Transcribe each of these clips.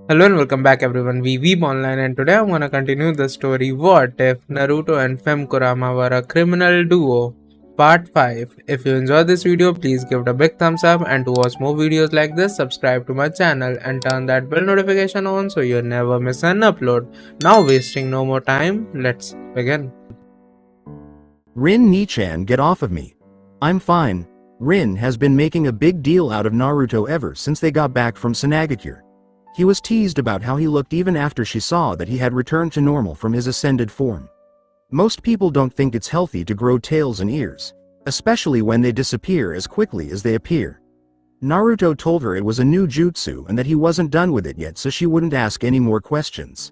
Hello and welcome back everyone, we Weeb Online, and today I'm gonna continue the story What If Naruto and Fem Kurama Were a Criminal Duo, Part 5. If you enjoyed this video, please give it a big thumbs up, and to watch more videos like this, subscribe to my channel and turn that bell notification on so you never miss an upload. Now wasting no more time, let's begin. Rin Nichan, get off of me. I'm fine. Rin has been making a big deal out of Naruto ever since they got back from Sanagakure. He was teased about how he looked even after she saw that he had returned to normal from his ascended form. Most people don't think it's healthy to grow tails and ears, especially when they disappear as quickly as they appear. Naruto told her it was a new jutsu and that he wasn't done with it yet, so she wouldn't ask any more questions.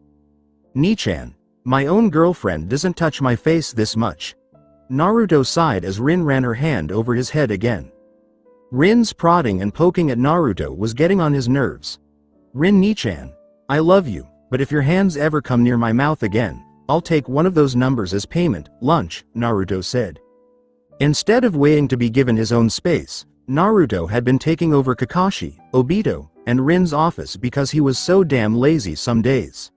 Nichan, my own girlfriend doesn't touch my face this much. Naruto sighed as Rin ran her hand over his head again. Rin's prodding and poking at Naruto was getting on his nerves. Rin Nichan, I love you, but if your hands ever come near my mouth again, I'll take one of those numbers as payment, lunch, Naruto said. Instead of waiting to be given his own space, Naruto had been taking over Kakashi, Obito, and Rin's office because he was so damn lazy some days.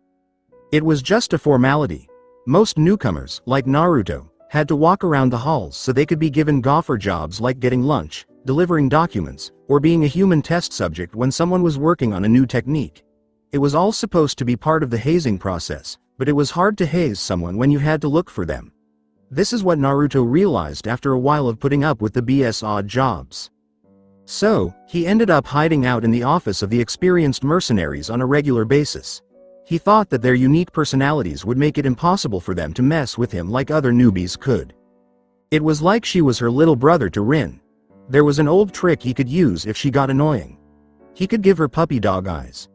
It was just a formality. Most newcomers, like Naruto, had to walk around the halls so they could be given gopher jobs like getting lunch, delivering documents, or being a human test subject when someone was working on a new technique. It was all supposed to be part of the hazing process, but it was hard to haze someone when you had to look for them. This is what Naruto realized after a while of putting up with the BS odd jobs. So, he ended up hiding out in the office of the experienced mercenaries on a regular basis. He thought that their unique personalities would make it impossible for them to mess with him like other newbies could. It was like she was her little brother to Rin. There was an old trick he could use if she got annoying. He could give her puppy dog eyes.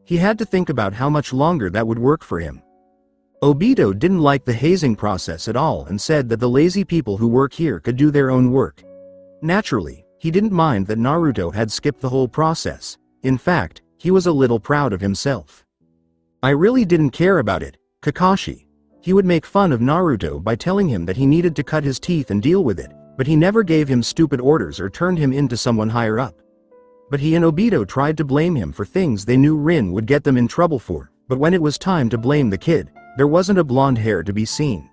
He had to think about how much longer that would work for him. Obito didn't like the hazing process at all and said that the lazy people who work here could do their own work. Naturally, he didn't mind that Naruto had skipped the whole process. In fact, he was a little proud of himself. I really didn't care about it, Kakashi. He would make fun of Naruto by telling him that he needed to cut his teeth and deal with it, but he never gave him stupid orders or turned him into someone higher up. But he and Obito tried to blame him for things they knew Rin would get them in trouble for, but when it was time to blame the kid, there wasn't a blonde hair to be seen.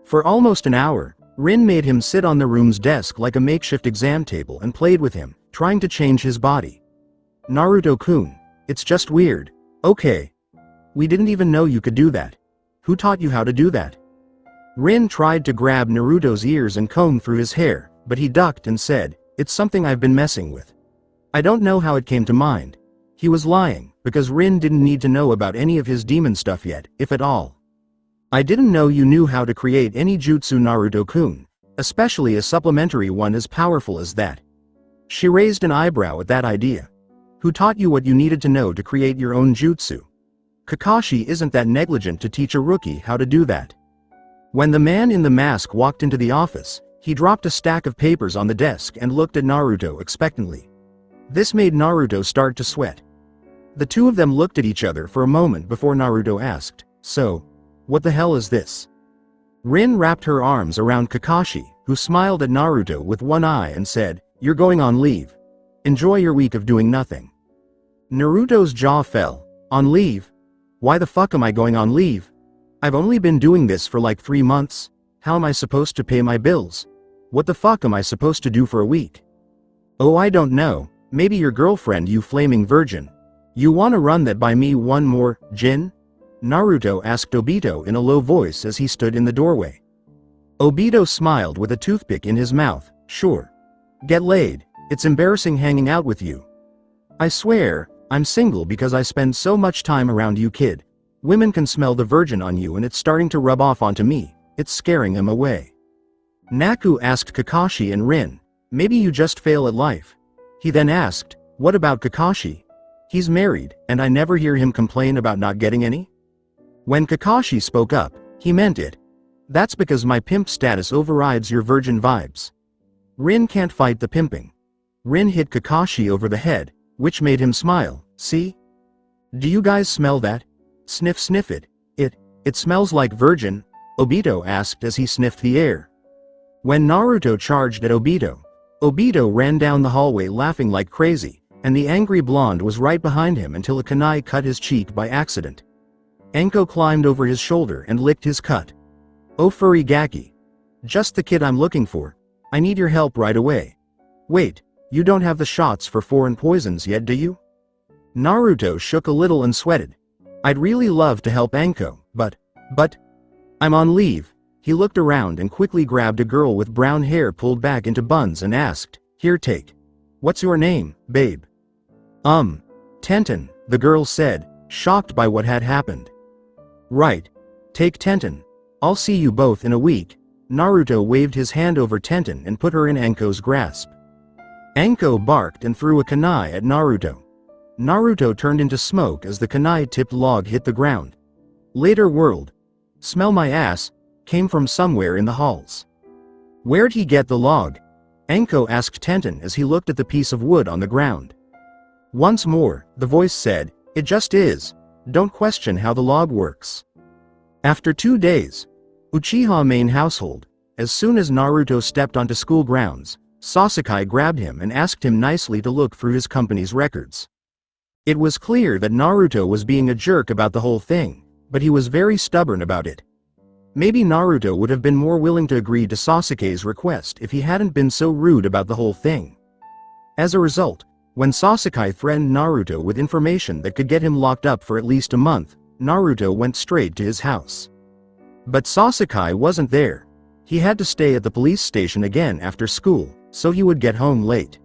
For almost an hour, Rin made him sit on the room's desk like a makeshift exam table and played with him, trying to change his body. Naruto-kun, it's just weird. Okay. We didn't even know you could do that. Who taught you how to do that? Rin tried to grab Naruto's ears and comb through his hair, but he ducked and said, it's something I've been messing with. I don't know how it came to mind. He was lying, because Rin didn't need to know about any of his demon stuff yet, if at all. I didn't know you knew how to create any jutsu, Naruto-kun, especially a supplementary one as powerful as that. She raised an eyebrow at that idea. Who taught you what you needed to know to create your own jutsu? Kakashi isn't that negligent to teach a rookie how to do that. When the man in the mask walked into the office, he dropped a stack of papers on the desk and looked at Naruto expectantly. This made Naruto start to sweat. The two of them looked at each other for a moment before Naruto asked, so, what the hell is this? Rin wrapped her arms around Kakashi, who smiled at Naruto with one eye and said, you're going on leave. Enjoy your week of doing nothing. Naruto's jaw fell. On leave? Why the fuck am I going on leave? I've only been doing this for like 3 months. How am I supposed to pay my bills? What the fuck am I supposed to do for a week? Oh, I don't know. Maybe your girlfriend, you flaming virgin. You wanna run that by me one more, Jin? Naruto asked Obito in a low voice as he stood in the doorway. Obito smiled with a toothpick in his mouth, sure. Get laid. It's embarrassing hanging out with you. I swear, I'm single because I spend so much time around you, kid. Women can smell the virgin on you and it's starting to rub off onto me. It's scaring them away. Naku asked Kakashi and Rin, maybe you just fail at life. He then asked, what about Kakashi? He's married, and I never hear him complain about not getting any? When Kakashi spoke up, he meant it. That's because my pimp status overrides your virgin vibes. Rin can't fight the pimping. Rin hit Kakashi over the head, which made him smile, see? Do you guys smell that? Sniff sniff it. It smells like virgin, Obito asked as he sniffed the air. When Naruto charged at Obito, Obito ran down the hallway laughing like crazy, and the angry blonde was right behind him until a kunai cut his cheek by accident. Anko climbed over his shoulder and licked his cut. "Oh furry Gaki. Just the kid I'm looking for. I need your help right away. Wait, you don't have the shots for foreign poisons yet, do you?" Naruto shook a little and sweated. "I'd really love to help Anko, but I'm on leave." He looked around and quickly grabbed a girl with brown hair pulled back into buns and asked, "Here, take. What's your name, babe?" Tenten, the girl said, shocked by what had happened. "Right. Take Tenten. I'll see you both in a week." Naruto waved his hand over Tenten and put her in Anko's grasp. Anko barked and threw a kunai at Naruto. Naruto turned into smoke as the kunai-tipped log hit the ground. Later world. "Smell my ass," came from somewhere in the halls. "Where'd he get the log?" Anko asked Tenten as he looked at the piece of wood on the ground. Once more, the voice said, "It just is. Don't question how the log works." After 2 days, Uchiha main household. As soon as Naruto stepped onto school grounds, Sasuke grabbed him and asked him nicely to look through his company's records. It was clear that Naruto was being a jerk about the whole thing, but he was very stubborn about it. Maybe Naruto would have been more willing to agree to Sasuke's request if he hadn't been so rude about the whole thing. As a result, when Sasuke threatened Naruto with information that could get him locked up for at least a month, Naruto went straight to his house. But Sasuke wasn't there. He had to stay at the police station again after school, so he would get home late.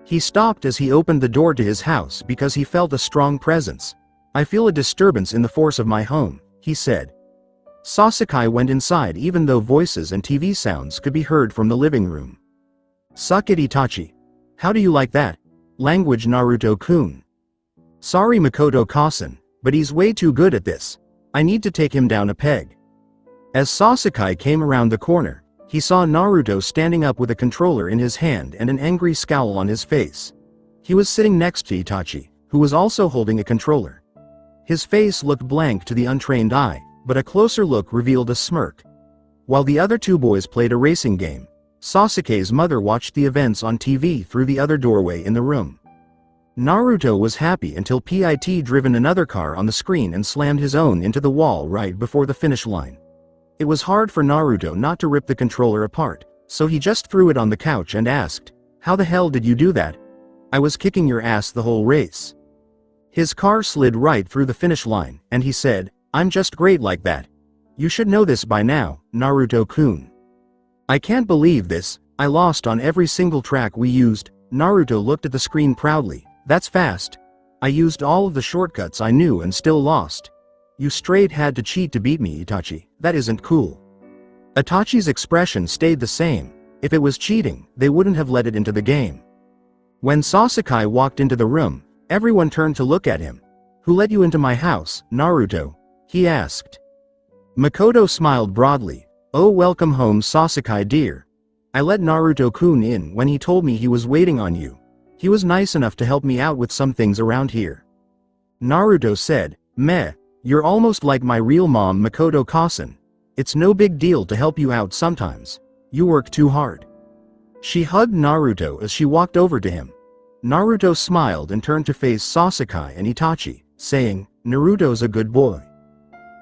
He stopped as he opened the door to his house because he felt a strong presence. "I feel a disturbance in the force of my home," he said. Sasuke went inside even though voices and TV sounds could be heard from the living room. "Suck it, Itachi. How do you like that? Language, Naruto-kun." "Sorry, Makoto-kasen, but he's way too good at this. I need to take him down a peg." As Sasuke came around the corner, he saw Naruto standing up with a controller in his hand and an angry scowl on his face. He was sitting next to Itachi, who was also holding a controller. His face looked blank to the untrained eye, but a closer look revealed a smirk. While the other two boys played a racing game, Sasuke's mother watched the events on TV through the other doorway in the room. Naruto was happy until Pit driven another car on the screen and slammed his own into the wall right before the finish line. It was hard for Naruto not to rip the controller apart, so he just threw it on the couch and asked, "How the hell did you do that? I was kicking your ass the whole race." His car slid right through the finish line, and he said, "I'm just great like that. You should know this by now, Naruto-kun." "I can't believe this, I lost on every single track we used." Naruto looked at the screen proudly. "That's fast. I used all of the shortcuts I knew and still lost. You straight had to cheat to beat me, Itachi. That isn't cool." Itachi's expression stayed the same. If it was cheating, they wouldn't have let it into the game. When Sasuke walked into the room, everyone turned to look at him. "Who let you into my house, Naruto?" he asked. Makoto smiled broadly. "Oh, welcome home, Sasuke dear. I let Naruto-kun in when he told me he was waiting on you. He was nice enough to help me out with some things around here." Naruto said, "Meh, you're almost like my real mom, Makoto-kasen. It's no big deal to help you out sometimes. You work too hard." She hugged Naruto as she walked over to him. Naruto smiled and turned to face Sasuke and Itachi, saying, "Naruto's a good boy."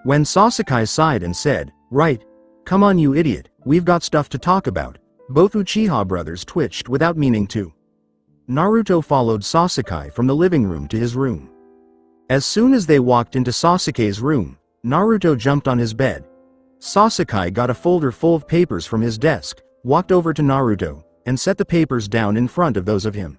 When Sasuke sighed and said, "Right. Come on you idiot, we've got stuff to talk about," both Uchiha brothers twitched without meaning to. Naruto followed Sasuke from the living room to his room. As soon as they walked into Sasuke's room, Naruto jumped on his bed. Sasuke got a folder full of papers from his desk, walked over to Naruto, and set the papers down in front of those of him.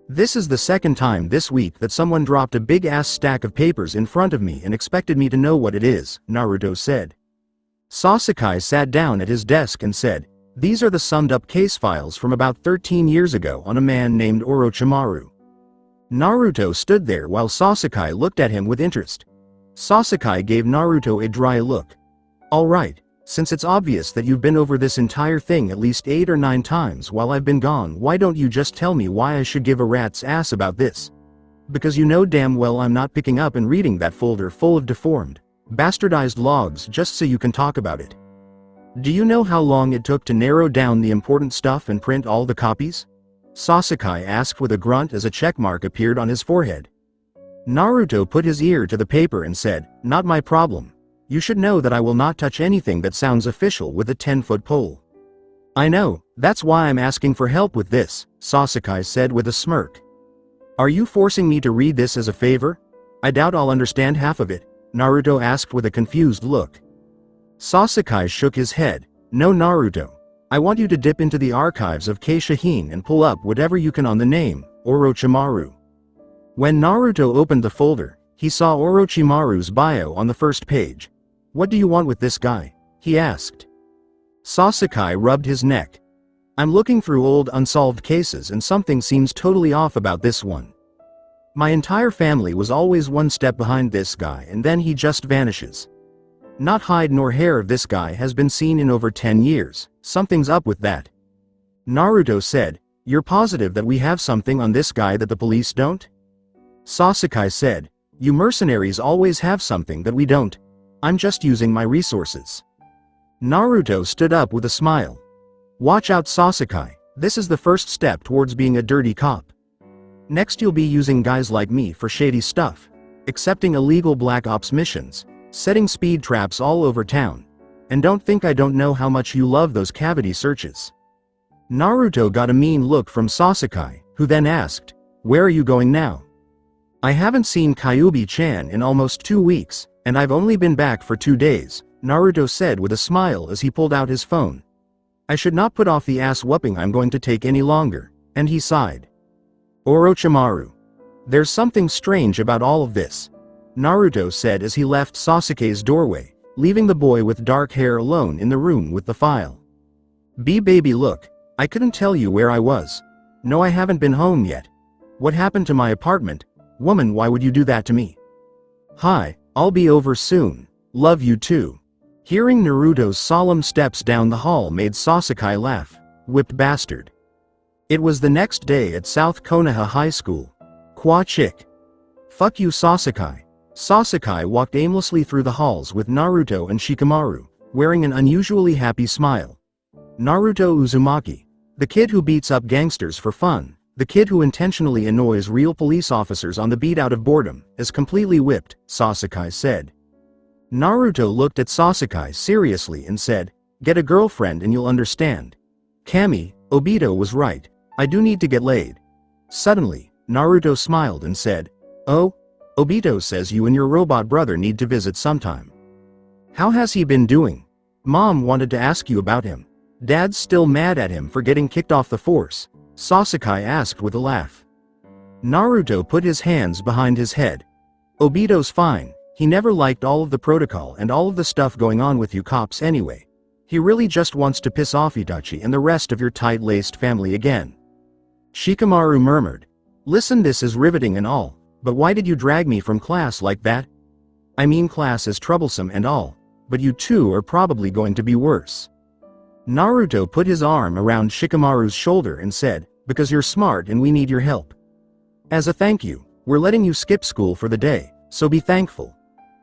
"This is the second time this week that someone dropped a big-ass stack of papers in front of me and expected me to know what it is," Naruto said. Sasuke sat down at his desk and said, "These are the summed-up case files from about 13 years ago on a man named Orochimaru." Naruto stood there while Sasuke looked at him with interest. Sasuke gave Naruto a dry look. "Alright, since it's obvious that you've been over this entire thing at least 8 or 9 times while I've been gone, why don't you just tell me why I should give a rat's ass about this? Because you know damn well I'm not picking up and reading that folder full of deformed, bastardized logs just so you can talk about it. Do you know how long it took to narrow down the important stuff and print all the copies?" Sasuke asked with a grunt as a checkmark appeared on his forehead. Naruto put his ear to the paper and said, "Not my problem. You should know that I will not touch anything that sounds official with a 10-foot pole." "I know, that's why I'm asking for help with this," Sasuke said with a smirk. "Are you forcing me to read this as a favor? I doubt I'll understand half of it," Naruto asked with a confused look. Sasuke shook his head. "No, Naruto. I want you to dip into the archives of Keishahin and pull up whatever you can on the name, Orochimaru." When Naruto opened the folder, he saw Orochimaru's bio on the first page. "What do you want with this guy?" he asked. Sasuke rubbed his neck. "I'm looking through old unsolved cases and something seems totally off about this one. My entire family was always one step behind this guy and then he just vanishes. Not hide nor hair of this guy has been seen in over 10 years, something's up with that." Naruto said, "You're positive that we have something on this guy that the police don't?" Sasuke said, "You mercenaries always have something that we don't. I'm just using my resources." Naruto stood up with a smile. "Watch out, Sasuke, this is the first step towards being a dirty cop. Next you'll be using guys like me for shady stuff, accepting illegal black ops missions, setting speed traps all over town. And don't think I don't know how much you love those cavity searches." Naruto got a mean look from Sasuke, who then asked, "Where are you going now?" "I haven't seen Kyuubi-chan in almost 2 weeks, and I've only been back for 2 days, Naruto said with a smile as he pulled out his phone. "I should not put off the ass whooping I'm going to take any longer," and he sighed. Orochimaru. "There's something strange about all of this," Naruto said as he left Sasuke's doorway, leaving the boy with dark hair alone in the room with the file. "Baby, look, I couldn't tell you where I was. No, I haven't been home yet. What happened to my apartment? Woman, why would you do that to me? Hi, I'll be over soon. Love you too." Hearing Naruto's solemn steps down the hall made Sasuke laugh. Whipped bastard. It was the next day at South Konoha High School. Qua chick. "Fuck you, Sasuke." Sasuke walked aimlessly through the halls with Naruto and Shikamaru, wearing an unusually happy smile. Naruto Uzumaki. The kid who beats up gangsters for fun, the kid who intentionally annoys real police officers on the beat out of boredom, is completely whipped, Sasuke said. Naruto looked at Sasuke seriously and said, "Get a girlfriend and you'll understand. Kami, Obito was right. I do need to get laid." Suddenly, Naruto smiled and said, "Oh? Obito says you and your robot brother need to visit sometime. How has he been doing? Mom wanted to ask you about him. Dad's still mad at him for getting kicked off the force?" Sasuke asked with a laugh. Naruto put his hands behind his head. "Obito's fine, he never liked all of the protocol and all of the stuff going on with you cops anyway. He really just wants to piss off Itachi and the rest of your tight-laced family again." Shikamaru murmured, "Listen, this is riveting and all, but why did you drag me from class like that? I mean, class is troublesome and all, but you two are probably going to be worse." Naruto put his arm around Shikamaru's shoulder and said, "Because you're smart and we need your help. As a thank you, we're letting you skip school for the day, so be thankful.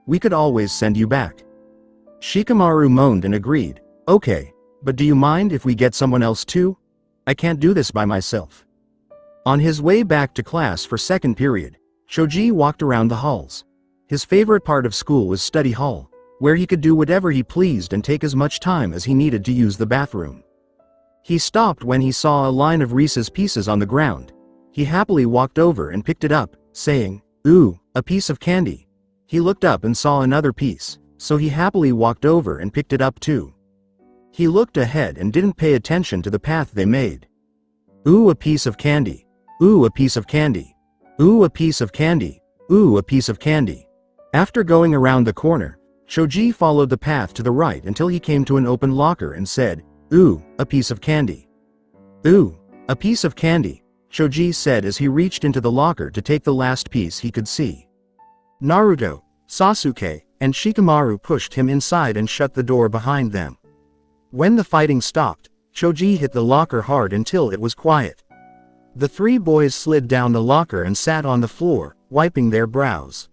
We could always send you back." Shikamaru moaned and agreed, "Okay, but do you mind if we get someone else too? I can't do this by myself." On his way back to class for second period, Choji walked around the halls. His favorite part of school was study hall, where he could do whatever he pleased and take as much time as he needed to use the bathroom. He stopped when he saw a line of Reese's Pieces on the ground. He happily walked over and picked it up, saying, "Ooh, a piece of candy." He looked up and saw another piece, so he happily walked over and picked it up too. He looked ahead and didn't pay attention to the path they made. "Ooh, a piece of candy. Ooh, a piece of candy. Ooh, a piece of candy. Ooh, a piece of candy." After going around the corner, Choji followed the path to the right until he came to an open locker and said, "Ooh, a piece of candy." "Ooh, a piece of candy," Choji said as he reached into the locker to take the last piece he could see. Naruto, Sasuke, and Shikamaru pushed him inside and shut the door behind them. When the fighting stopped, Choji hit the locker hard until it was quiet. The three boys slid down the locker and sat on the floor, wiping their brows.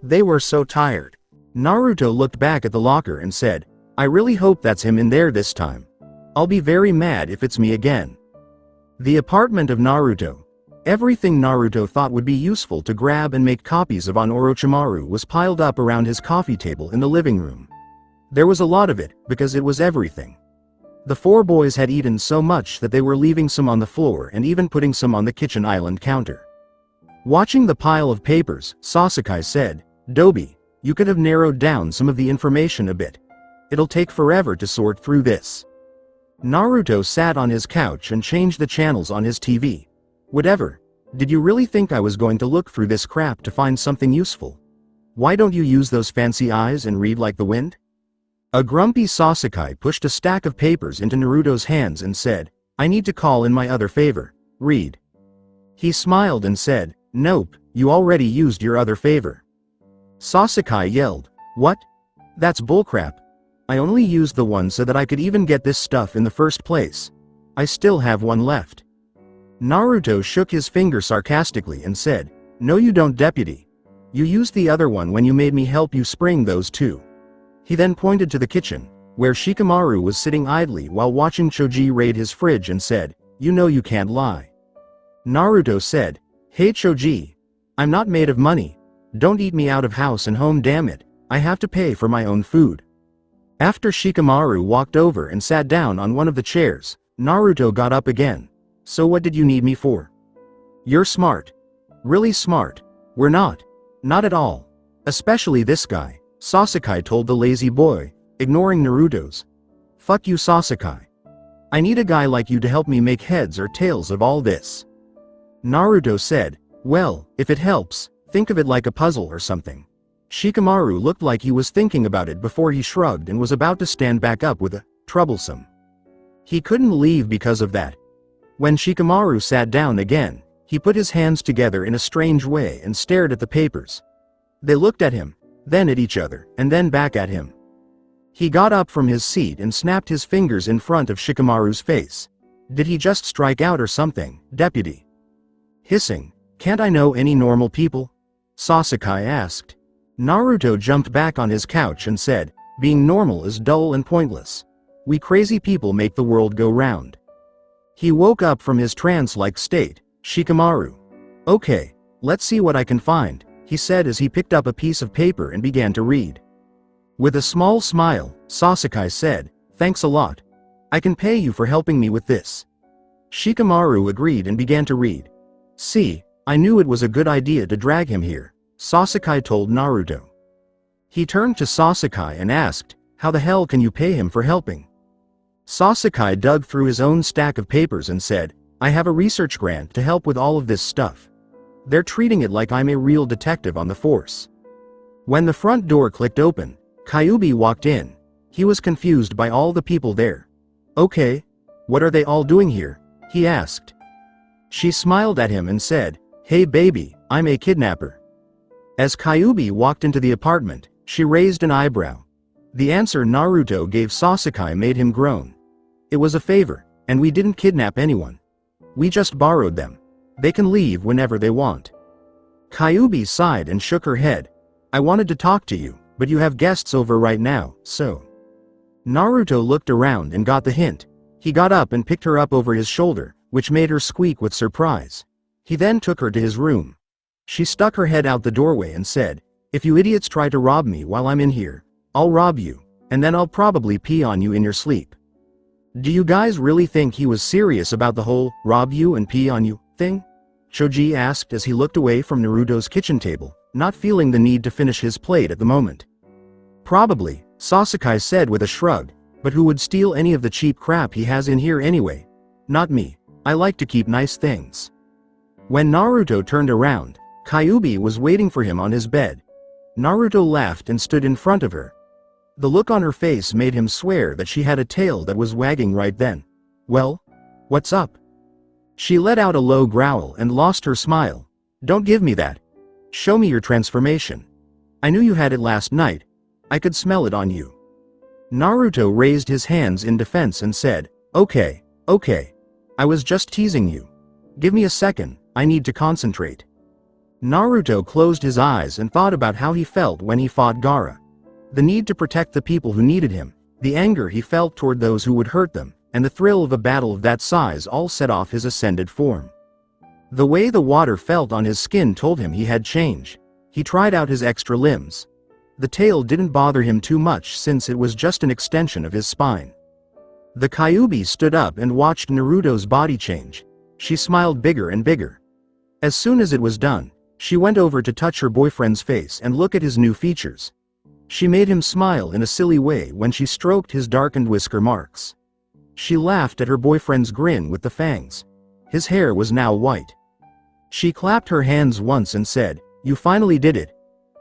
They were so tired. Naruto looked back at the locker and said, "I really hope that's him in there this time. I'll be very mad if it's me again." The apartment of Naruto. Everything Naruto thought would be useful to grab and make copies of on Orochimaru was piled up around his coffee table in the living room. There was a lot of it, because it was everything. The four boys had eaten so much that they were leaving some on the floor and even putting some on the kitchen island counter. Watching the pile of papers, Sasuke said, "Dobi, you could have narrowed down some of the information a bit. It'll take forever to sort through this." Naruto sat on his couch and changed the channels on his TV. "Whatever. Did you really think I was going to look through this crap to find something useful? Why don't you use those fancy eyes and read like the wind?" A grumpy Sasuke pushed a stack of papers into Naruto's hands and said, "I need to call in my other favor. Read." He smiled and said, "Nope, you already used your other favor." Sasuke yelled, "What? That's bullcrap. I only used the one so that I could even get this stuff in the first place. I still have one left." Naruto shook his finger sarcastically and said, "No you don't, deputy. You used the other one when you made me help you spring those two." He then pointed to the kitchen, where Shikamaru was sitting idly while watching Choji raid his fridge and said, "You know you can't lie." Naruto said, "Hey Choji. I'm not made of money. Don't eat me out of house and home, damn it. I have to pay for my own food." After Shikamaru walked over and sat down on one of the chairs, Naruto got up again. "So what did you need me for?" "You're smart. Really smart. We're not. Not at all. Especially this guy," Sasuke told the lazy boy, ignoring Naruto's. "Fuck you, Sasuke. I need a guy like you to help me make heads or tails of all this." Naruto said, "Well, if it helps, think of it like a puzzle or something." Shikamaru looked like he was thinking about it before he shrugged and was about to stand back up with a troublesome. He couldn't leave because of that. When Shikamaru sat down again, he put his hands together in a strange way and stared at the papers. They looked at him, then at each other, and then back at him. He got up from his seat and snapped his fingers in front of Shikamaru's face. "Did he just strike out or something, deputy?" Hissing, "Can't I know any normal people?" Sasuke asked. Naruto jumped back on his couch and said, "Being normal is dull and pointless. We crazy people make the world go round." He woke up from his trance-like state. "Shikamaru. Okay, let's see what I can find," he said as he picked up a piece of paper and began to read. With a small smile, Sasuke said, "Thanks a lot. I can pay you for helping me with this." Shikamaru agreed and began to read. "See, I knew it was a good idea to drag him here," Sasuke told Naruto. He turned to Sasuke and asked, "How the hell can you pay him for helping?" Sasuke dug through his own stack of papers and said, "I have a research grant to help with all of this stuff. They're treating it like I'm a real detective on the force." When the front door clicked open, Kyuubi walked in. He was confused by all the people there. "Okay, what are they all doing here?" he asked. She smiled at him and said, "Hey baby, I'm a kidnapper." As Kyuubi walked into the apartment, she raised an eyebrow. The answer Naruto gave Sasuke made him groan. "It was a favor, and we didn't kidnap anyone. We just borrowed them. They can leave whenever they want." Kyuubi sighed and shook her head. "I wanted to talk to you, but you have guests over right now, so." Naruto looked around and got the hint. He got up and picked her up over his shoulder, which made her squeak with surprise. He then took her to his room. She stuck her head out the doorway and said, "If you idiots try to rob me while I'm in here, I'll rob you, and then I'll probably pee on you in your sleep." "Do you guys really think he was serious about the whole rob you and pee on you thing?" Choji asked as he looked away from Naruto's kitchen table, not feeling the need to finish his plate at the moment. "Probably," Sasuke said with a shrug, "but who would steal any of the cheap crap he has in here anyway? Not me. I like to keep nice things." When Naruto turned around, Kyuubi was waiting for him on his bed. Naruto laughed and stood in front of her. The look on her face made him swear that she had a tail that was wagging right then. "Well? What's up?" She let out a low growl and lost her smile. "Don't give me that. Show me your transformation. I knew you had it last night. I could smell it on you." Naruto raised his hands in defense and said, Okay. I was just teasing you. Give me a second, I need to concentrate." Naruto closed his eyes and thought about how he felt when he fought Gaara. The need to protect the people who needed him, the anger he felt toward those who would hurt them, and the thrill of a battle of that size all set off his ascended form. The way the water felt on his skin told him he had change. He tried out his extra limbs. The tail didn't bother him too much since it was just an extension of his spine. The Kyuubi stood up and watched Naruto's body change. She smiled bigger and bigger. As soon as it was done, she went over to touch her boyfriend's face and look at his new features. She made him smile in a silly way when she stroked his darkened whisker marks. She laughed at her boyfriend's grin with the fangs. His hair was now white. She clapped her hands once and said, "You finally did it.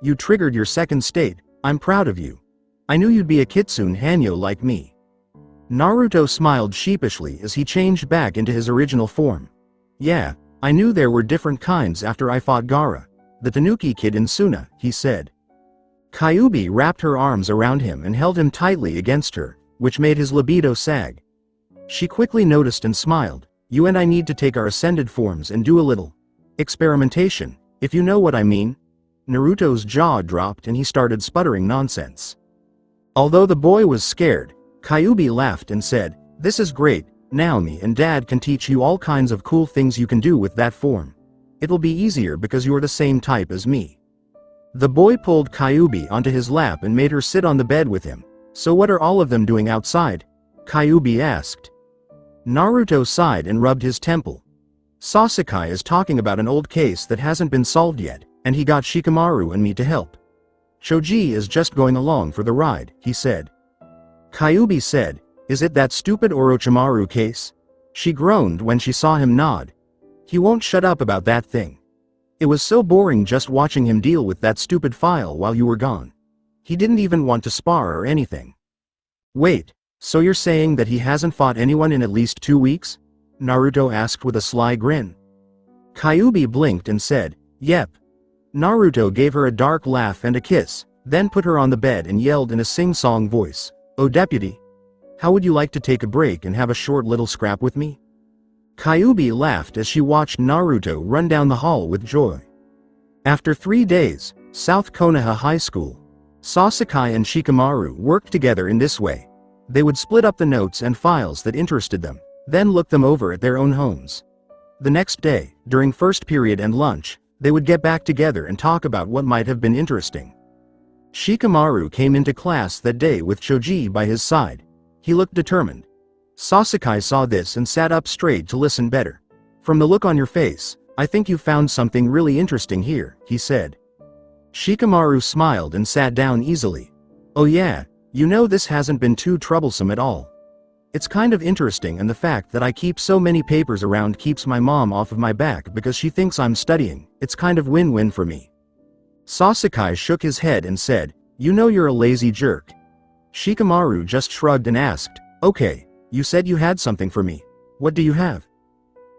You triggered your second state. I'm proud of you. I knew you'd be a kitsune Hanyo like me." Naruto smiled sheepishly as he changed back into his original form. "Yeah, I knew there were different kinds after I fought Gaara, the Tanuki kid in Suna," he said. Kyuubi wrapped her arms around him and held him tightly against her, which made his libido sag. She quickly noticed and smiled. "You and I need to take our ascended forms and do a little experimentation, if you know what I mean." Naruto's jaw dropped and he started sputtering nonsense. Although the boy was scared, Kyuubi laughed and said, "This is great. Now me and Dad can teach you all kinds of cool things you can do with that form. It'll be easier because you're the same type as me." The boy pulled Kyuubi onto his lap and made her sit on the bed with him. "So what are all of them doing outside?" Kyuubi asked. Naruto sighed and rubbed his temple. "Sasuke is talking about an old case that hasn't been solved yet, and he got Shikamaru and me to help. Choji is just going along for the ride," he said. Kyuubi said, "Is it that stupid Orochimaru case?" She groaned when she saw him nod. "He won't shut up about that thing. It was so boring just watching him deal with that stupid file while you were gone. He didn't even want to spar or anything." "Wait, so you're saying that he hasn't fought anyone in at least 2 weeks?" Naruto asked with a sly grin. Kyuubi blinked and said, "Yep." Naruto gave her a dark laugh and a kiss, then put her on the bed and yelled in a sing-song voice, "Oh deputy, how would you like to take a break and have a short little scrap with me?" Kyuubi laughed as she watched Naruto run down the hall with joy. After 3 days, South Konoha High School. Sasuke and Shikamaru worked together in this way. They would split up the notes and files that interested them, then look them over at their own homes. The next day, during first period and lunch, they would get back together and talk about what might have been interesting. Shikamaru came into class that day with Choji by his side. He looked determined. Sasuke saw this and sat up straight to listen better. "From the look on your face, I think you found something really interesting here," he said. Shikamaru smiled and sat down easily. "Oh yeah, you know this hasn't been too troublesome at all. It's kind of interesting, and the fact that I keep so many papers around keeps my mom off of my back because she thinks I'm studying. It's kind of win-win for me." Sasuke shook his head and said, "You know you're a lazy jerk." Shikamaru just shrugged and asked, "Okay, you said you had something for me. What do you have?"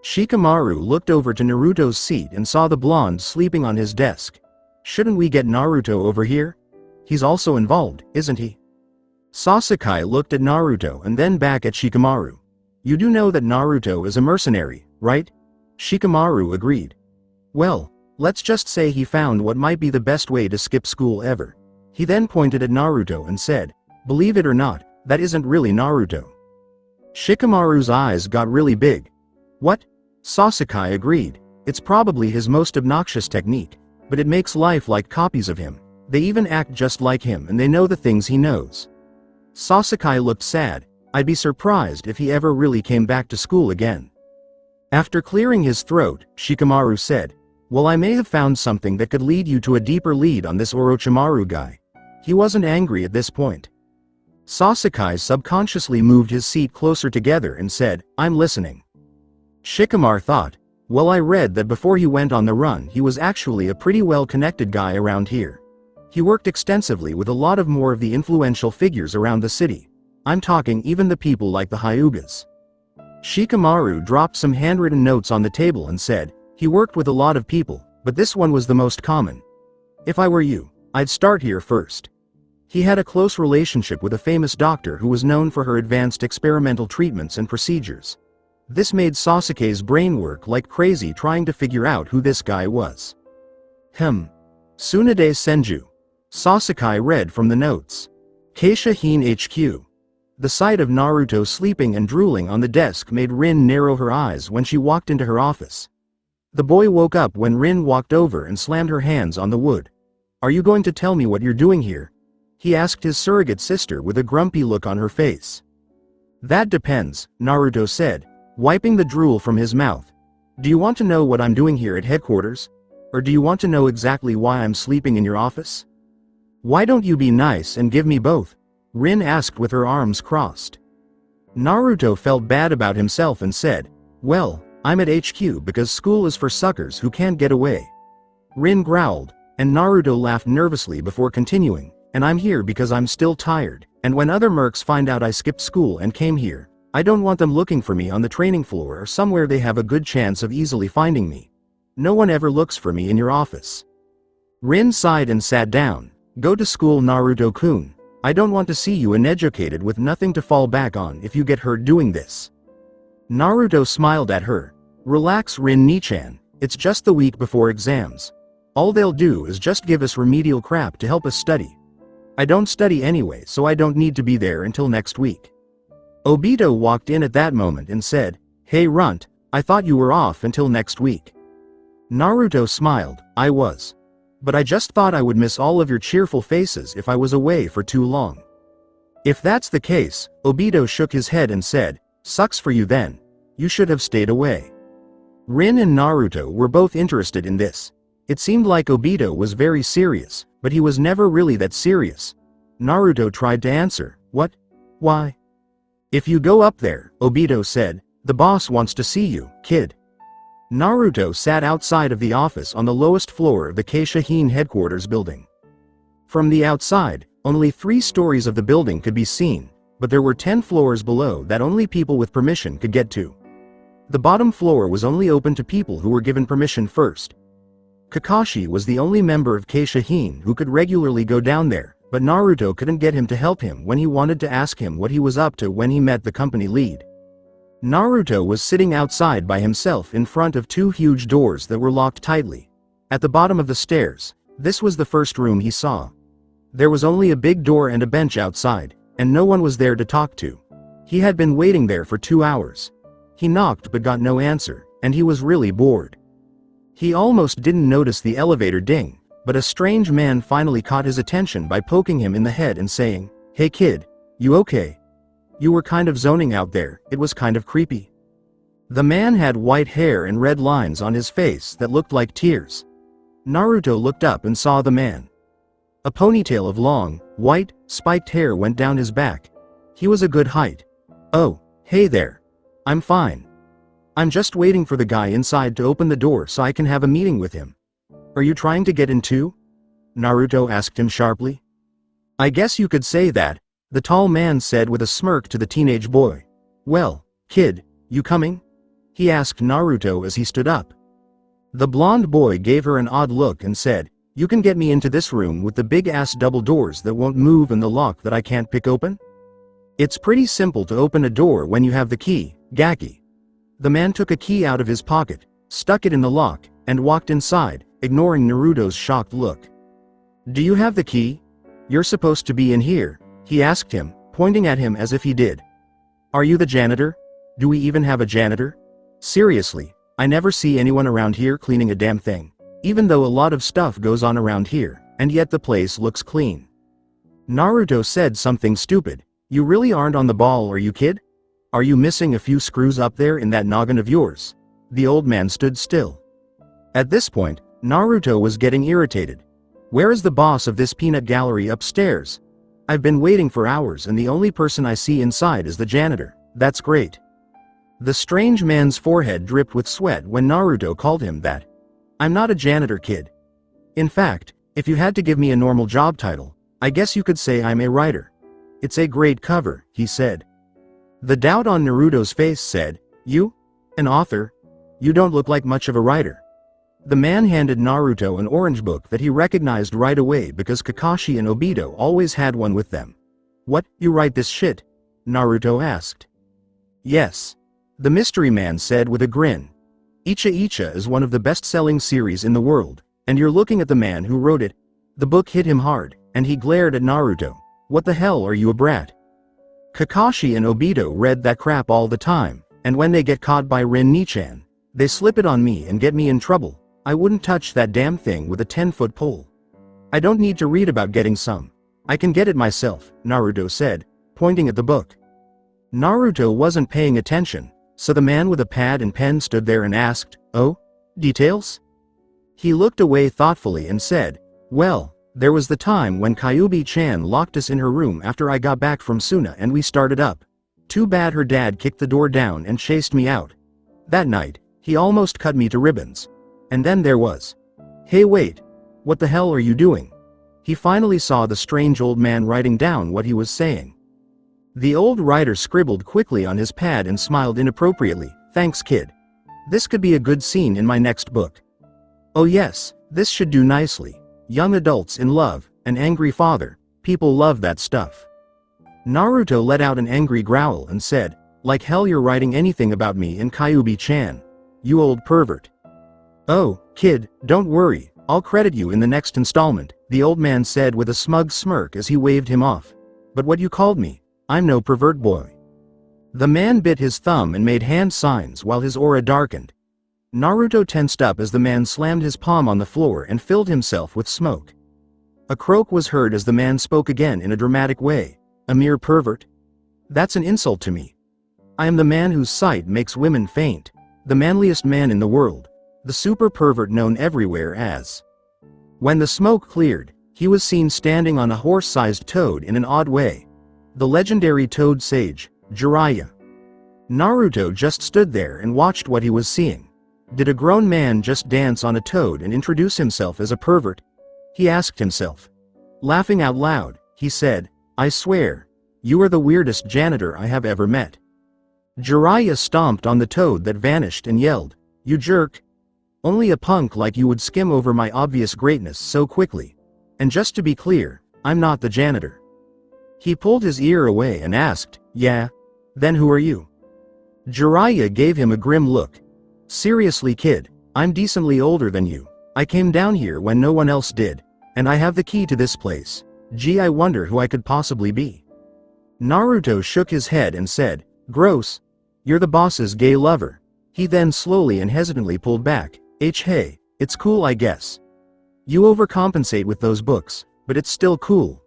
Shikamaru looked over to Naruto's seat and saw the blonde sleeping on his desk. "Shouldn't we get Naruto over here? He's also involved, isn't he?" Sasuke looked at Naruto and then back at Shikamaru. "You do know that Naruto is a mercenary, right?" Shikamaru agreed. "Well, let's just say he found what might be the best way to skip school ever." He then pointed at Naruto and said, "Believe it or not, that isn't really Naruto." Shikamaru's eyes got really big. "What?" Sasuke agreed. "It's probably his most obnoxious technique, but it makes life like copies of him. They even act just like him and they know the things he knows." Sasuke looked sad. "I'd be surprised if he ever really came back to school again." After clearing his throat, Shikamaru said, "Well, I may have found something that could lead you to a deeper lead on this Orochimaru guy." He wasn't angry at this point. Sasuke subconsciously moved his seat closer together and said, "I'm listening." Shikamaru thought, "Well, I read that before he went on the run he was actually a pretty well-connected guy around here. He worked extensively with a lot of more of the influential figures around the city. I'm talking even the people like the Hyugas." Shikamaru dropped some handwritten notes on the table and said, "He worked with a lot of people, but this one was the most common. If I were you, I'd start here first." He had a close relationship with a famous doctor who was known for her advanced experimental treatments and procedures. This made Sasuke's brain work like crazy trying to figure out who this guy was. Tsunade Senju. Sasuke read from the notes. Keisha Hine HQ. The sight of Naruto sleeping and drooling on the desk made Rin narrow her eyes when she walked into her office. The boy woke up when Rin walked over and slammed her hands on the wood. "Are you going to tell me what you're doing here?" he asked his surrogate sister with a grumpy look on her face. "That depends," Naruto said, wiping the drool from his mouth. "Do you want to know what I'm doing here at headquarters? Or do you want to know exactly why I'm sleeping in your office?" "Why don't you be nice and give me both?" Rin asked with her arms crossed. Naruto felt bad about himself and said, "Well, I'm at HQ because school is for suckers who can't get away." Rin growled, and Naruto laughed nervously before continuing, "And I'm here because I'm still tired, and when other mercs find out I skipped school and came here, I don't want them looking for me on the training floor or somewhere they have a good chance of easily finding me. No one ever looks for me in your office." Rin sighed and sat down. "Go to school, Naruto-kun. I don't want to see you uneducated with nothing to fall back on if you get hurt doing this." Naruto smiled at her. "Relax, Rin-ni-chan, it's just the week before exams. All they'll do is just give us remedial crap to help us study. I don't study anyway, so I don't need to be there until next week." Obito walked in at that moment and said, "Hey Runt, I thought you were off until next week." Naruto smiled. "I was. But I just thought I would miss all of your cheerful faces if I was away for too long." "If that's the case," Obito shook his head and said, "Sucks for you then. You should have stayed away." Rin and Naruto were both interested in this. It seemed like Obito was very serious, but he was never really that serious. Naruto tried to answer, "What? Why?" "If you go up there," Obito said, "the boss wants to see you, kid." Naruto sat outside of the office on the lowest floor of the Keisha-hine headquarters building. From the outside, only 3 stories of the building could be seen, but there were 10 floors below that only people with permission could get to. The bottom floor was only open to people who were given permission first. Kakashi was the only member of Keisha-hine who could regularly go down there, but Naruto couldn't get him to help him when he wanted to ask him what he was up to when he met the company lead. Naruto was sitting outside by himself in front of 2 huge doors that were locked tightly. At the bottom of the stairs, this was the first room he saw. There was only a big door and a bench outside, and no one was there to talk to. He had been waiting there for 2 hours. He knocked but got no answer, and he was really bored. He almost didn't notice the elevator ding, but a strange man finally caught his attention by poking him in the head and saying, "Hey kid, you okay? You were kind of zoning out there, it was kind of creepy." The man had white hair and red lines on his face that looked like tears. Naruto looked up and saw the man. A ponytail of long, white, spiked hair went down his back. He was a good height. "Oh, hey there. I'm fine. I'm just waiting for the guy inside to open the door so I can have a meeting with him." "Are you trying to get in too?" Naruto asked him sharply. "I guess you could say that," the tall man said with a smirk to the teenage boy. "Well, kid, you coming?" he asked Naruto as he stood up. The blonde boy gave her an odd look and said, "You can get me into this room with the big-ass double doors that won't move and the lock that I can't pick open? It's pretty simple to open a door when you have the key, Gaki." The man took a key out of his pocket, stuck it in the lock, and walked inside, ignoring Naruto's shocked look. "Do you have the key? You're supposed to be in here," he asked him, pointing at him as if he did. "Are you the janitor? Do we even have a janitor? Seriously, I never see anyone around here cleaning a damn thing, even though a lot of stuff goes on around here, and yet the place looks clean." Naruto said something stupid. "You really aren't on the ball, are you, kid? Are you missing a few screws up there in that noggin of yours?" The old man stood still. At this point, Naruto was getting irritated. "Where is the boss of this peanut gallery upstairs? I've been waiting for hours and the only person I see inside is the janitor. That's great." The strange man's forehead dripped with sweat when Naruto called him that. "I'm not a janitor, kid. In fact, if you had to give me a normal job title, I guess you could say I'm a writer." "It's a great cover," he said. The doubt on Naruto's face said, "You? An author? You don't look like much of a writer." The man handed Naruto an orange book that he recognized right away because Kakashi and Obito always had one with them. "What, you write this shit?" Naruto asked. "Yes," the mystery man said with a grin. "Icha Icha is one of the best-selling series in the world, and you're looking at the man who wrote it." The book hit him hard, and he glared at Naruto. "What the hell, are you a brat?" Kakashi and Obito read that crap all the time, and when they get caught by Rin Nichan, they slip it on me and get me in trouble. I wouldn't touch that damn thing with a 10-foot pole. I don't need to read about getting some. I can get it myself, Naruto said, pointing at the book. Naruto wasn't paying attention, so the man with a pad and pen stood there and asked, "Oh? Details?" He looked away thoughtfully and said, "Well, there was the time when Kyuubi-chan locked us in her room after I got back from Suna and we started up. Too bad her dad kicked the door down and chased me out. That night, he almost cut me to ribbons. And then there was... Hey wait, what the hell are you doing?" He finally saw the strange old man writing down what he was saying. The old writer scribbled quickly on his pad and smiled inappropriately. "Thanks kid. This could be a good scene in my next book. Oh yes, this should do nicely. Young adults in love, an angry father, people love that stuff." Naruto let out an angry growl and said, "Like hell you're writing anything about me in Kyuubi-chan. You old pervert." "Oh, kid, don't worry, I'll credit you in the next installment," the old man said with a smug smirk as he waved him off. "But what you called me? I'm no pervert boy." The man bit his thumb and made hand signs while his aura darkened. Naruto tensed up as the man slammed his palm on the floor and filled himself with smoke. A croak was heard as the man spoke again in a dramatic way. "A mere pervert? That's an insult to me. I am the man whose sight makes women faint, the manliest man in the world, the super pervert known everywhere as..." When the smoke cleared, he was seen standing on a horse-sized toad in an odd way. The legendary toad sage, Jiraiya. Naruto just stood there and watched what he was seeing. Did a grown man just dance on a toad and introduce himself as a pervert? He asked himself. Laughing out loud, he said, "I swear, you are the weirdest janitor I have ever met." Jiraiya stomped on the toad that vanished and yelled, "You jerk! Only a punk like you would skim over my obvious greatness so quickly. And just to be clear, I'm not the janitor." He pulled his ear away and asked, "Yeah? Then who are you?" Jiraiya gave him a grim look. "Seriously kid, I'm decently older than you. I came down here when no one else did, and I have the key to this place. Gee, I wonder who I could possibly be." Naruto shook his head and said, "Gross. You're the boss's gay lover." He then slowly and hesitantly pulled back. Hey, it's cool I guess. You overcompensate with those books, but it's still cool.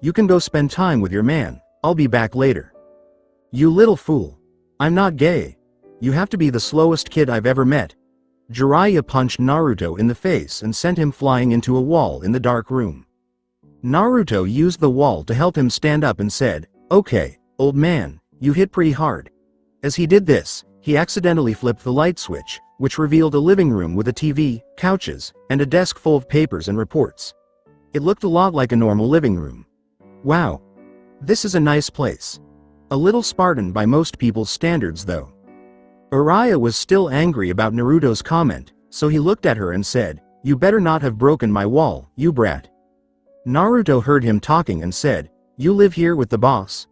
You can go spend time with your man, I'll be back later." "You little fool. I'm not gay. You have to be the slowest kid I've ever met." Jiraiya punched Naruto in the face and sent him flying into a wall in the dark room. Naruto used the wall to help him stand up and said, "Okay, old man, you hit pretty hard." As he did this, he accidentally flipped the light switch, which revealed a living room with a TV, couches, and a desk full of papers and reports. It looked a lot like a normal living room. Wow. This is a nice place. A little Spartan by most people's standards though. Uriah was still angry about Naruto's comment, so he looked at her and said, "You better not have broken my wall, you brat." Naruto heard him talking and said, "You live here with the boss?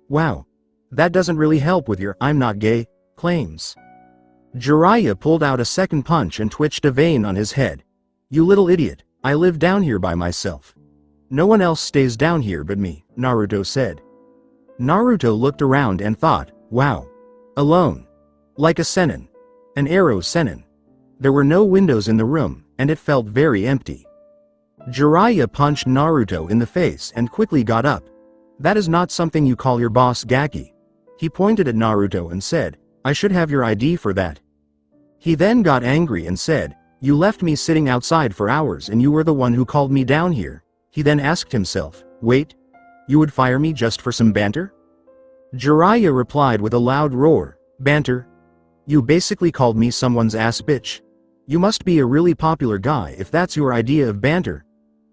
Wow. That doesn't really help with your 'I'm not gay' claims." Jiraiya pulled out a second punch and twitched a vein on his head. "You little idiot, I live down here by myself. No one else stays down here but me," Naruto said. Naruto looked around and thought, wow. Alone. Like a senin. An arrow senin. There were no windows in the room, and it felt very empty. Jiraiya punched Naruto in the face and quickly got up. "That is not something you call your boss Gaki." He pointed at Naruto and said, "I should have your ID for that." He then got angry and said, "You left me sitting outside for hours and you were the one who called me down here." He then asked himself, "Wait? You would fire me just for some banter?" Jiraiya replied with a loud roar, "Banter? You basically called me someone's ass bitch. You must be a really popular guy if that's your idea of banter."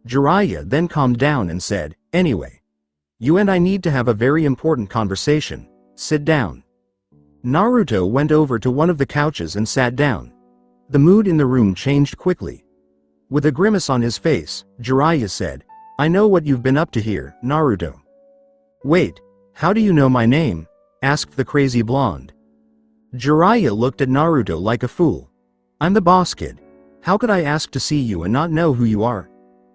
Jiraiya then calmed down and said, "Anyway. You and I need to have a very important conversation. Sit down." Naruto went over to one of the couches and sat down. The mood in the room changed quickly. With a grimace on his face, Jiraiya said, "I know what you've been up to here, Naruto." "Wait, how do you know my name?" asked the crazy blonde. Jiraiya looked at Naruto like a fool. "I'm the boss kid. How could I ask to see you and not know who you are?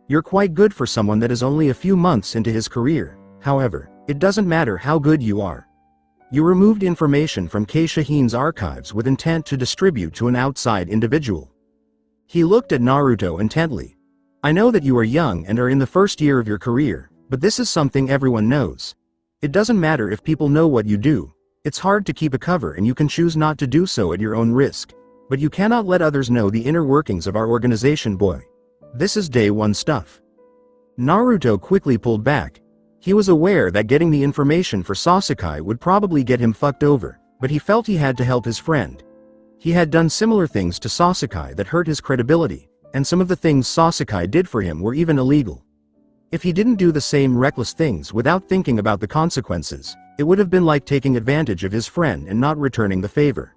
You're quite good for someone that is only a few months into his career. However, It doesn't matter how good you are. You removed information from K. Shaheen's archives with intent to distribute to an outside individual. He looked at Naruto intently. I know that you are young and are in the first year of your career, but this is something everyone knows. It doesn't matter if people know what you do. It's hard to keep a cover and you can choose not to do so at your own risk. But you cannot let others know the inner workings of our organization, boy. This is day one stuff. Naruto quickly pulled back. He was aware that getting the information for Sasuke would probably get him fucked over, but he felt he had to help his friend. He had done similar things to Sasuke that hurt his credibility, and some of the things Sasuke did for him were even illegal. If he didn't do the same reckless things without thinking about the consequences, it would have been like taking advantage of his friend and not returning the favor.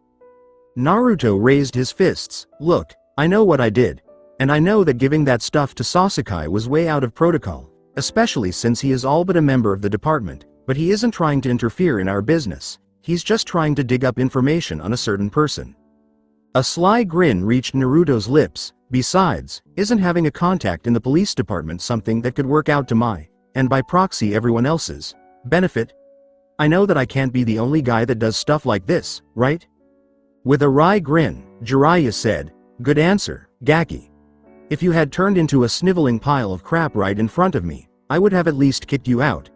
Naruto raised his fists. Look, I know what I did. And I know that giving that stuff to Sasuke was way out of protocol, especially since he is all but a member of the department, but he isn't trying to interfere in our business, he's just trying to dig up information on a certain person. A sly grin reached Naruto's lips. Besides, isn't having a contact in the police department something that could work out to my, and by proxy everyone else's, benefit? I know that I can't be the only guy that does stuff like this, right? With a wry grin, Jiraiya said, good answer, Gaki. If you had turned into a sniveling pile of crap right in front of me, I would have at least kicked you out.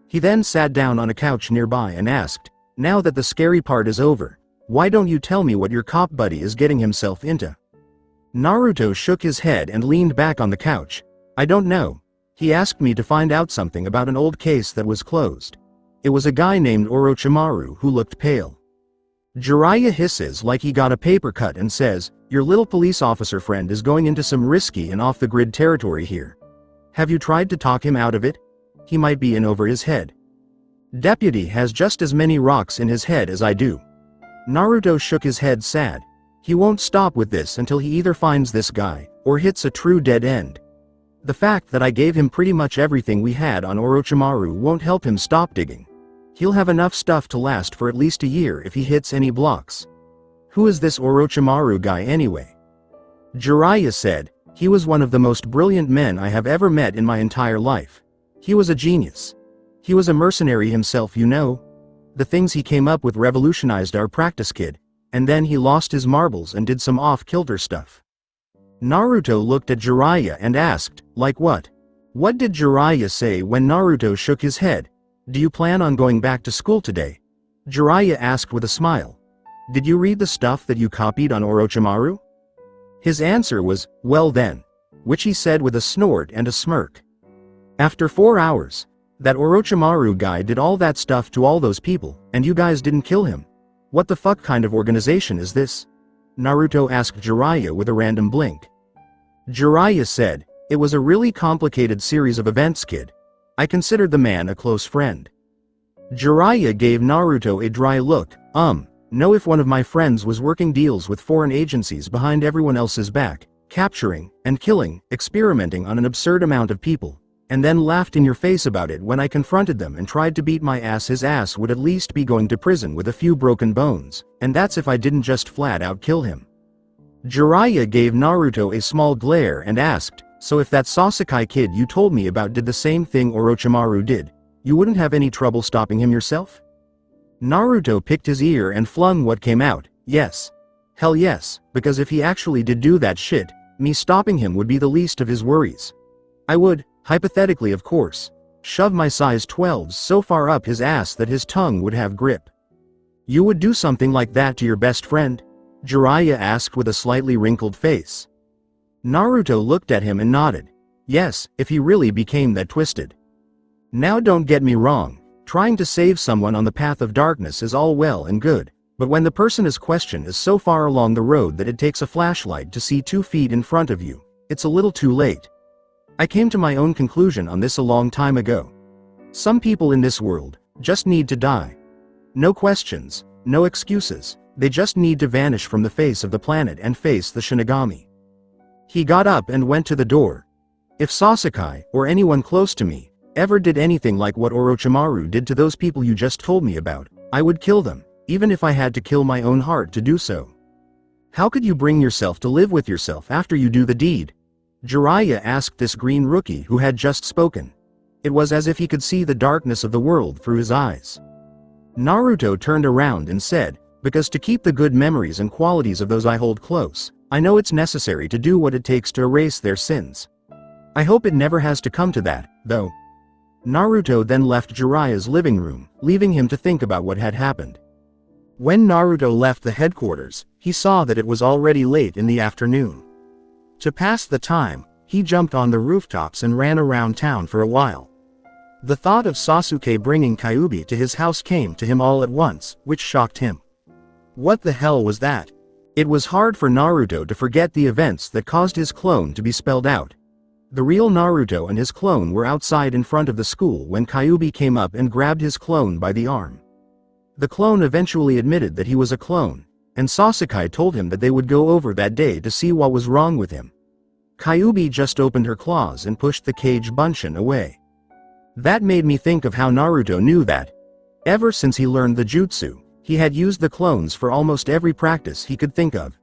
He then sat down on a couch nearby and asked, now that the scary part is over, why don't you tell me what your cop buddy is getting himself into? Naruto shook his head and leaned back on the couch. I don't know. He asked me to find out something about an old case that was closed. It was a guy named Orochimaru who looked pale. Jiraiya hisses like he got a paper cut and says, your little police officer friend is going into some risky and off-the-grid territory here. Have you tried to talk him out of it? He might be in over his head. Deputy has just as many rocks in his head as I do. Naruto shook his head sad. He won't stop with this until he either finds this guy, or hits a true dead end. The fact that I gave him pretty much everything we had on Orochimaru won't help him stop digging. He'll have enough stuff to last for at least a year if he hits any blocks. Who is this Orochimaru guy anyway? Jiraiya said, he was one of the most brilliant men I have ever met in my entire life. He was a genius. He was a mercenary himself, you know. The things he came up with revolutionized our practice, kid, and then he lost his marbles and did some off-kilter stuff. Naruto looked at Jiraiya and asked, like what? What did Jiraiya say when Naruto shook his head? Do you plan on going back to school today? Jiraiya asked with a smile. Did you read the stuff that you copied on Orochimaru? His answer was, well then. Which he said with a snort and a smirk. After 4 hours, that Orochimaru guy did all that stuff to all those people, and you guys didn't kill him. What the fuck kind of organization is this? Naruto asked Jiraiya with a random blink. Jiraiya said, it was a really complicated series of events, kid. I considered the man a close friend. Jiraiya gave Naruto a dry look. No, if one of my friends was working deals with foreign agencies behind everyone else's back, capturing, and killing, experimenting on an absurd amount of people, and then laughed in your face about it when I confronted them and tried to beat my ass, his ass would at least be going to prison with a few broken bones, and that's if I didn't just flat out kill him. Jiraiya gave Naruto a small glare and asked, so if that Sasuke kid you told me about did the same thing Orochimaru did, you wouldn't have any trouble stopping him yourself? Naruto picked his ear and flung what came out, yes. Hell yes, because if he actually did do that shit, me stopping him would be the least of his worries. I would, hypothetically of course, shove my size 12s so far up his ass that his tongue would have grip. You would do something like that to your best friend? Jiraiya asked with a slightly wrinkled face. Naruto looked at him and nodded. Yes, if he really became that twisted. Now don't get me wrong, trying to save someone on the path of darkness is all well and good, but when the person is questioned is so far along the road that it takes a flashlight to see 2 feet in front of you, it's a little too late. I came to my own conclusion on this a long time ago. Some people in this world just need to die. No questions, no excuses, they just need to vanish from the face of the planet and face the Shinigami. He got up and went to the door. If Sasuke, or anyone close to me, ever did anything like what Orochimaru did to those people you just told me about, I would kill them, even if I had to kill my own heart to do so. How could you bring yourself to live with yourself after you do the deed? Jiraiya asked this green rookie who had just spoken. It was as if he could see the darkness of the world through his eyes. Naruto turned around and said, "Because to keep the good memories and qualities of those I hold close, I know it's necessary to do what it takes to erase their sins. I hope it never has to come to that, though." Naruto then left Jiraiya's living room, leaving him to think about what had happened. When Naruto left the headquarters, he saw that it was already late in the afternoon. To pass the time, he jumped on the rooftops and ran around town for a while. The thought of Sasuke bringing Kyuubi to his house came to him all at once, which shocked him. What the hell was that? It was hard for Naruto to forget the events that caused his clone to be spelled out. The real Naruto and his clone were outside in front of the school when Kyuubi came up and grabbed his clone by the arm. The clone eventually admitted that he was a clone, and Sasuke told him that they would go over that day to see what was wrong with him. Kyuubi just opened her claws and pushed the cage Bunshin away. That made me think of how Naruto knew that. Ever since he learned the jutsu, he had used the clones for almost every practice he could think of.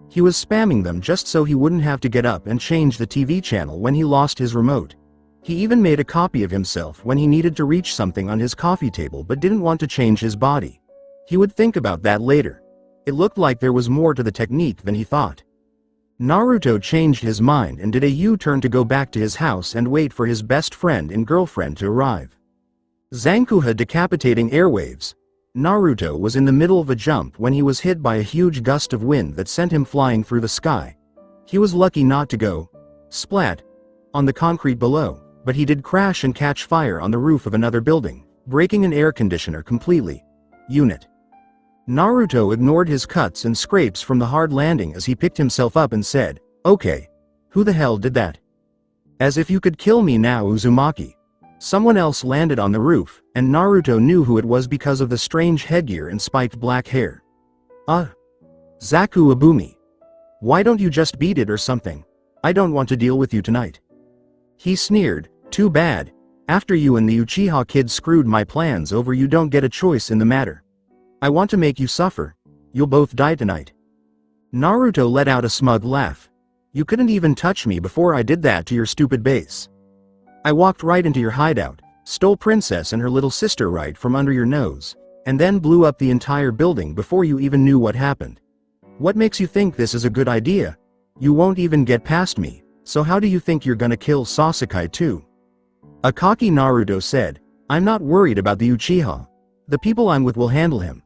He was spamming them just so he wouldn't have to get up and change the TV channel when he lost his remote. He even made a copy of himself when he needed to reach something on his coffee table but didn't want to change his body. He would think about that later. It looked like there was more to the technique than he thought. Naruto changed his mind and did a U-turn to go back to his house and wait for his best friend and girlfriend to arrive. Zankuha decapitating airwaves. Naruto was in the middle of a jump when he was hit by a huge gust of wind that sent him flying through the sky. He was lucky not to go splat on the concrete below, but he did crash and catch fire on the roof of another building, breaking an air conditioner completely. Unit. Naruto ignored his cuts and scrapes from the hard landing as he picked himself up and said, "Okay. Who the hell did that? As if you could kill me now, Uzumaki." Someone else landed on the roof, and Naruto knew who it was because of the strange headgear and spiked black hair. Zaku Abumi. Why don't you just beat it or something? I don't want to deal with you tonight. He sneered, "Too bad. After you and the Uchiha kid screwed my plans over, you don't get a choice in the matter. I want to make you suffer. You'll both die tonight." Naruto let out a smug laugh. "You couldn't even touch me before I did that to your stupid base. I walked right into your hideout, stole Princess and her little sister right from under your nose, and then blew up the entire building before you even knew what happened. What makes you think this is a good idea? You won't even get past me, so how do you think you're gonna kill Sasuke too?" A cocky Naruto said, "I'm not worried about the Uchiha. The people I'm with will handle him.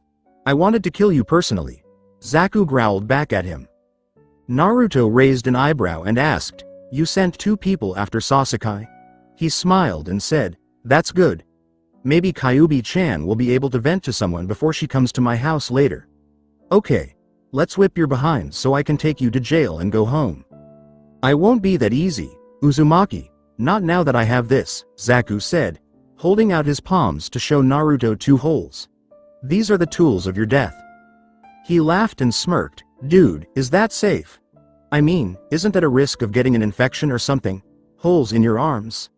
I wanted to kill you personally." Zaku growled back at him. Naruto raised an eyebrow and asked, "You sent 2 people after Sasuke?" He smiled and said, "That's good. Maybe Kyuubi-chan will be able to vent to someone before she comes to my house later. Okay. Let's whip your behind so I can take you to jail and go home." "I won't be that easy, Uzumaki. Not now that I have this," Zaku said, holding out his palms to show Naruto 2 holes. "These are the tools of your death." He laughed and smirked. "Dude, is that safe? I mean, isn't that a risk of getting an infection or something? Holes in your arms?"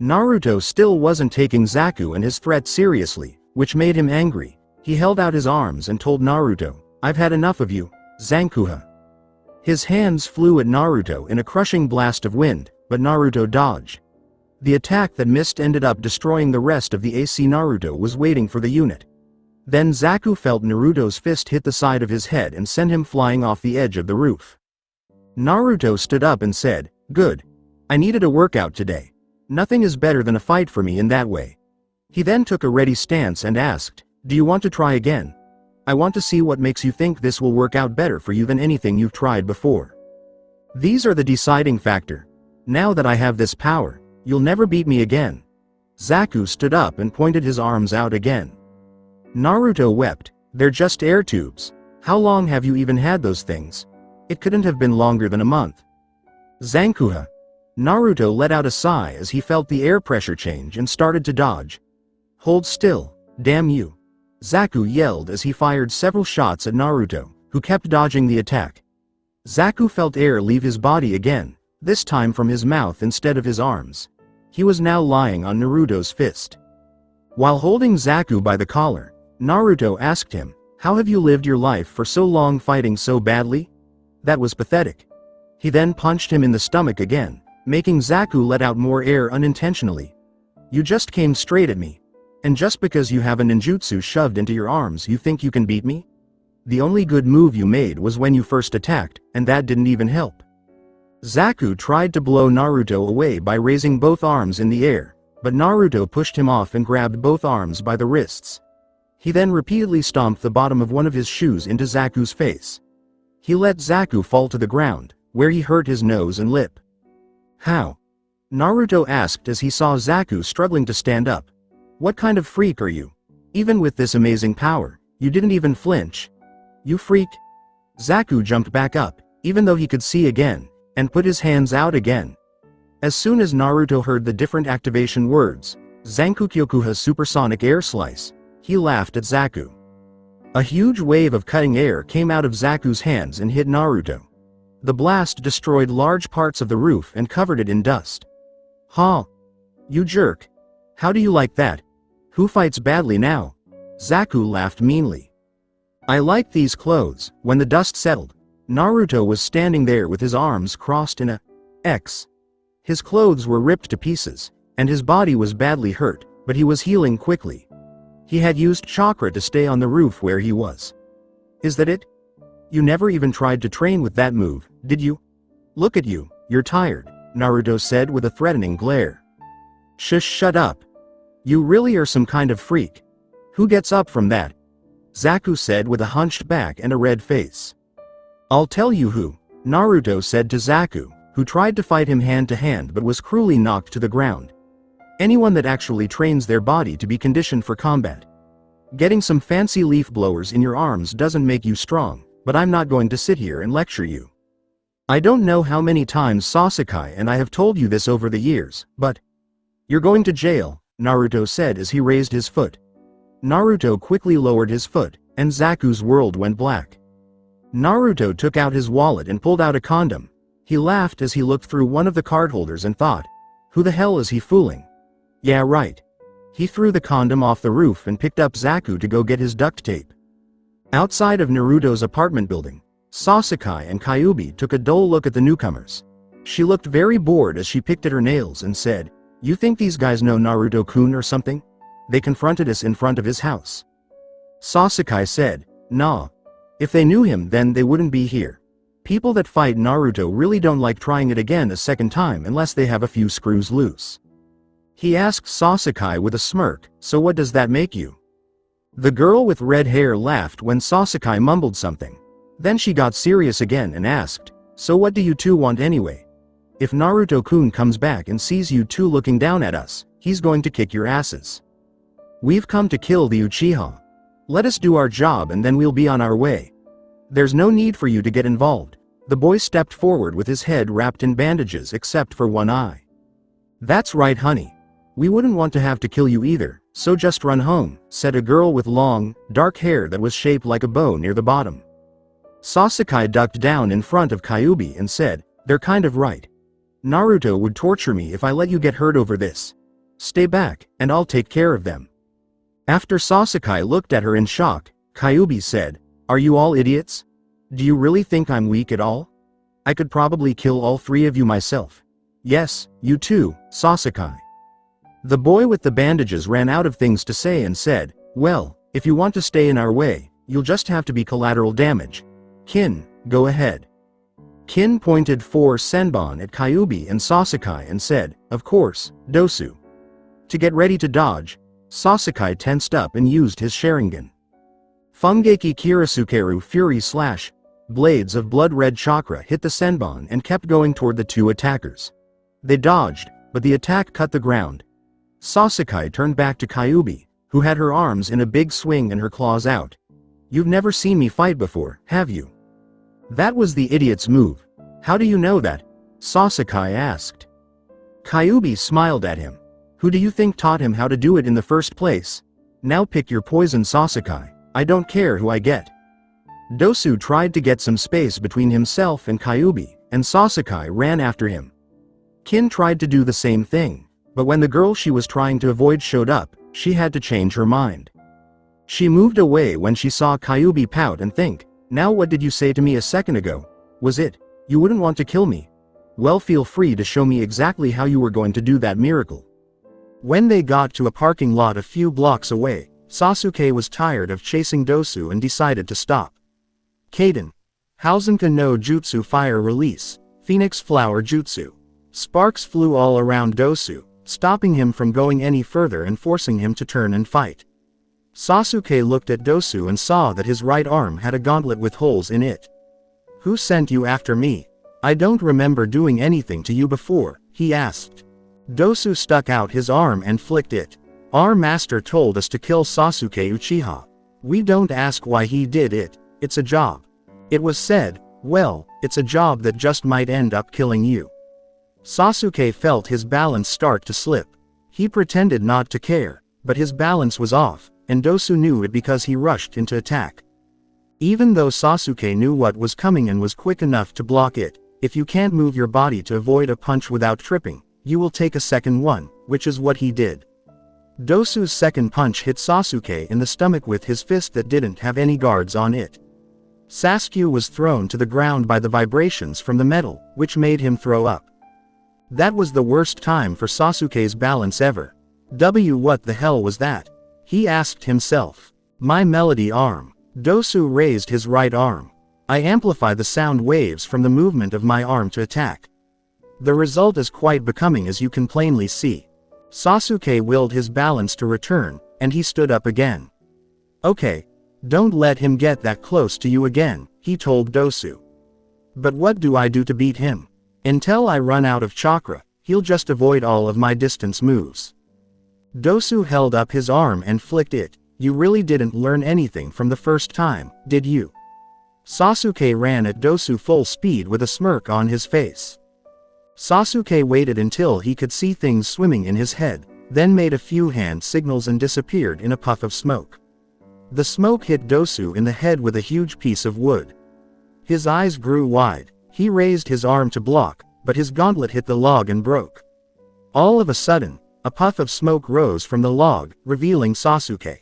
Naruto still wasn't taking Zaku and his threat seriously, which made him angry. He held out his arms and told Naruto, "I've had enough of you, Zankuha." His hands flew at Naruto in a crushing blast of wind, but Naruto dodged. The attack that missed ended up destroying the rest of the AC. Naruto was waiting for the unit. Then Zaku felt Naruto's fist hit the side of his head and send him flying off the edge of the roof. Naruto stood up and said, "Good. I needed a workout today. Nothing is better than a fight for me in that way." He then took a ready stance and asked, "Do you want to try again? I want to see what makes you think this will work out better for you than anything you've tried before. These are the deciding factor. Now that I have this power, you'll never beat me again." Zaku stood up and pointed his arms out again. Naruto wept, "They're just air tubes. How long have you even had those things? It couldn't have been longer than a month." Zankuha. Naruto let out a sigh as he felt the air pressure change and started to dodge. "Hold still, damn you." Zaku yelled as he fired several shots at Naruto, who kept dodging the attack. Zaku felt air leave his body again, this time from his mouth instead of his arms. He was now lying on Naruto's fist. While holding Zaku by the collar, Naruto asked him, "How have you lived your life for so long fighting so badly? That was pathetic." He then punched him in the stomach again, making Zaku let out more air unintentionally. You just came straight at me. And just because you have a ninjutsu shoved into your arms you think you can beat me? The only good move you made was when you first attacked, and that didn't even help. Zaku tried to blow Naruto away by raising both arms in the air, but Naruto pushed him off and grabbed both arms by the wrists. He then repeatedly stomped the bottom of one of his shoes into Zaku's face. He let Zaku fall to the ground, where he hurt his nose and lip. How? Naruto asked as he saw Zaku struggling to stand up. What kind of freak are you? Even with this amazing power, you didn't even flinch. You freak? Zaku jumped back up, even though he could see again, and put his hands out again. As soon as Naruto heard the different activation words, Zankukyokuha Supersonic Air Slice, he laughed at Zaku. A huge wave of cutting air came out of Zaku's hands and hit Naruto. The blast destroyed large parts of the roof and covered it in dust. Ha! You jerk! How do you like that? Who fights badly now? Zaku laughed meanly. I like these clothes. When the dust settled, Naruto was standing there with his arms crossed in a X. His clothes were ripped to pieces, and his body was badly hurt, but he was healing quickly. He had used chakra to stay on the roof where he was. Is that it? You never even tried to train with that move, did you? Look at you, you're tired, Naruto said with a threatening glare. Shut up. You really are some kind of freak. Who gets up from that? Zaku said with a hunched back and a red face. I'll tell you who, Naruto said to Zaku, who tried to fight him hand to hand but was cruelly knocked to the ground. Anyone that actually trains their body to be conditioned for combat. Getting some fancy leaf blowers in your arms doesn't make you strong, but I'm not going to sit here and lecture you. I don't know how many times Sasuke and I have told you this over the years, but you're going to jail, Naruto said as he raised his foot. Naruto quickly lowered his foot, and Zaku's world went black. Naruto took out his wallet and pulled out a condom. He laughed as he looked through one of the card holders and thought, who the hell is he fooling? Yeah, right. He threw the condom off the roof and picked up Zaku to go get his duct tape. Outside of Naruto's apartment building, Sasuke and Kyuubi took a dull look at the newcomers. She looked very bored as she picked at her nails and said, You think these guys know Naruto-kun or something? They confronted us in front of his house. Sasuke said, Nah. If they knew him then they wouldn't be here. People that fight Naruto really don't like trying it again a second time unless they have a few screws loose. He asked Sasuke with a smirk, so what does that make you? The girl with red hair laughed when Sasuke mumbled something. Then she got serious again and asked, So what do you two want anyway? If Naruto-kun comes back and sees you two looking down at us, he's going to kick your asses. We've come to kill the Uchiha. Let us do our job and then we'll be on our way. There's no need for you to get involved. The boy stepped forward with his head wrapped in bandages except for one eye. That's right, honey. We wouldn't want to have to kill you either, so just run home, said a girl with long, dark hair that was shaped like a bow near the bottom. Sasuke ducked down in front of Kyuubi and said, They're kind of right. Naruto would torture me if I let you get hurt over this. Stay back, and I'll take care of them. After Sasuke looked at her in shock, Kyuubi said, Are you all idiots? Do you really think I'm weak at all? I could probably kill all three of you myself. Yes, you too, Sasuke. The boy with the bandages ran out of things to say and said, Well, if you want to stay in our way, you'll just have to be collateral damage. Kin, go ahead. Kin pointed 4 senbon at Kyuubi and Sasuke and said, Of course, Dosu. To get ready to dodge, Sasuke tensed up and used his Sharingan. Fungeki Kirisukeru Fury Slash. Blades of blood-red chakra hit the senbon and kept going toward the two attackers. They dodged, but the attack cut the ground. Sasuke turned back to Kyuubi, who had her arms in a big swing and her claws out. You've never seen me fight before, have you? That was the idiot's move. How do you know that? Sasuke asked. Kyuubi smiled at him. Who do you think taught him how to do it in the first place? Now pick your poison, Sasuke. I don't care who I get. Dosu tried to get some space between himself and Kyuubi, and Sasuke ran after him. Kin tried to do the same thing, but when the girl she was trying to avoid showed up, she had to change her mind. She moved away when she saw Kyuubi pout and think, Now what did you say to me a second ago? Was it, you wouldn't want to kill me? Well, feel free to show me exactly how you were going to do that miracle. When they got to a parking lot a few blocks away, Sasuke was tired of chasing Dosu and decided to stop. Kaden. Hausenka no Jutsu Fire Release, Phoenix Flower Jutsu. Sparks flew all around Dosu, stopping him from going any further and forcing him to turn and fight. Sasuke looked at Dosu and saw that his right arm had a gauntlet with holes in it. "Who sent you after me? I don't remember doing anything to you before," he asked. Dosu stuck out his arm and flicked it. "Our master told us to kill Sasuke Uchiha. We don't ask why he did it, it's a job." It was said, "Well, it's a job that just might end up killing you." Sasuke felt his balance start to slip. He pretended not to care, but his balance was off, and Dosu knew it because he rushed into attack. Even though Sasuke knew what was coming and was quick enough to block it, if you can't move your body to avoid a punch without tripping, you will take a second one, which is what he did. Dosu's second punch hit Sasuke in the stomach with his fist that didn't have any guards on it. Sasuke was thrown to the ground by the vibrations from the metal, which made him throw up. That was the worst time for Sasuke's balance ever. What the hell was that? He asked himself. My melody arm. Dosu raised his right arm. I amplify the sound waves from the movement of my arm to attack. The result is quite becoming, as you can plainly see. Sasuke willed his balance to return, and he stood up again. "Okay. Don't let him get that close to you again," he told Dosu. "But what do I do to beat him? Until I run out of chakra, he'll just avoid all of my distance moves." Dosu held up his arm and flicked it. "You really didn't learn anything from the first time, did you?" Sasuke ran at Dosu full speed with a smirk on his face. Sasuke waited until he could see things swimming in his head, then made a few hand signals and disappeared in a puff of smoke. The smoke hit Dosu in the head with a huge piece of wood. His eyes grew wide. He raised his arm to block, but his gauntlet hit the log and broke. All of a sudden, a puff of smoke rose from the log, revealing Sasuke.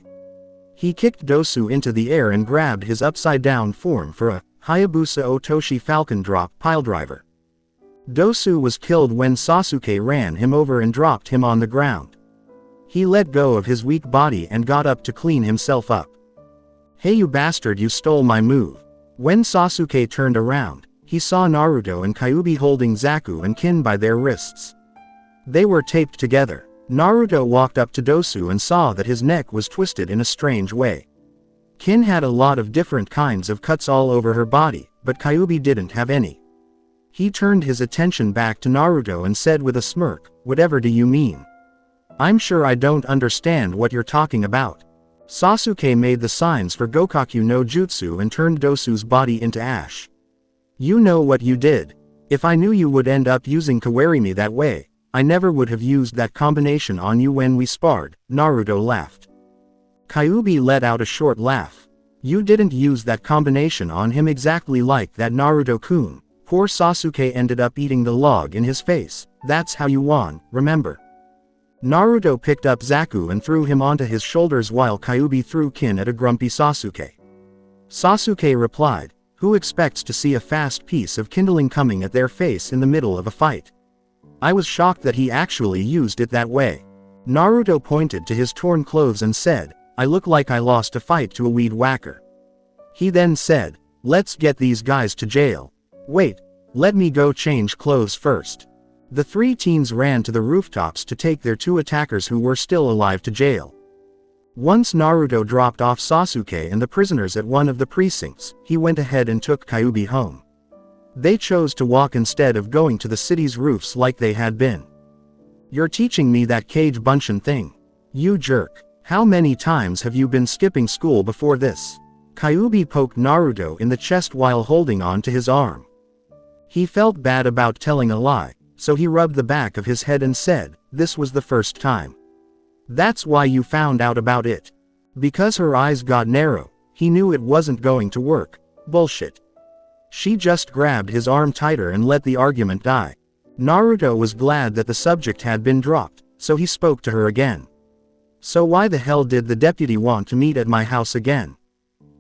He kicked Dosu into the air and grabbed his upside-down form for a Hayabusa Otoshi Falcon Drop Piledriver. Dosu was killed when Sasuke ran him over and dropped him on the ground. He let go of his weak body and got up to clean himself up. "Hey you bastard, you stole my move." When Sasuke turned around, he saw Naruto and Kyuubi holding Zaku and Kin by their wrists. They were taped together. Naruto walked up to Dosu and saw that his neck was twisted in a strange way. Kin had a lot of different kinds of cuts all over her body, but Kyuubi didn't have any. He turned his attention back to Naruto and said with a smirk, "Whatever do you mean? I'm sure I don't understand what you're talking about." Sasuke made the signs for Gokaku no Jutsu and turned Dosu's body into ash. "You know what you did. If I knew you would end up using Kawarimi that way, I never would have used that combination on you when we sparred," Naruto laughed. Kyuubi let out a short laugh. "You didn't use that combination on him exactly like that, Naruto-kun. Poor Sasuke ended up eating the log in his face. That's how you won, remember?" Naruto picked up Zaku and threw him onto his shoulders while Kyuubi threw Kin at a grumpy Sasuke. Sasuke replied, "Who expects to see a fast piece of kindling coming at their face in the middle of a fight? I was shocked that he actually used it that way." Naruto pointed to his torn clothes and said, "I look like I lost a fight to a weed whacker." He then said, "Let's get these guys to jail." "Wait, let me go change clothes first." The three teens ran to the rooftops to take their two attackers who were still alive to jail. Once Naruto dropped off Sasuke and the prisoners at one of the precincts, he went ahead and took Kyuubi home. They chose to walk instead of going to the city's roofs like they had been. "You're teaching me that cage bunshin thing. You jerk. How many times have you been skipping school before this?" Kyuubi poked Naruto in the chest while holding on to his arm. He felt bad about telling a lie, so he rubbed the back of his head and said, "This was the first time. That's why you found out about it." Because her eyes got narrow, he knew it wasn't going to work. Bullshit. She just grabbed his arm tighter and let the argument die. Naruto was glad that the subject had been dropped, so he spoke to her again. "So why the hell did the deputy want to meet at my house again?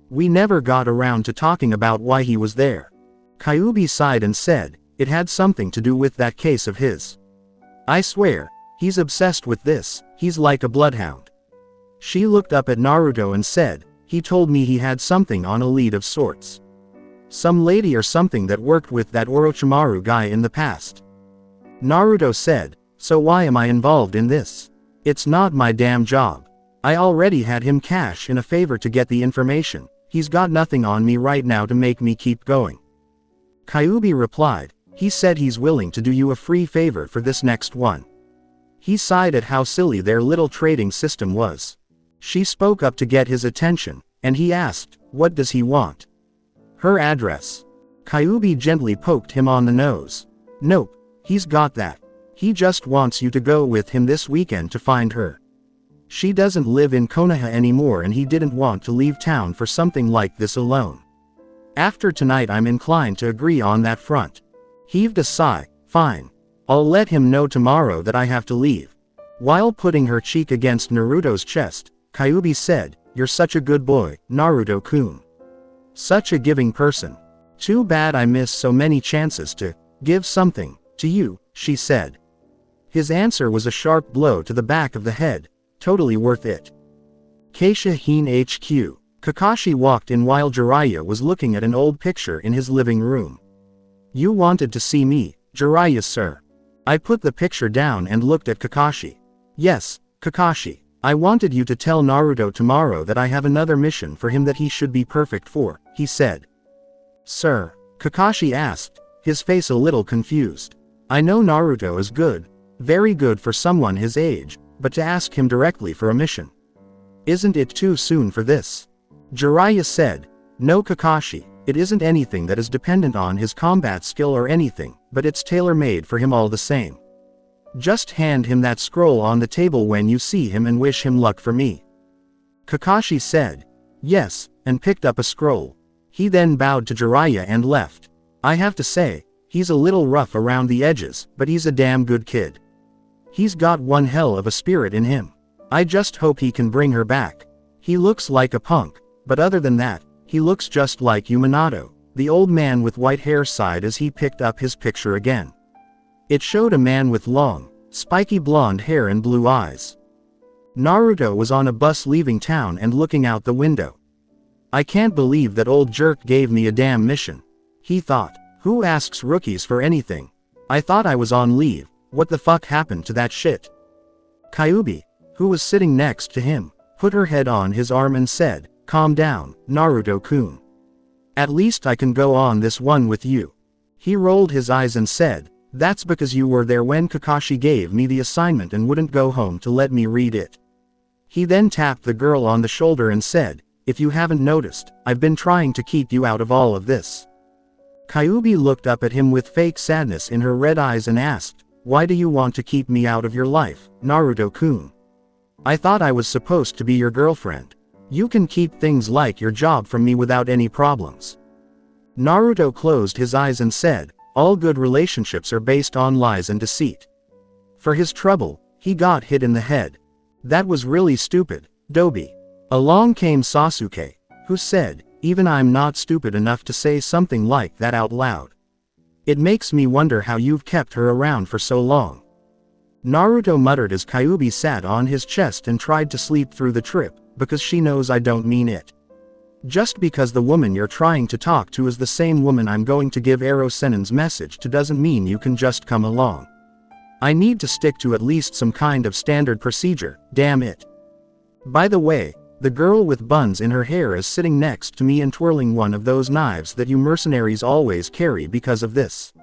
We never got around to talking about why he was there." Kyuubi sighed and said, "It had something to do with that case of his. I swear, he's obsessed with this. He's like a bloodhound. She looked up at Naruto and said, he told me he had something on a lead of sorts. Some lady or something that worked with that Orochimaru guy in the past. Naruto said, so why am I involved in this? It's not my damn job. I already had him cash in a favor to get the information. He's got nothing on me right now to make me keep going. Kyuubi replied, he said he's willing to do you a free favor for this next one. He sighed at how silly their little trading system was. She spoke up to get his attention, and he asked, what does he want? Her address. Kyuubi gently poked him on the nose. Nope, he's got that. He just wants you to go with him this weekend to find her. She doesn't live in Konoha anymore and he didn't want to leave town for something like this alone. After tonight I'm inclined to agree on that front. Heaved a sigh, fine. I'll let him know tomorrow that I have to leave. While putting her cheek against Naruto's chest, Kyuubi said, you're such a good boy, Naruto-kun. Such a giving person. Too bad I miss so many chances to give something to you, she said. His answer was a sharp blow to the back of the head. Totally worth it. Keisha Hine HQ. Kakashi walked in while Jiraiya was looking at an old picture in his living room. You wanted to see me, Jiraiya sir. I put the picture down and looked at Kakashi. Yes, Kakashi. I wanted you to tell Naruto tomorrow that I have another mission for him that he should be perfect for, he said. Sir? Kakashi asked, his face a little confused. I know Naruto is good. Very good for someone his age, but to ask him directly for a mission. Isn't it too soon for this? Jiraiya said, no Kakashi, it isn't anything that is dependent on his combat skill or anything, but it's tailor-made for him all the same. Just hand him that scroll on the table when you see him and wish him luck for me. Kakashi said, yes, and picked up a scroll. He then bowed to Jiraiya and left. I have to say, he's a little rough around the edges, but he's a damn good kid. He's got one hell of a spirit in him. I just hope he can bring her back. He looks like a punk, but other than that, he looks just like Minato. The old man with white hair sighed as he picked up his picture again. It showed a man with long, spiky blonde hair and blue eyes. Naruto was on a bus leaving town and looking out the window. I can't believe that old jerk gave me a damn mission. He thought, who asks rookies for anything? I thought I was on leave, what the fuck happened to that shit? Kyuubi, who was sitting next to him, put her head on his arm and said, calm down, Naruto-kun. At least I can go on this one with you. He rolled his eyes and said, that's because you were there when Kakashi gave me the assignment and wouldn't go home to let me read it. He then tapped the girl on the shoulder and said, if you haven't noticed, I've been trying to keep you out of all of this. Kyuubi looked up at him with fake sadness in her red eyes and asked, why do you want to keep me out of your life, Naruto-kun? I thought I was supposed to be your girlfriend. You can keep things like your job from me without any problems. Naruto closed his eyes and said, all good relationships are based on lies and deceit. For his trouble, he got hit in the head. That was really stupid, Dobi. Along came Sasuke, who said, even I'm not stupid enough to say something like that out loud. It makes me wonder how you've kept her around for so long. Naruto muttered as Kyuubi sat on his chest and tried to sleep through the trip, because she knows I don't mean it. Just because the woman you're trying to talk to is the same woman I'm going to give Ero Sennin's message to doesn't mean you can just come along. I need to stick to at least some kind of standard procedure, damn it. By the way, the girl with buns in her hair is sitting next to me and twirling one of those knives that you mercenaries always carry because of this.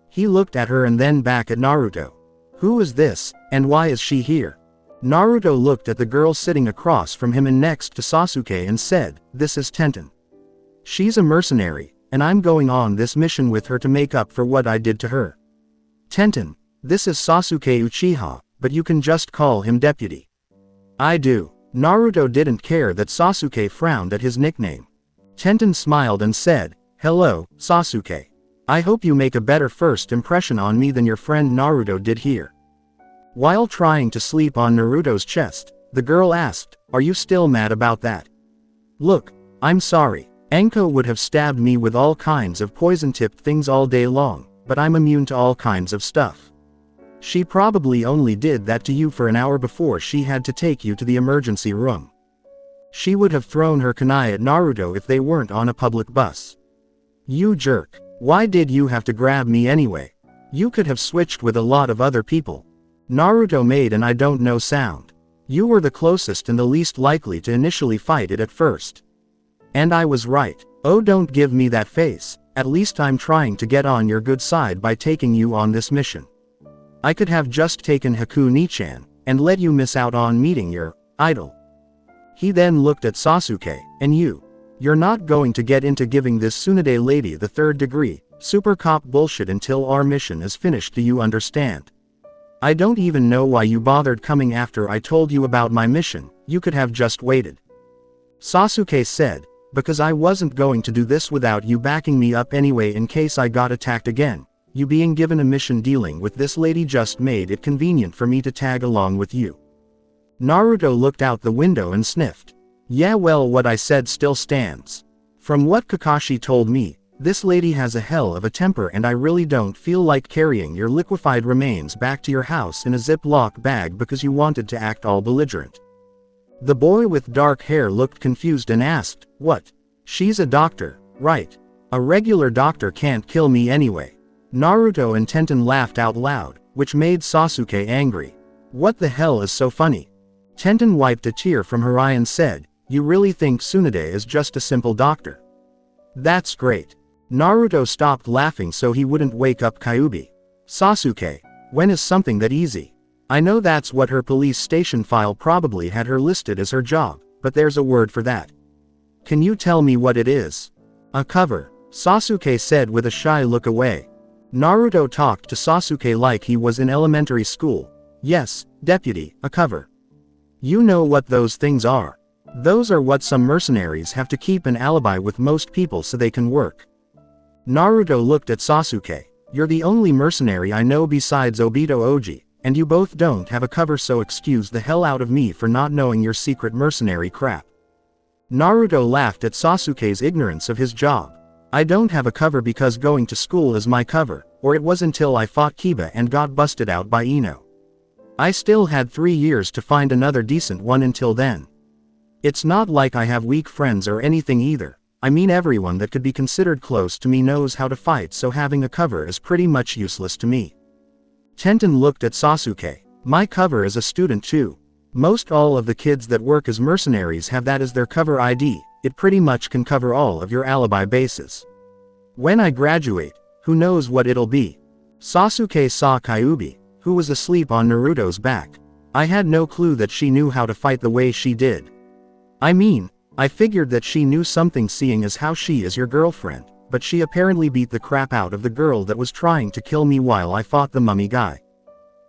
He looked at her and then back at Naruto. Who is this, and why is she here? Naruto looked at the girl sitting across from him and next to Sasuke and said, this is Tenten. She's a mercenary, and I'm going on this mission with her to make up for what I did to her. Tenten, this is Sasuke Uchiha, but you can just call him Deputy. I do. Naruto didn't care that Sasuke frowned at his nickname. Tenten smiled and said, hello, Sasuke. I hope you make a better first impression on me than your friend Naruto did here. While trying to sleep on Naruto's chest, the girl asked, are you still mad about that? Look, I'm sorry. Anko would have stabbed me with all kinds of poison-tipped things all day long, but I'm immune to all kinds of stuff. She probably only did that to you for an hour before she had to take you to the emergency room. She would have thrown her kunai at Naruto if they weren't on a public bus. You jerk. Why did you have to grab me anyway? You could have switched with a lot of other people. Naruto made an I don't know sound. You were the closest and the least likely to initially fight it at first. And I was right. Oh, don't give me that face. At least I'm trying to get on your good side by taking you on this mission. I could have just taken Haku Nichan, and let you miss out on meeting your idol. He then looked at Sasuke, and you're not going to get into giving this Tsunade lady the 3rd degree, super cop bullshit until our mission is finished, do you understand? I don't even know why you bothered coming after I told you about my mission, you could have just waited. Sasuke said, because I wasn't going to do this without you backing me up anyway in case I got attacked again. You being given a mission dealing with this lady just made it convenient for me to tag along with you. Naruto looked out the window and sniffed. Yeah, well, what I said still stands. From what Kakashi told me, this lady has a hell of a temper and I really don't feel like carrying your liquefied remains back to your house in a Ziploc bag because you wanted to act all belligerent. The boy with dark hair looked confused and asked, what? She's a doctor, right? A regular doctor can't kill me anyway. Naruto and Tenten laughed out loud, which made Sasuke angry. What the hell is so funny? Tenten wiped a tear from her eye and said, you really think Tsunade is just a simple doctor? That's great. Naruto stopped laughing so he wouldn't wake up Kyuubi. Sasuke, when is something that easy? I know that's what her police station file probably had her listed as her job, but there's a word for that. Can you tell me what it is? A cover, Sasuke said with a shy look away. Naruto talked to Sasuke like he was in elementary school. Yes, deputy, a cover. You know what those things are. Those are what some mercenaries have to keep an alibi with most people so they can work. Naruto looked at Sasuke. You're the only mercenary I know besides Obito Oji, and you both don't have a cover, so excuse the hell out of me for not knowing your secret mercenary crap. Naruto laughed at Sasuke's ignorance of his job. I don't have a cover because going to school is my cover, or it was until I fought Kiba and got busted out by Ino. I still had 3 years to find another decent one until then. It's not like I have weak friends or anything either. I mean, everyone that could be considered close to me knows how to fight, so having a cover is pretty much useless to me. Tenten looked at Sasuke. My cover is a student too. Most all of the kids that work as mercenaries have that as their cover ID. It pretty much can cover all of your alibi bases. When I graduate, who knows what it'll be? Sasuke saw Kyuubi, who was asleep on Naruto's back. I had no clue that she knew how to fight the way she did. I mean, I figured that she knew something seeing as how she is your girlfriend, but she apparently beat the crap out of the girl that was trying to kill me while I fought the mummy guy.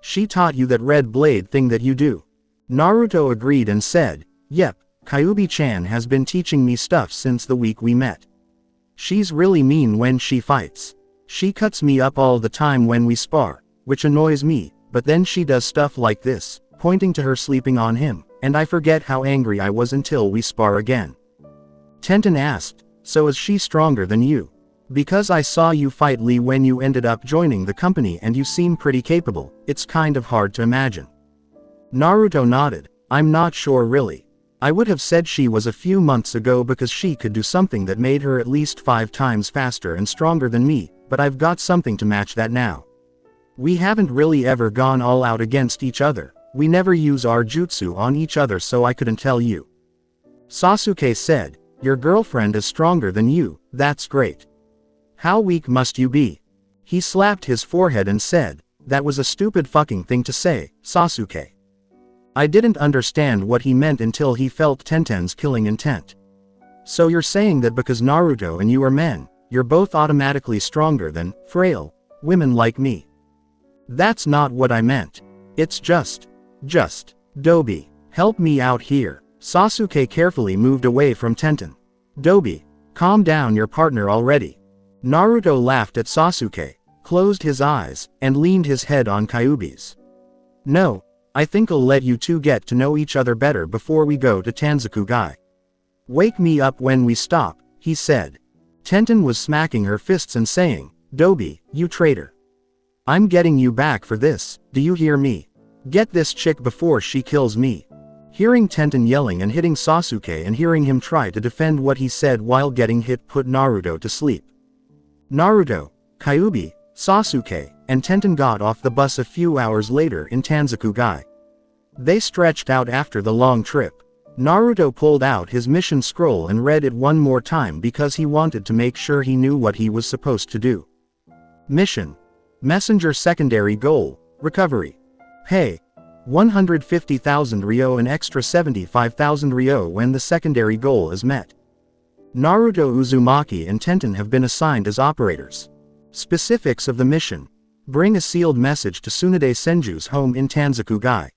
She taught you that red blade thing that you do? Naruto agreed and said, yep, Kyuubi-chan has been teaching me stuff since the week we met. She's really mean when she fights. She cuts me up all the time when we spar, which annoys me, but then she does stuff like this, pointing to her sleeping on him, and I forget how angry I was until we spar again. Tenten asked, so is she stronger than you? Because I saw you fight Lee when you ended up joining the company and you seem pretty capable, it's kind of hard to imagine. Naruto nodded. I'm not sure really. I would have said she was a few months ago because she could do something that made her at least 5 times faster and stronger than me, but I've got something to match that now. We haven't really ever gone all out against each other. We never use our jutsu on each other, so I couldn't tell you. Sasuke said, your girlfriend is stronger than you, that's great. How weak must you be? He slapped his forehead and said, that was a stupid fucking thing to say, Sasuke. I didn't understand what he meant until he felt Tenten's killing intent. So you're saying that because Naruto and you are men, you're both automatically stronger than frail women like me? That's not what I meant. It's just, Dobi, help me out here. Sasuke carefully moved away from Tenten. Dobi, calm down, your partner already. Naruto laughed at Sasuke, closed his eyes, and leaned his head on Kyuubi's. No, I think I'll let you two get to know each other better before we go to Tanzakugai. Wake me up when we stop, he said. Tenten was smacking her fists and saying, Dobi, you traitor. I'm getting you back for this, do you hear me? Get this chick before she kills me. Hearing Tenten yelling and hitting Sasuke and hearing him try to defend what he said while getting hit put Naruto to sleep. Naruto, Kyuubi, Sasuke, and Tenten got off the bus a few hours later in Tanzakugai. They stretched out after the long trip. Naruto pulled out his mission scroll and read it one more time because he wanted to make sure he knew what he was supposed to do. Mission. Messenger secondary goal, recovery. Pay. 150,000 Ryo and extra 75,000 Ryo when the secondary goal is met. Naruto Uzumaki and Tenten have been assigned as operators. Specifics of the mission. Bring a sealed message to Tsunade Senju's home in Tanzakugai.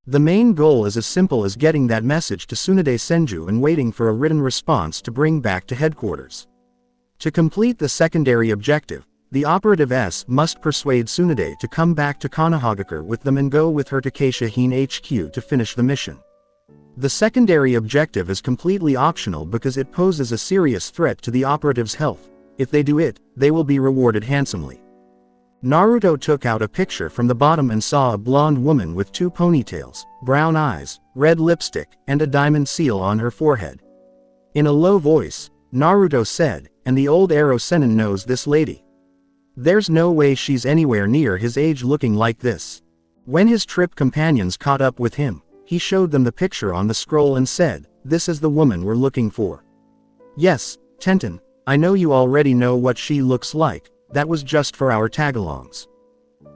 The main goal is as simple as getting that message to Tsunade Senju and waiting for a written response to bring back to headquarters. To complete the secondary objective, the operative S must persuade Tsunade to come back to Konohagakure with them and go with her to Keisha-hine HQ to finish the mission. The secondary objective is completely optional because it poses a serious threat to the operative's health. If they do it, they will be rewarded handsomely. Naruto took out a picture from the bottom and saw a blonde woman with 2 ponytails, brown eyes, red lipstick, and a diamond seal on her forehead. In a low voice, Naruto said, "And the old Arrow Sennin knows this lady. There's no way she's anywhere near his age looking like this." When his trip companions caught up with him, he showed them the picture on the scroll and said, "This is the woman we're looking for." "Yes, Tenten, I know you already know what she looks like, that was just for our tagalongs."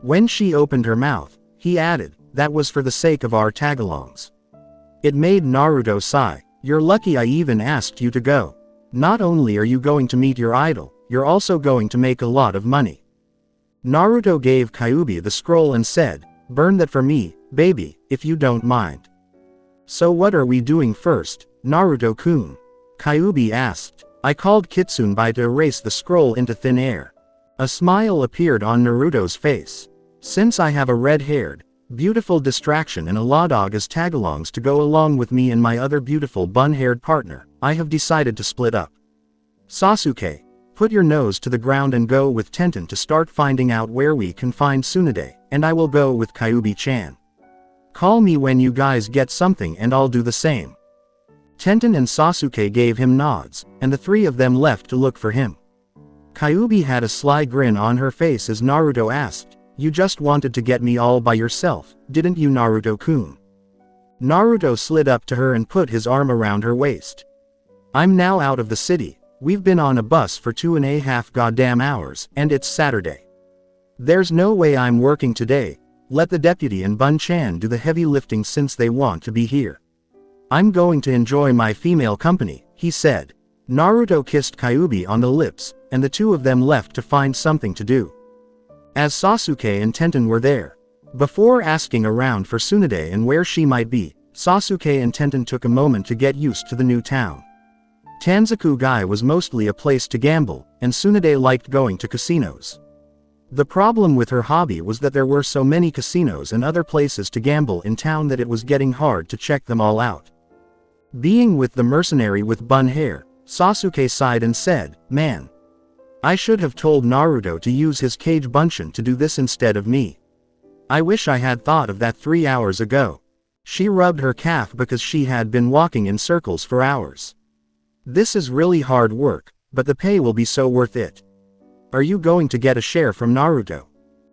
When she opened her mouth, he added, "That was for the sake of our tagalongs." It made Naruto sigh. "You're lucky I even asked you to go. Not only are you going to meet your idol, you're also going to make a lot of money." Naruto gave Kyuubi the scroll and said, "Burn that for me, baby, if you don't mind." "So what are we doing first, Naruto-kun?" Kyuubi asked. "I called Kitsunbai to erase the scroll into thin air." A smile appeared on Naruto's face. "Since I have a red-haired, beautiful distraction and a lawdog as tagalongs to go along with me and my other beautiful bun-haired partner, I have decided to split up. Sasuke, put your nose to the ground and go with Tenten to start finding out where we can find Tsunade, and I will go with Kyuubi-chan. Call me when you guys get something and I'll do the same." Tenten and Sasuke gave him nods, and the 3 of them left to look for him. Kyuubi had a sly grin on her face as Naruto asked, "You just wanted to get me all by yourself, didn't you, Naruto-kun?" Naruto slid up to her and put his arm around her waist. "I'm now out of the city. We've been on a bus for 2.5 goddamn hours, and it's Saturday. There's no way I'm working today. Let the deputy and Bun-chan do the heavy lifting since they want to be here. I'm going to enjoy my female company," he said. Naruto kissed Kyuubi on the lips, and the 2 of them left to find something to do. As Sasuke and Tenten were there. Before asking around for Tsunade and where she might be, Sasuke and Tenten took a moment to get used to the new town. Tanzakugai was mostly a place to gamble, and Tsunade liked going to casinos. The problem with her hobby was that there were so many casinos and other places to gamble in town that it was getting hard to check them all out. Being with the mercenary with bun hair, Sasuke sighed and said, "Man. I should have told Naruto to use his Kage Bunshin to do this instead of me. I wish I had thought of that 3 hours ago." She rubbed her calf because she had been walking in circles for hours. "This is really hard work, but the pay will be so worth it. Are you going to get a share from Naruto?"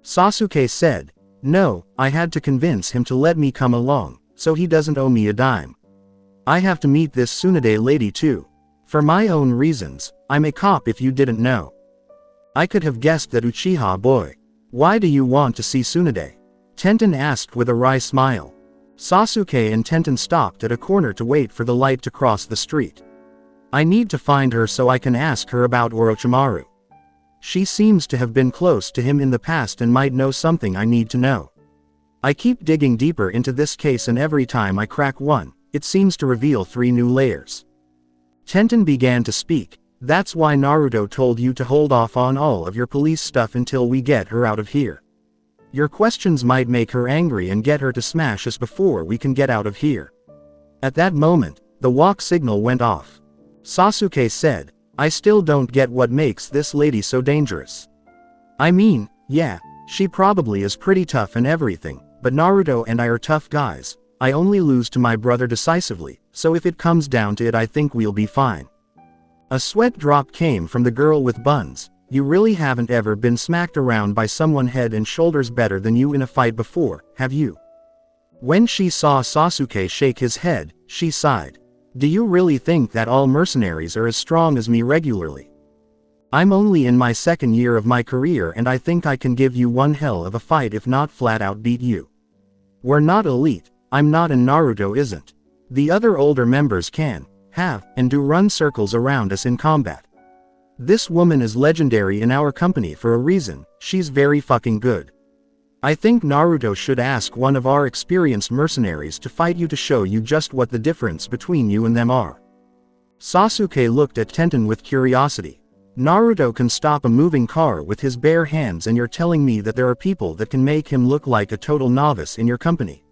Sasuke said, "No, I had to convince him to let me come along, so he doesn't owe me a dime. I have to meet this Tsunade lady too. For my own reasons, I'm a cop if you didn't know. I could have guessed that Uchiha boy. Why do you want to see Tsunade?" Tenten asked with a wry smile. Sasuke and Tenten stopped at a corner to wait for the light to cross the street. "I need to find her so I can ask her about Orochimaru. She seems to have been close to him in the past and might know something I need to know. I keep digging deeper into this case and every time I crack one, it seems to reveal 3 new layers." Tenten began to speak. "That's why Naruto told you to hold off on all of your police stuff until we get her out of here. Your questions might make her angry and get her to smash us before we can get out of here." At that moment, the walk signal went off. Sasuke said, "I still don't get what makes this lady so dangerous. I mean, yeah, She probably is pretty tough and everything, but Naruto and I are tough guys. I only lose to my brother decisively, so if it comes down to it I think we'll be fine. A sweat drop came from the girl with buns. You really haven't ever been smacked around by someone head and shoulders better than you in a fight before, have you? When she saw Sasuke shake his head, she sighed. Do you really think that all mercenaries are as strong as me regularly? I'm only in my second year of my career and I think I can give you one hell of a fight if not flat out beat you. We're not elite, I'm not and Naruto isn't. The other older members can, have, and do run circles around us in combat. This woman is legendary in our company for a reason, she's very fucking good. I think Naruto should ask one of our experienced mercenaries to fight you to show you just what the difference between you and them are. Sasuke looked at Tenten with curiosity. Naruto can stop a moving car with his bare hands and you're telling me that there are people that can make him look like a total novice in your company.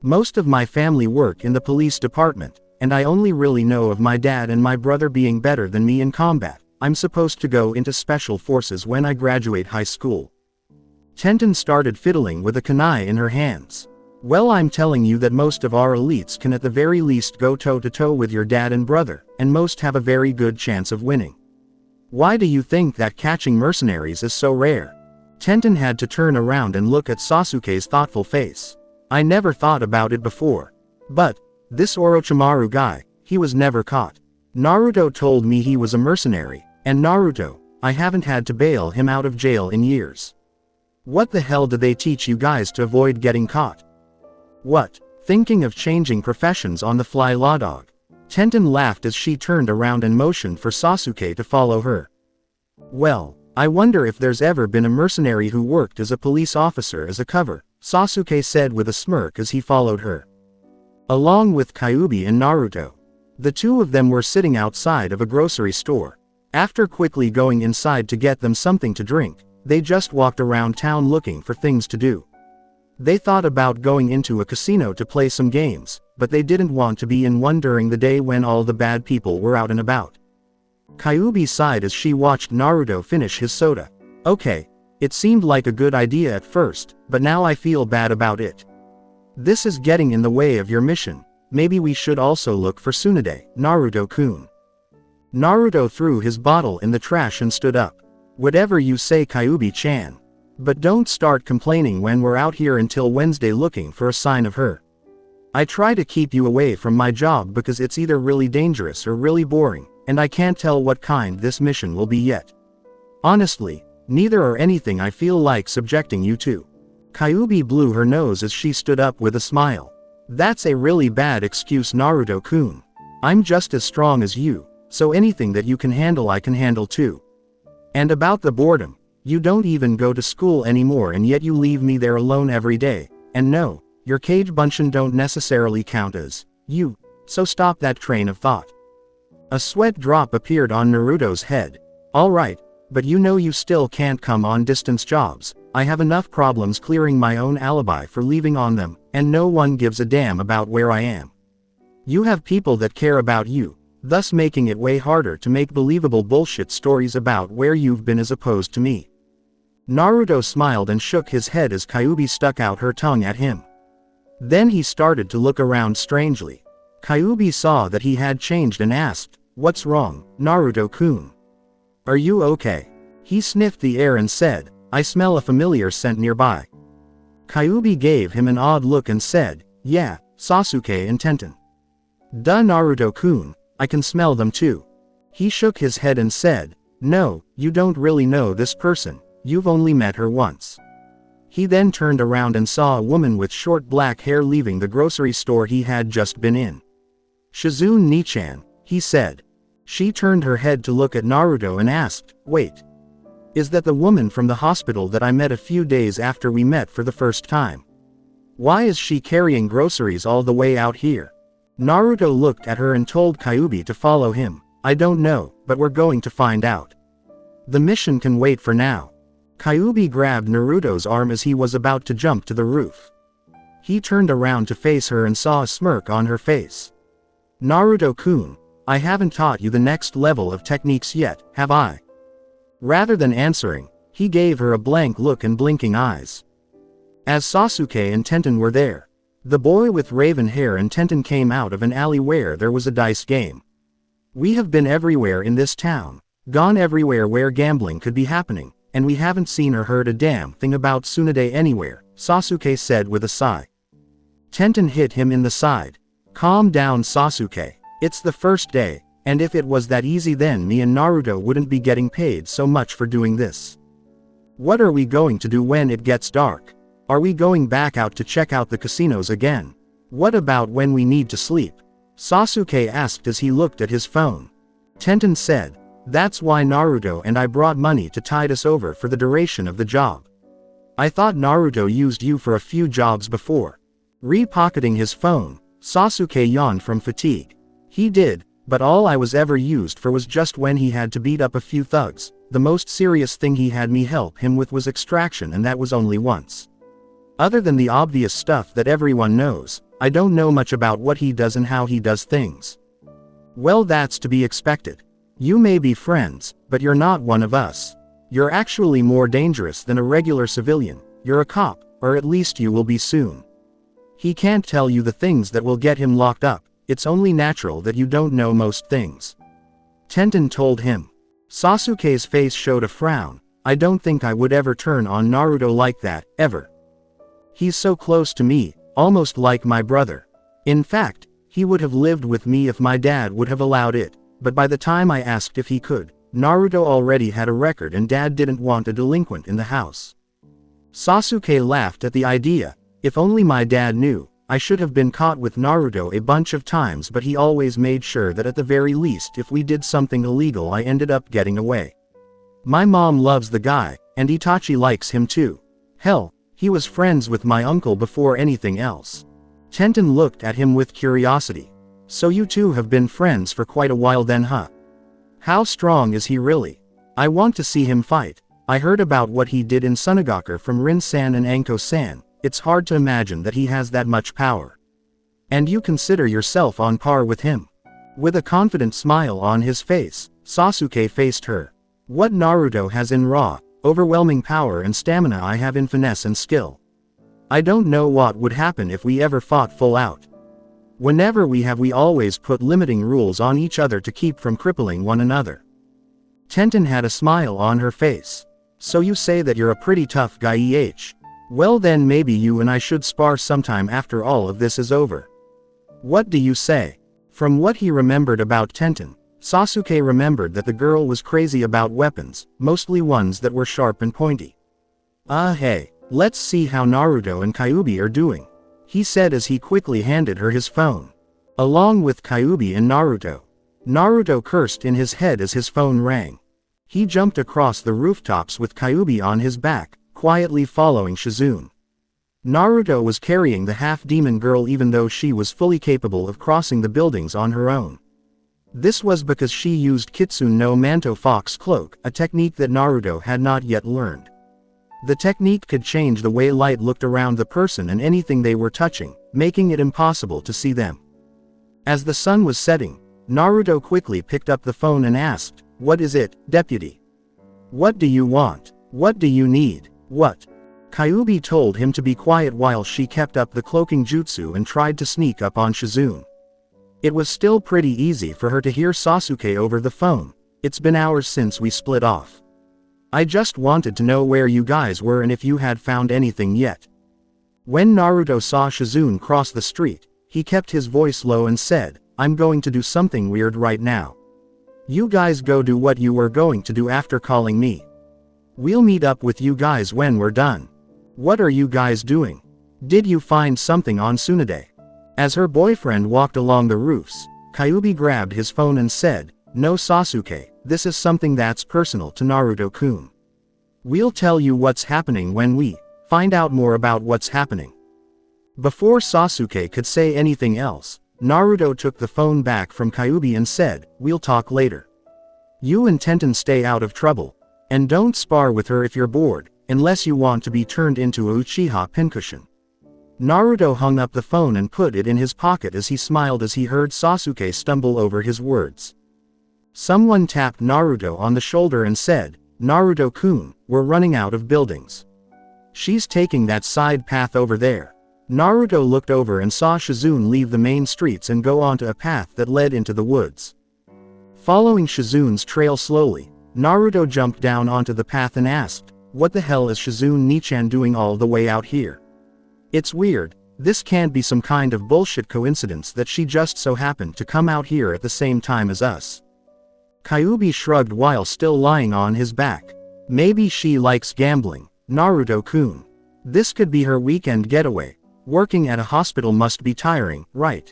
Most of my family work in the police department, and I only really know of my dad and my brother being better than me in combat. I'm supposed to go into special forces when I graduate high school. Tenten started fiddling with a kunai in her hands. Well, I'm telling you that most of our elites can at the very least go toe-to-toe with your dad and brother, and most have a very good chance of winning. Why do you think that catching mercenaries is so rare? Tenten had to turn around and look at Sasuke's thoughtful face. I never thought about it before. But, this Orochimaru guy, he was never caught. Naruto told me he was a mercenary, and Naruto, I haven't had to bail him out of jail in years. What the hell did they teach you guys to avoid getting caught? What, thinking of changing professions on the fly, Lawdog? Tenten laughed as she turned around and motioned for Sasuke to follow her. Well, I wonder if there's ever been a mercenary who worked as a police officer as a cover, Sasuke said with a smirk as he followed her. Along with Kyuubi and Naruto. The two of them were sitting outside of a grocery store. After quickly going inside to get them something to drink, they just walked around town looking for things to do. They thought about going into a casino to play some games, but they didn't want to be in one during the day when all the bad people were out and about. Kyuubi sighed as she watched Naruto finish his soda. Okay, it seemed like a good idea at first, but now I feel bad about it. This is getting in the way of your mission. Maybe we should also look for Tsunade, Naruto-kun. Naruto threw his bottle in the trash and stood up. Whatever you say, Kyuubi-chan. But don't start complaining when we're out here until Wednesday looking for a sign of her. I try to keep you away from my job because it's either really dangerous or really boring, and I can't tell what kind this mission will be yet. Honestly, neither are anything I feel like subjecting you to. Kyuubi blew her nose as she stood up with a smile. That's a really bad excuse, Naruto-kun. I'm just as strong as you, so anything that you can handle I can handle too. And about the boredom, you don't even go to school anymore and yet you leave me there alone every day, and no, your cage bunshin don't necessarily count as you, so stop that train of thought. A sweat drop appeared on Naruto's head. Alright, but you know you still can't come on distance jobs. I have enough problems clearing my own alibi for leaving on them, and no one gives a damn about where I am. You have people that care about you, thus making it way harder to make believable bullshit stories about where you've been as opposed to me. Naruto smiled and shook his head as Kyuubi stuck out her tongue at him. Then he started to look around strangely. Kyuubi saw that he had changed and asked, "What's wrong, Naruto-kun? Are you okay?" He sniffed the air and said, "I smell a familiar scent nearby." Kyuubi gave him an odd look and said, "Yeah, Sasuke and Tenten." "Duh, Naruto-kun, I can smell them too." He shook his head and said, "No, you don't really know this person, you've only met her once." He then turned around and saw a woman with short black hair leaving the grocery store he had just been in. "Shizune Nichan," he said. She turned her head to look at Naruto and asked, "Wait. Is that the woman from the hospital that I met a few days after we met for the first time? Why is she carrying groceries all the way out here?" Naruto looked at her and told Kyuubi to follow him. "I don't know, but we're going to find out. The mission can wait for now." Kyuubi grabbed Naruto's arm as he was about to jump to the roof. He turned around to face her and saw a smirk on her face. "Naruto-kun, I haven't taught you the next level of techniques yet, have I?" Rather than answering, He gave her a blank look and blinking eyes. As Sasuke and Tenten were there, the boy with raven hair and Tenten came out of an alley where there was a dice game. We have been everywhere in this town, gone everywhere where gambling could be happening, and we haven't seen or heard a damn thing about Tsunade anywhere, Sasuke said with a sigh. Tenten hit him in the side. Calm down, Sasuke. It's the first day, and if it was that easy then me and Naruto wouldn't be getting paid so much for doing this. What are we going to do when it gets dark? Are we going back out to check out the casinos again? What about when we need to sleep? Sasuke asked as he looked at his phone. Tenten said, that's why Naruto and I brought money to tide us over for the duration of the job. I thought Naruto used you for a few jobs before. Re-pocketing his phone, Sasuke yawned from fatigue. He did, but all I was ever used for was just when he had to beat up a few thugs. The most serious thing he had me help him with was extraction, and that was only once. Other than the obvious stuff that everyone knows, I don't know much about what he does and how he does things. Well, that's to be expected. You may be friends, but you're not one of us. You're actually more dangerous than a regular civilian. You're a cop, or at least you will be soon. He can't tell you the things that will get him locked up. It's only natural that you don't know most things. Tenten told him. Sasuke's face showed a frown. I don't think I would ever turn on Naruto like that, ever. He's so close to me, almost like my brother. In fact, he would have lived with me if my dad would have allowed it, but by the time I asked if he could, Naruto already had a record and dad didn't want a delinquent in the house. Sasuke laughed at the idea. If only my dad knew, I should have been caught with Naruto a bunch of times, but he always made sure that at the very least if we did something illegal I ended up getting away. My mom loves the guy, and Itachi likes him too. Hell, he was friends with my uncle before anything else. Tenten looked at him with curiosity. So you two have been friends for quite a while then, huh? How strong is he really? I want to see him fight. I heard about what he did in Sunagaku from Rin-san and Anko-san. It's hard to imagine that he has that much power. And you consider yourself on par with him? With a confident smile on his face, Sasuke faced her. What Naruto has in raw, overwhelming power and stamina I have in finesse and skill. I don't know what would happen if we ever fought full out. Whenever we always put limiting rules on each other to keep from crippling one another. Tenten had a smile on her face. So you say that you're a pretty tough guy, Well then maybe you and I should spar sometime after all of this is over. What do you say? From what he remembered about Tenten, Sasuke remembered that the girl was crazy about weapons, mostly ones that were sharp and pointy. Hey, let's see how Naruto and Kyuubi are doing, he said as he quickly handed her his phone. Along with Kyuubi and Naruto. Naruto cursed in his head as his phone rang. He jumped across the rooftops with Kyuubi on his back, quietly following Shizune. Naruto was carrying the half-demon girl even though she was fully capable of crossing the buildings on her own. This was because she used Kitsune no Manto Fox Cloak, a technique that Naruto had not yet learned. The technique could change the way light looked around the person and anything they were touching, making it impossible to see them. As the sun was setting, Naruto quickly picked up the phone and asked, "What is it, deputy? What do you want? What do you need? What?" Kyuubi told him to be quiet while she kept up the cloaking jutsu and tried to sneak up on Shizune. It was still pretty easy for her to hear Sasuke over the phone. It's been hours since we split off. I just wanted to know where you guys were and if you had found anything yet. When Naruto saw Shizune cross the street, he kept his voice low and said, "I'm going to do something weird right now. You guys go do what you were going to do after calling me. We'll meet up with you guys when we're done. What are you guys doing? Did you find something on Tsunade?" As her boyfriend walked along the roofs, Kyuubi grabbed his phone and said, "No Sasuke, this is something that's personal to Naruto-kun. We'll tell you what's happening when we find out more about what's happening." Before Sasuke could say anything else, Naruto took the phone back from Kyuubi and said, "We'll talk later. You and Tenten stay out of trouble. And don't spar with her if you're bored, unless you want to be turned into a Uchiha pincushion." Naruto hung up the phone and put it in his pocket as he smiled as he heard Sasuke stumble over his words. Someone tapped Naruto on the shoulder and said, Naruto-kun, we're running out of buildings. She's taking that side path over there. Naruto looked over and saw Shizune leave the main streets and go onto a path that led into the woods. Following Shizune's trail slowly, Naruto jumped down onto the path and asked, "What the hell is Shizune Nichan doing all the way out here? It's weird, this can't be some kind of bullshit coincidence that she just so happened to come out here at the same time as us." Kyuubi shrugged while still lying on his back. "Maybe she likes gambling, Naruto-kun. This could be her weekend getaway. Working at a hospital must be tiring, right?"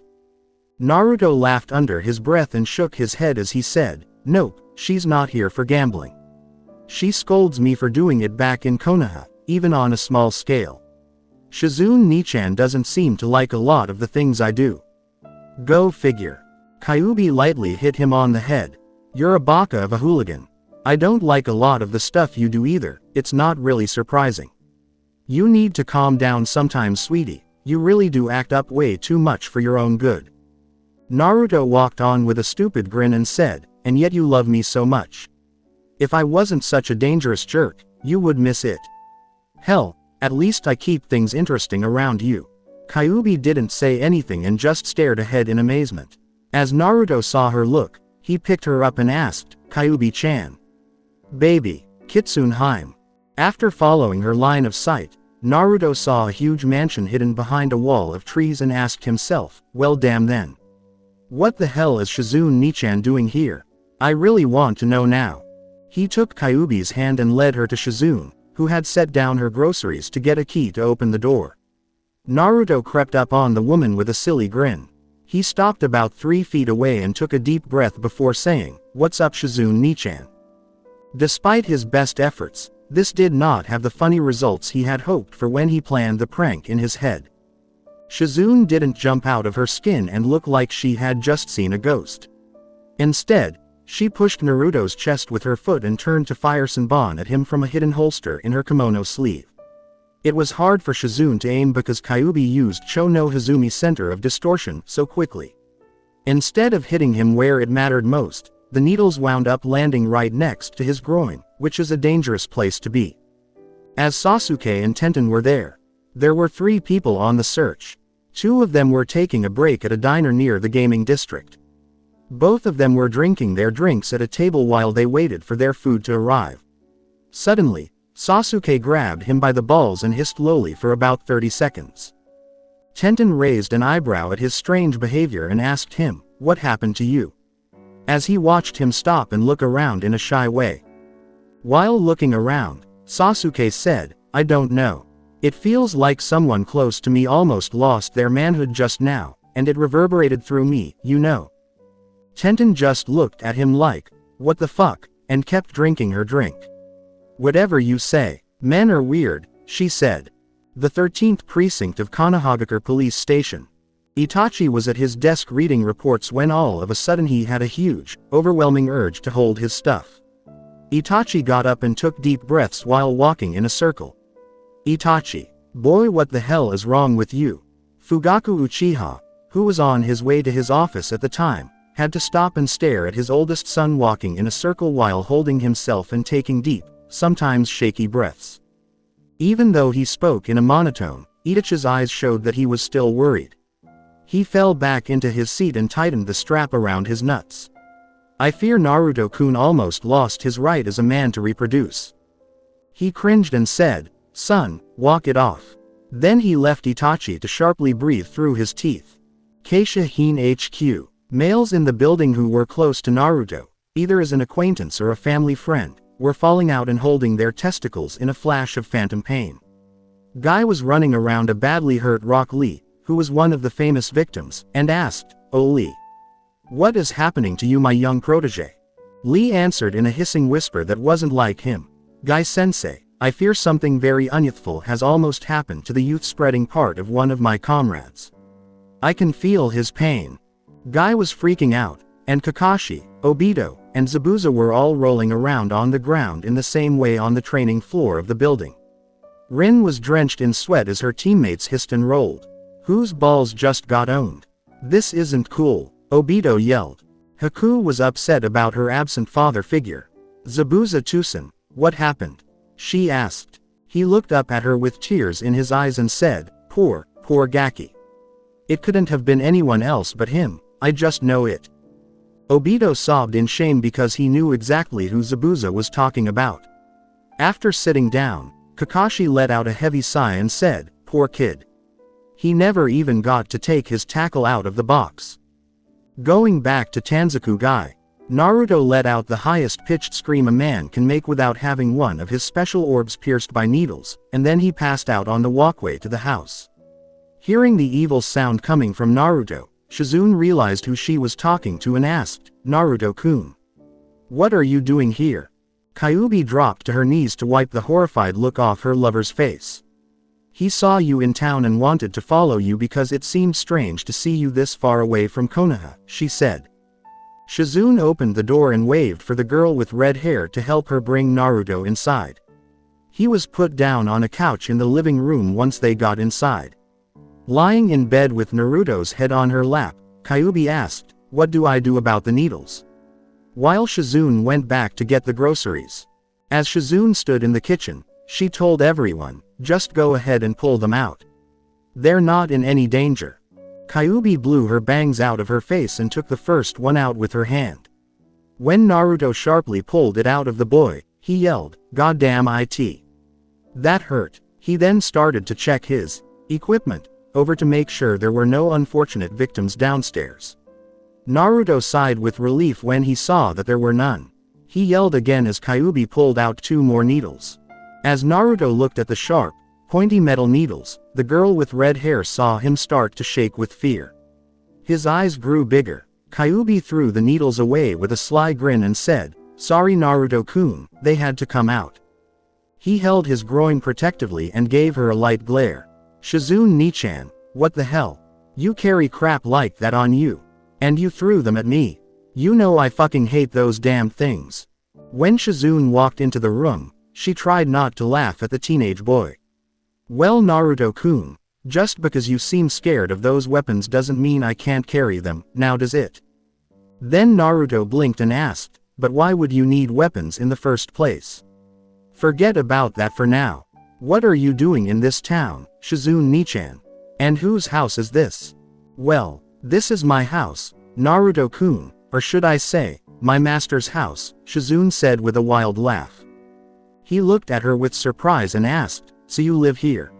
Naruto laughed under his breath and shook his head as he said, "Nope, she's not here for gambling. She scolds me for doing it back in Konoha, even on a small scale. Shizune Nichan doesn't seem to like a lot of the things I do." "Go figure." Kyuubi lightly hit him on the head. "You're a baka of a hooligan. I don't like a lot of the stuff you do either, it's not really surprising. You need to calm down sometimes, sweetie, you really do act up way too much for your own good." Naruto walked on with a stupid grin and said, "And yet you love me so much. If I wasn't such a dangerous jerk, you would miss it. Hell, at least I keep things interesting around you." Kyuubi didn't say anything and just stared ahead in amazement. As Naruto saw her look, he picked her up and asked, "Kyuubi-chan. Baby, Kitsunheim." After following her line of sight, Naruto saw a huge mansion hidden behind a wall of trees and asked himself, "Well damn then. What the hell is Shizune Nichan doing here? I really want to know now." He took Kyuubi's hand and led her to Shizune, who had set down her groceries to get a key to open the door. Naruto crept up on the woman with a silly grin. He stopped about 3 feet away and took a deep breath before saying, "What's up, Shizune Nichan?" Despite his best efforts, this did not have the funny results he had hoped for when he planned the prank in his head. Shizune didn't jump out of her skin and look like she had just seen a ghost. Instead, she pushed Naruto's chest with her foot and turned to fire Senbon at him from a hidden holster in her kimono sleeve. It was hard for Shizune to aim because Kyuubi used Cho no Hazumi's center of distortion so quickly. Instead of hitting him where it mattered most, the needles wound up landing right next to his groin, which is a dangerous place to be. As Sasuke and Tenten were there were 3 people on the search. 2 of them were taking a break at a diner near the gaming district. Both of them were drinking their drinks at a table while they waited for their food to arrive. Suddenly, Sasuke grabbed him by the balls and hissed lowly for about 30 seconds. Tenten raised an eyebrow at his strange behavior and asked him, "What happened to you?" as he watched him stop and look around in a shy way. While looking around, Sasuke said, "I don't know. It feels like someone close to me almost lost their manhood just now, and it reverberated through me, you know." Tenten just looked at him like, "What the fuck," and kept drinking her drink. "Whatever you say, men are weird," she said. The 13th precinct of Konohagakure police station. Itachi was at his desk reading reports when all of a sudden he had a huge, overwhelming urge to hold his stuff. Itachi got up and took deep breaths while walking in a circle. "Itachi, boy, what the hell is wrong with you?" Fugaku Uchiha, who was on his way to his office at the time, had to stop and stare at his oldest son walking in a circle while holding himself and taking deep, sometimes shaky breaths. Even though he spoke in a monotone, Itachi's eyes showed that he was still worried. He fell back into his seat and tightened the strap around his nuts. "I fear Naruto-kun almost lost his right as a man to reproduce." He cringed and said, "Son, walk it off." Then he left Itachi to sharply breathe through his teeth. Keisha Hine HQ. Males in the building who were close to Naruto, either as an acquaintance or a family friend, were falling out and holding their testicles in a flash of phantom pain. Guy was running around a badly hurt Rock Lee, who was one of the famous victims, and asked, "Oh Lee, what is happening to you, my young protege?" Lee answered in a hissing whisper that wasn't like him. "Guy-sensei, I fear something very unyouthful has almost happened to the youth-spreading part of one of my comrades. I can feel his pain." Guy was freaking out, and Kakashi, Obito, and Zabuza were all rolling around on the ground in the same way on the training floor of the building. Rin was drenched in sweat as her teammates hissed and rolled. "Whose balls just got owned? This isn't cool," Obito yelled. Haku was upset about her absent father figure. Zabuza Tusen, What happened? She asked. He looked up at her with tears in his eyes and said, poor Gaki. It couldn't have been anyone else but him, I just know it. Obito sobbed in shame because he knew exactly who Zabuza was talking about. After sitting down, Kakashi let out a heavy sigh and said, poor kid. He never even got to take his tackle out of the box. Going back to Tanzaku-gai, Naruto let out the highest pitched scream a man can make without having one of his special orbs pierced by needles, and then he passed out on the walkway to the house. Hearing the evil sound coming from Naruto, Shizune realized who she was talking to and asked, Naruto-kun. What are you doing here? Kyuubi dropped to her knees to wipe the horrified look off her lover's face. He saw you in town and wanted to follow you because it seemed strange to see you this far away from Konoha, she said. Shizune opened the door and waved for the girl with red hair to help her bring Naruto inside. He was put down on a couch in the living room once they got inside. Lying in bed with Naruto's head on her lap, Kyuubi asked, what do I do about the needles? While Shizune went back to get the groceries. As Shizune stood in the kitchen, she told everyone, just go ahead and pull them out. They're not in any danger. Kyuubi blew her bangs out of her face and took the first one out with her hand. When Naruto sharply pulled it out of the boy, he yelled, "Goddamn it. That hurt." He then started to check his equipment over to make sure there were no unfortunate victims downstairs. Naruto sighed with relief when he saw that there were none. He yelled again as Kyuubi pulled out 2 more needles. As Naruto looked at the sharp, pointy metal needles, the girl with red hair saw him start to shake with fear. His eyes grew bigger. Kyuubi threw the needles away with a sly grin and said, "Sorry Naruto-kun, they had to come out." He held his groin protectively and gave her a light glare. "Shizune Nichan, what the hell? You carry crap like that on you. And you threw them at me. You know I fucking hate those damn things." When Shizune walked into the room, she tried not to laugh at the teenage boy. "Well Naruto-kun, just because you seem scared of those weapons doesn't mean I can't carry them, now does it?" Then Naruto blinked and asked, "But why would you need weapons in the first place?" "Forget about that for now. What are you doing in this town, Shizune Nichan? And whose house is this?" "Well, this is my house, Naruto-kun, or should I say, my master's house," Shizune said with a wild laugh. He looked at her with surprise and asked, "So you live here?"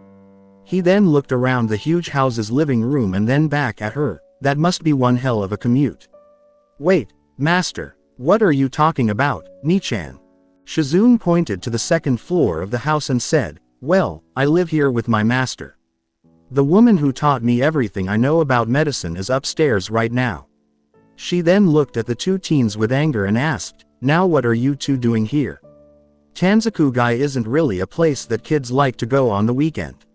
He then looked around the huge house's living room and then back at her. "That must be one hell of a commute." "Wait, master, what are you talking about, Nichan?" Shizune pointed to the second floor of the house and said, "Well, I live here with my master. The woman who taught me everything I know about medicine is upstairs right now." She then looked at the 2 teens with anger and asked, "Now what are you 2 doing here? Tanzaku-gai isn't really a place that kids like to go on the weekend."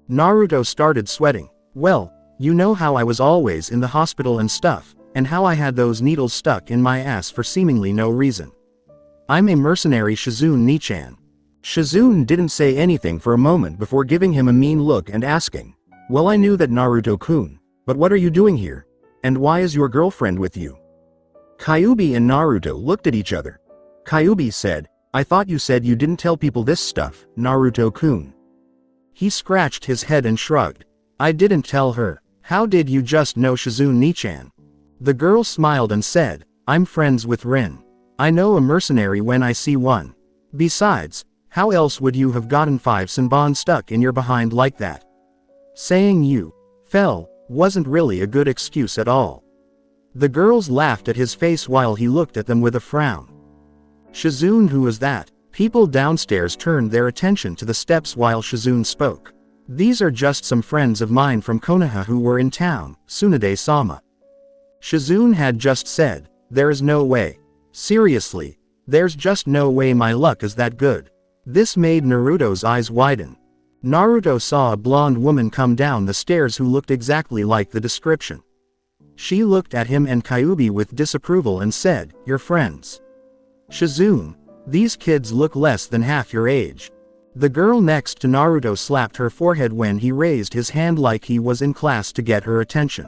Naruto started sweating. "Well, you know how I was always in the hospital and stuff, and how I had those needles stuck in my ass for seemingly no reason. I'm a mercenary Shizune Nichan." Shizune didn't say anything for a moment before giving him a mean look and asking, "Well, I knew that Naruto-kun, but what are you doing here? And why is your girlfriend with you?" Kyuubi and Naruto looked at each other. Kyuubi said, "I thought you said you didn't tell people this stuff, Naruto-kun." He scratched his head and shrugged. "I didn't tell her. How did you just know Shizune Nichan?" The girl smiled and said, "I'm friends with Rin. I know a mercenary when I see one. Besides, how else would you have gotten 5 senbon stuck in your behind like that? Saying you fell wasn't really a good excuse at all." The girls laughed at his face while he looked at them with a frown. "Shizune, who is that?" People downstairs turned their attention to the steps while Shizune spoke. "These are just some friends of mine from Konoha who were in town, Tsunade-sama." Shizune had just said, "There is no way. Seriously, there's just no way my luck is that good." This made Naruto's eyes widen. Naruto saw a blonde woman come down the stairs who looked exactly like the description. She looked at him and Kyuubi with disapproval and said, "You're friends? Shizune, these kids look less than half your age." The girl next to Naruto slapped her forehead when he raised his hand like he was in class to get her attention.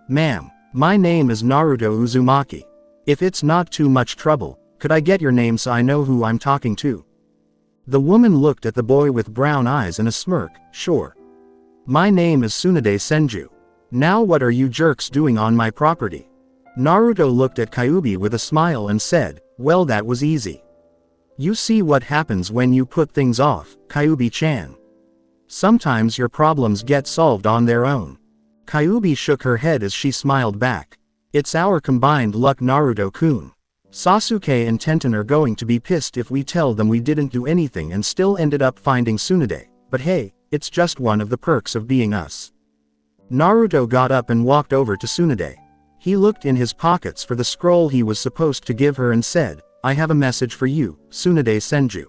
Ma'am, my name is Naruto Uzumaki. If it's not too much trouble, Could I get your name so I know who I'm talking to? The woman looked at the boy with brown eyes and a smirk. Sure. My name is Tsunade Senju. Now what are you jerks doing on my property? Naruto looked at Kyuubi with a smile and said, well, that was easy. You see what happens when you put things off, Kyuubi-chan. Sometimes your problems get solved on their own. Kyuubi shook her head as she smiled back. It's our combined luck, Naruto-kun. Sasuke and Tenten are going to be pissed if we tell them we didn't do anything and still ended up finding Tsunade, but hey, it's just one of the perks of being us. Naruto got up and walked over to Tsunade. He looked in his pockets for the scroll he was supposed to give her and said, I have a message for you, Tsunade Senju.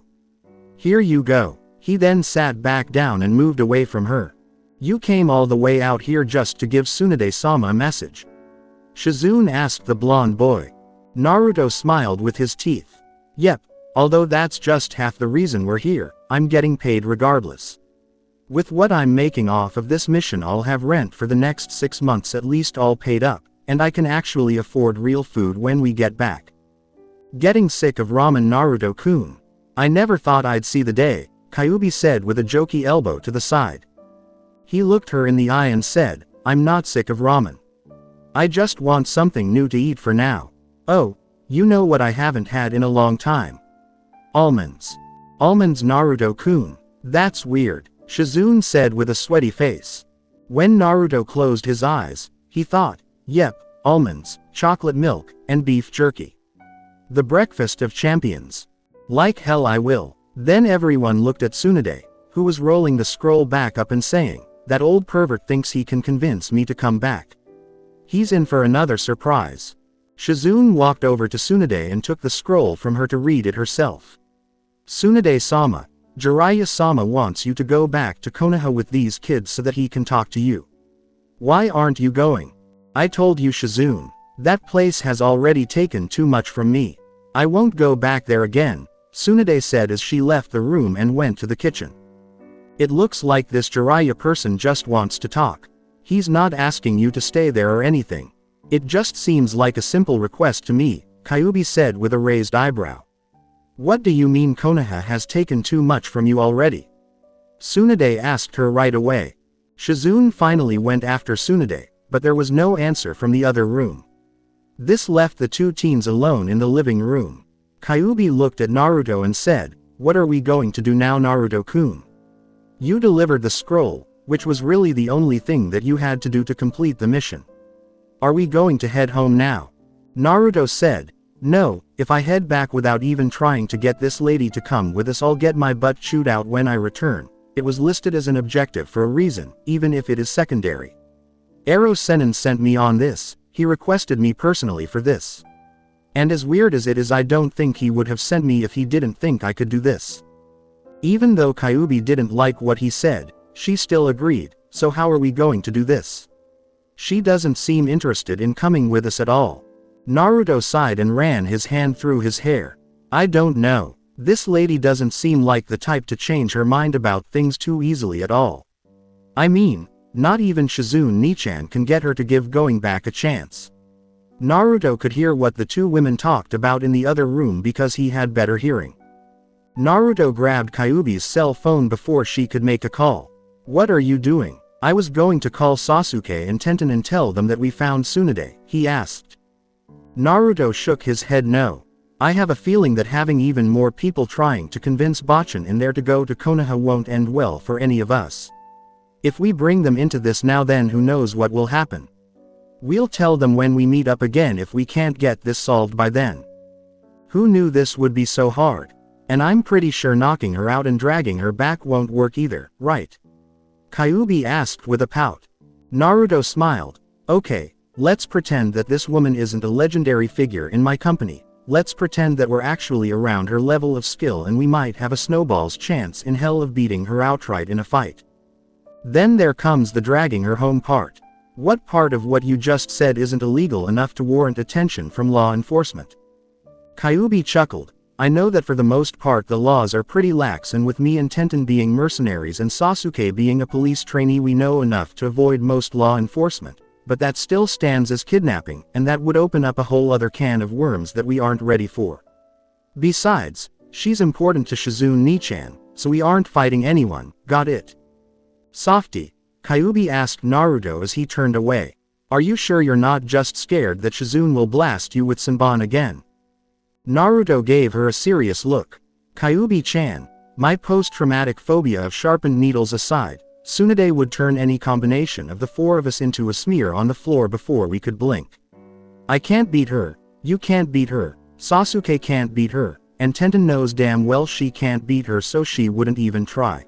Here you go. He then sat back down and moved away from her. You came all the way out here just to give Tsunade-sama a message? Shizune asked the blonde boy. Naruto smiled with his teeth. Yep, although that's just half the reason we're here, I'm getting paid regardless. With what I'm making off of this mission, I'll have rent for the next 6 months at least all paid up, and I can actually afford real food when we get back. Getting sick of ramen, Naruto-kun. I never thought I'd see the day, Kyuubi said with a jokey elbow to the side. He looked her in the eye and said, I'm not sick of ramen. I just want something new to eat for now. Oh, you know what I haven't had in a long time? Almonds. Almonds, Naruto-kun. That's weird, Shizune said with a sweaty face. When Naruto closed his eyes, he thought, yep, almonds, chocolate milk, and beef jerky. The breakfast of champions. Like hell I will. Then everyone looked at Tsunade, who was rolling the scroll back up and saying, that old pervert thinks he can convince me to come back. He's in for another surprise. Shizune walked over to Tsunade and took the scroll from her to read it herself. Tsunade-sama, Jiraiya-sama wants you to go back to Konoha with these kids so that he can talk to you. Why aren't you going? I told you, Shizune. That place has already taken too much from me. I won't go back there again, Tsunade said as she left the room and went to the kitchen. It looks like this Jiraiya person just wants to talk. He's not asking you to stay there or anything. It just seems like a simple request to me, Kyuubi said with a raised eyebrow. What do you mean Konoha has taken too much from you already? Tsunade asked her right away. Shizune finally went after Tsunade, but there was no answer from the other room. This left the two teens alone in the living room. Kyuubi looked at Naruto and said, what are we going to do now, Naruto-kun? You delivered the scroll, which was really the only thing that you had to do to complete the mission. Are we going to head home now? Naruto said, no, if I head back without even trying to get this lady to come with us, I'll get my butt chewed out when I return. It was listed as an objective for a reason, even if it is secondary. Ero Sennin sent me on this, he requested me personally for this. And as weird as it is, I don't think he would have sent me if he didn't think I could do this. Even though Kyuubi didn't like what he said, she still agreed, so how are we going to do this? She doesn't seem interested in coming with us at all. Naruto sighed and ran his hand through his hair. I don't know. This lady doesn't seem like the type to change her mind about things too easily at all. I mean, not even Shizune Nichan can get her to give going back a chance. Naruto could hear what the two women talked about in the other room because he had better hearing. Naruto grabbed Kyuubi's cell phone before she could make a call. What are you doing? I was going to call Sasuke and Tenten and tell them that we found Tsunade, he asked. Naruto shook his head no. I have a feeling that having even more people trying to convince Bachan in there to go to Konoha won't end well for any of us. If we bring them into this now, then who knows what will happen. We'll tell them when we meet up again if we can't get this solved by then. Who knew this would be so hard? And I'm pretty sure knocking her out and dragging her back won't work either, right? Kyuubi asked with a pout. Naruto smiled. Okay, let's pretend that this woman isn't a legendary figure in my company. Let's pretend that we're actually around her level of skill and we might have a snowball's chance in hell of beating her outright in a fight. Then there comes the dragging her home part. What part of what you just said isn't illegal enough to warrant attention from law enforcement? Kyuubi chuckled. I know that for the most part the laws are pretty lax, and with me and Tenten being mercenaries and Sasuke being a police trainee, we know enough to avoid most law enforcement, but that still stands as kidnapping, and that would open up a whole other can of worms that we aren't ready for. Besides, she's important to Shizune Nichan, so we aren't fighting anyone, got it? Softy, Kyuubi asked Naruto as he turned away. Are you sure you're not just scared that Shizune will blast you with Senbon again? Naruto gave her a serious look. Kyuubi-chan, my post-traumatic phobia of sharpened needles aside, Tsunade would turn any combination of the four of us into a smear on the floor before we could blink. I can't beat her, you can't beat her, Sasuke can't beat her, and Tenten knows damn well she can't beat her, so she wouldn't even try.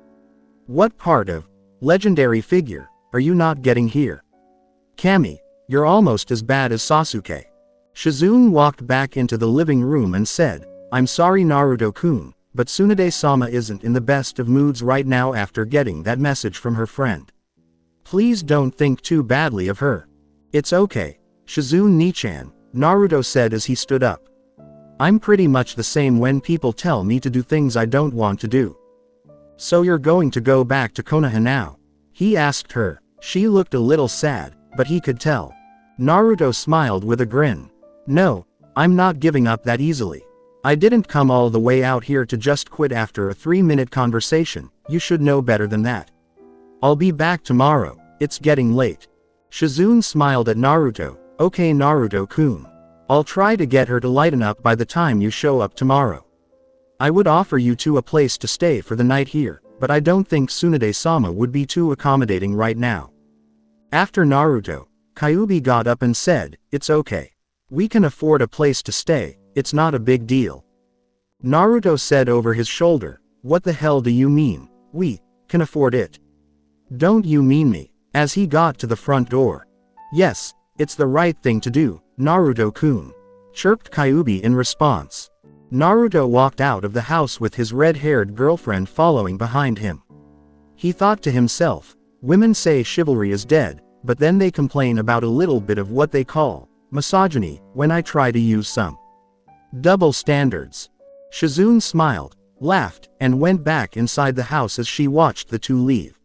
What part of legendary figure are you not getting here? Kami, you're almost as bad as Sasuke. Shizune walked back into the living room and said, I'm sorry Naruto-kun, but Tsunade-sama isn't in the best of moods right now after getting that message from her friend. Please don't think too badly of her. It's okay, Shizune Nichan, Naruto said as he stood up. I'm pretty much the same when people tell me to do things I don't want to do. So you're going to go back to Konoha now? He asked her. She looked a little sad, but he could tell. Naruto smiled with a grin. No, I'm not giving up that easily. I didn't come all the way out here to just quit after a 3-minute conversation, you should know better than that. I'll be back tomorrow, it's getting late. Shizune smiled at Naruto. Okay Naruto-kun. I'll try to get her to lighten up by the time you show up tomorrow. I would offer you two a place to stay for the night here, but I don't think Tsunade-sama would be too accommodating right now. After Naruto, Kyuubi got up and said, it's okay. We can afford a place to stay, it's not a big deal. Naruto said over his shoulder, what the hell do you mean, we can afford it? Don't you mean me? As he got to the front door. Yes, it's the right thing to do, Naruto-kun, chirped Kyuubi in response. Naruto walked out of the house with his red-haired girlfriend following behind him. He thought to himself, women say chivalry is dead, but then they complain about a little bit of what they call misogyny when I try to use some double standards. Shizune smiled, laughed, and went back inside the house as she watched the two leave.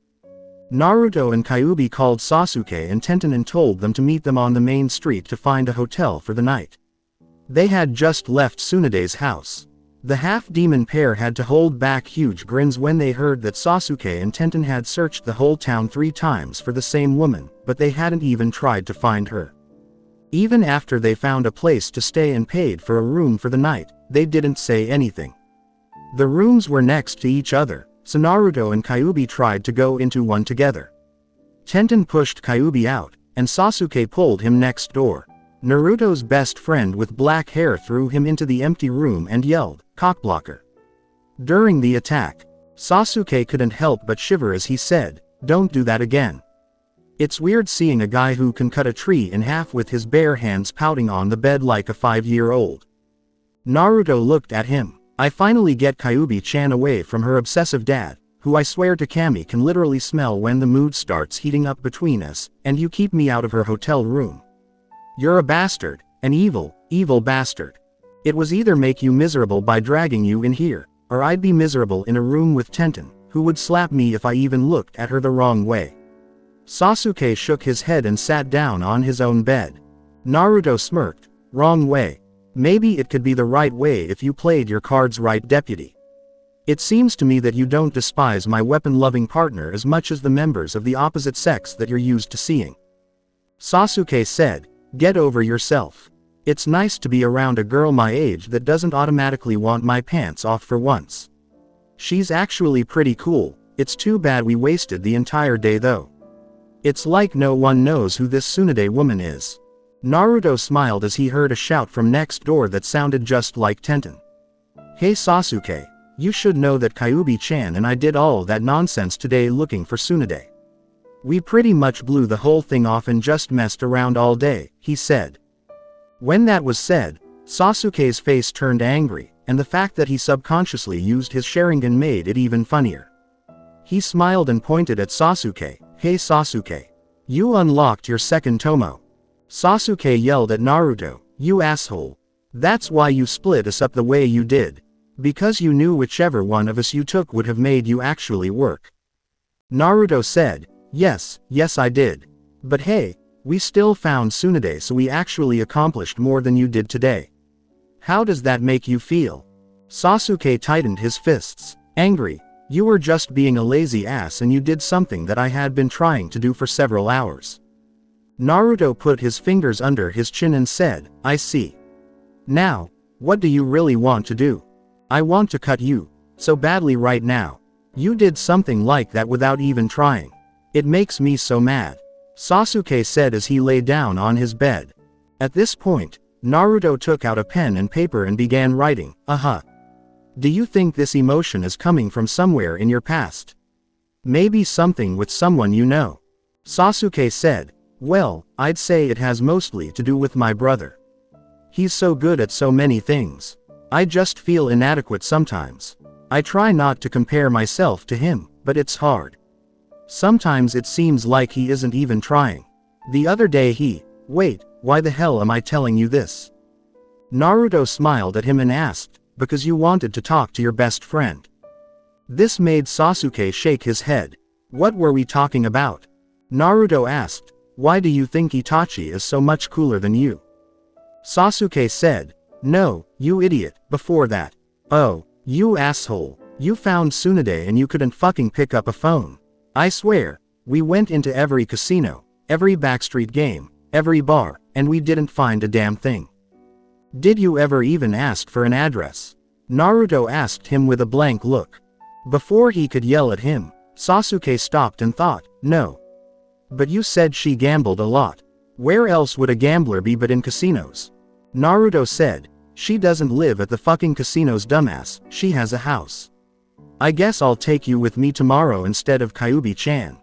Naruto and Kyuubi called Sasuke and Tenten and told them to meet them on the main street to find a hotel for the night. They had just left Tsunade's house. The half-demon pair had to hold back huge grins when they heard that Sasuke and Tenten had searched the whole town 3 times for the same woman, but they hadn't even tried to find her. Even after they found a place to stay and paid for a room for the night, they didn't say anything. The rooms were next to each other, so Naruto and Kyuubi tried to go into one together. Tenten pushed Kyuubi out, and Sasuke pulled him next door. Naruto's best friend with black hair threw him into the empty room and yelled, cockblocker. During the attack, Sasuke couldn't help but shiver as he said, don't do that again. It's weird seeing a guy who can cut a tree in half with his bare hands pouting on the bed like a 5-year-old. Naruto looked at him. I finally get Kyuubi-chan away from her obsessive dad, who I swear to Kami can literally smell when the mood starts heating up between us, and you keep me out of her hotel room. You're a bastard, an evil, evil bastard. It was either make you miserable by dragging you in here, or I'd be miserable in a room with Tenten, who would slap me if I even looked at her the wrong way. Sasuke shook his head and sat down on his own bed. Naruto smirked. Wrong way. Maybe it could be the right way if you played your cards right, deputy. It seems to me that you don't despise my weapon-loving partner as much as the members of the opposite sex that you're used to seeing. Sasuke said, get over yourself. It's nice to be around a girl my age that doesn't automatically want my pants off for once. She's actually pretty cool, it's too bad we wasted the entire day though. It's like no one knows who this Tsunade woman is. Naruto smiled as he heard a shout from next door that sounded just like Tenten. Hey Sasuke, you should know that Kyuubi-chan and I did all that nonsense today looking for Tsunade. We pretty much blew the whole thing off and just messed around all day, he said. When that was said, Sasuke's face turned angry, and the fact that he subconsciously used his Sharingan made it even funnier. He smiled and pointed at Sasuke. Hey Sasuke. You unlocked your second Tomo. Sasuke yelled at Naruto, you asshole. That's why you split us up the way you did. Because you knew whichever one of us you took would have made you actually work. Naruto said, yes I did. But hey, we still found Tsunade, so we actually accomplished more than you did today. How does that make you feel? Sasuke tightened his fists, angry. You were just being a lazy ass and you did something that I had been trying to do for several hours. Naruto put his fingers under his chin and said, I see. Now, what do you really want to do? I want to cut you so badly right now. You did something like that without even trying. It makes me so mad, Sasuke said as he lay down on his bed. At this point, Naruto took out a pen and paper and began writing, Do you think this emotion is coming from somewhere in your past? Maybe something with someone you know. Sasuke said, Well, I'd say it has mostly to do with my brother. He's so good at so many things. I just feel inadequate sometimes. I try not to compare myself to him, but it's hard. Sometimes it seems like he isn't even trying. The other day wait, why the hell am I telling you this? Naruto smiled at him and asked, Because you wanted to talk to your best friend. This made Sasuke shake his head. What were we talking about? Naruto asked, Why do you think Itachi is so much cooler than you? Sasuke said, No, you idiot, before that. Oh, you asshole, you found Tsunade and you couldn't fucking pick up a phone. I swear, we went into every casino, every backstreet game, every bar, and we didn't find a damn thing. Did you ever even ask for an address? Naruto asked him with a blank look. Before he could yell at him, Sasuke stopped and thought, No. But you said she gambled a lot. Where else would a gambler be but in casinos? Naruto said, She doesn't live at the fucking casinos, dumbass, she has a house. I guess I'll take you with me tomorrow instead of Kyuubi-chan.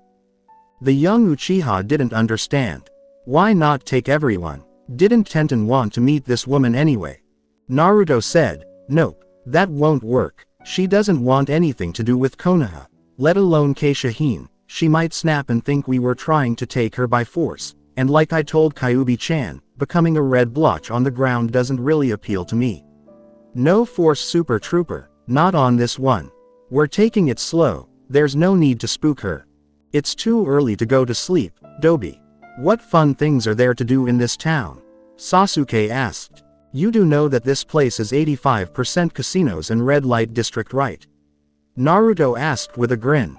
The young Uchiha didn't understand. Why not take everyone? Didn't Tenten want to meet this woman anyway? Naruto said, Nope, that won't work. She doesn't want anything to do with Konoha. Let alone Keishahine. She might snap and think we were trying to take her by force, and like I told Kyuubi-chan, becoming a red blotch on the ground doesn't really appeal to me. No force, super trooper, not on this one. We're taking it slow, there's no need to spook her. It's too early to go to sleep, Dobi. What fun things are there to do in this town? Sasuke asked. You do know that this place is 85% casinos and red light district, right? Naruto asked with a grin.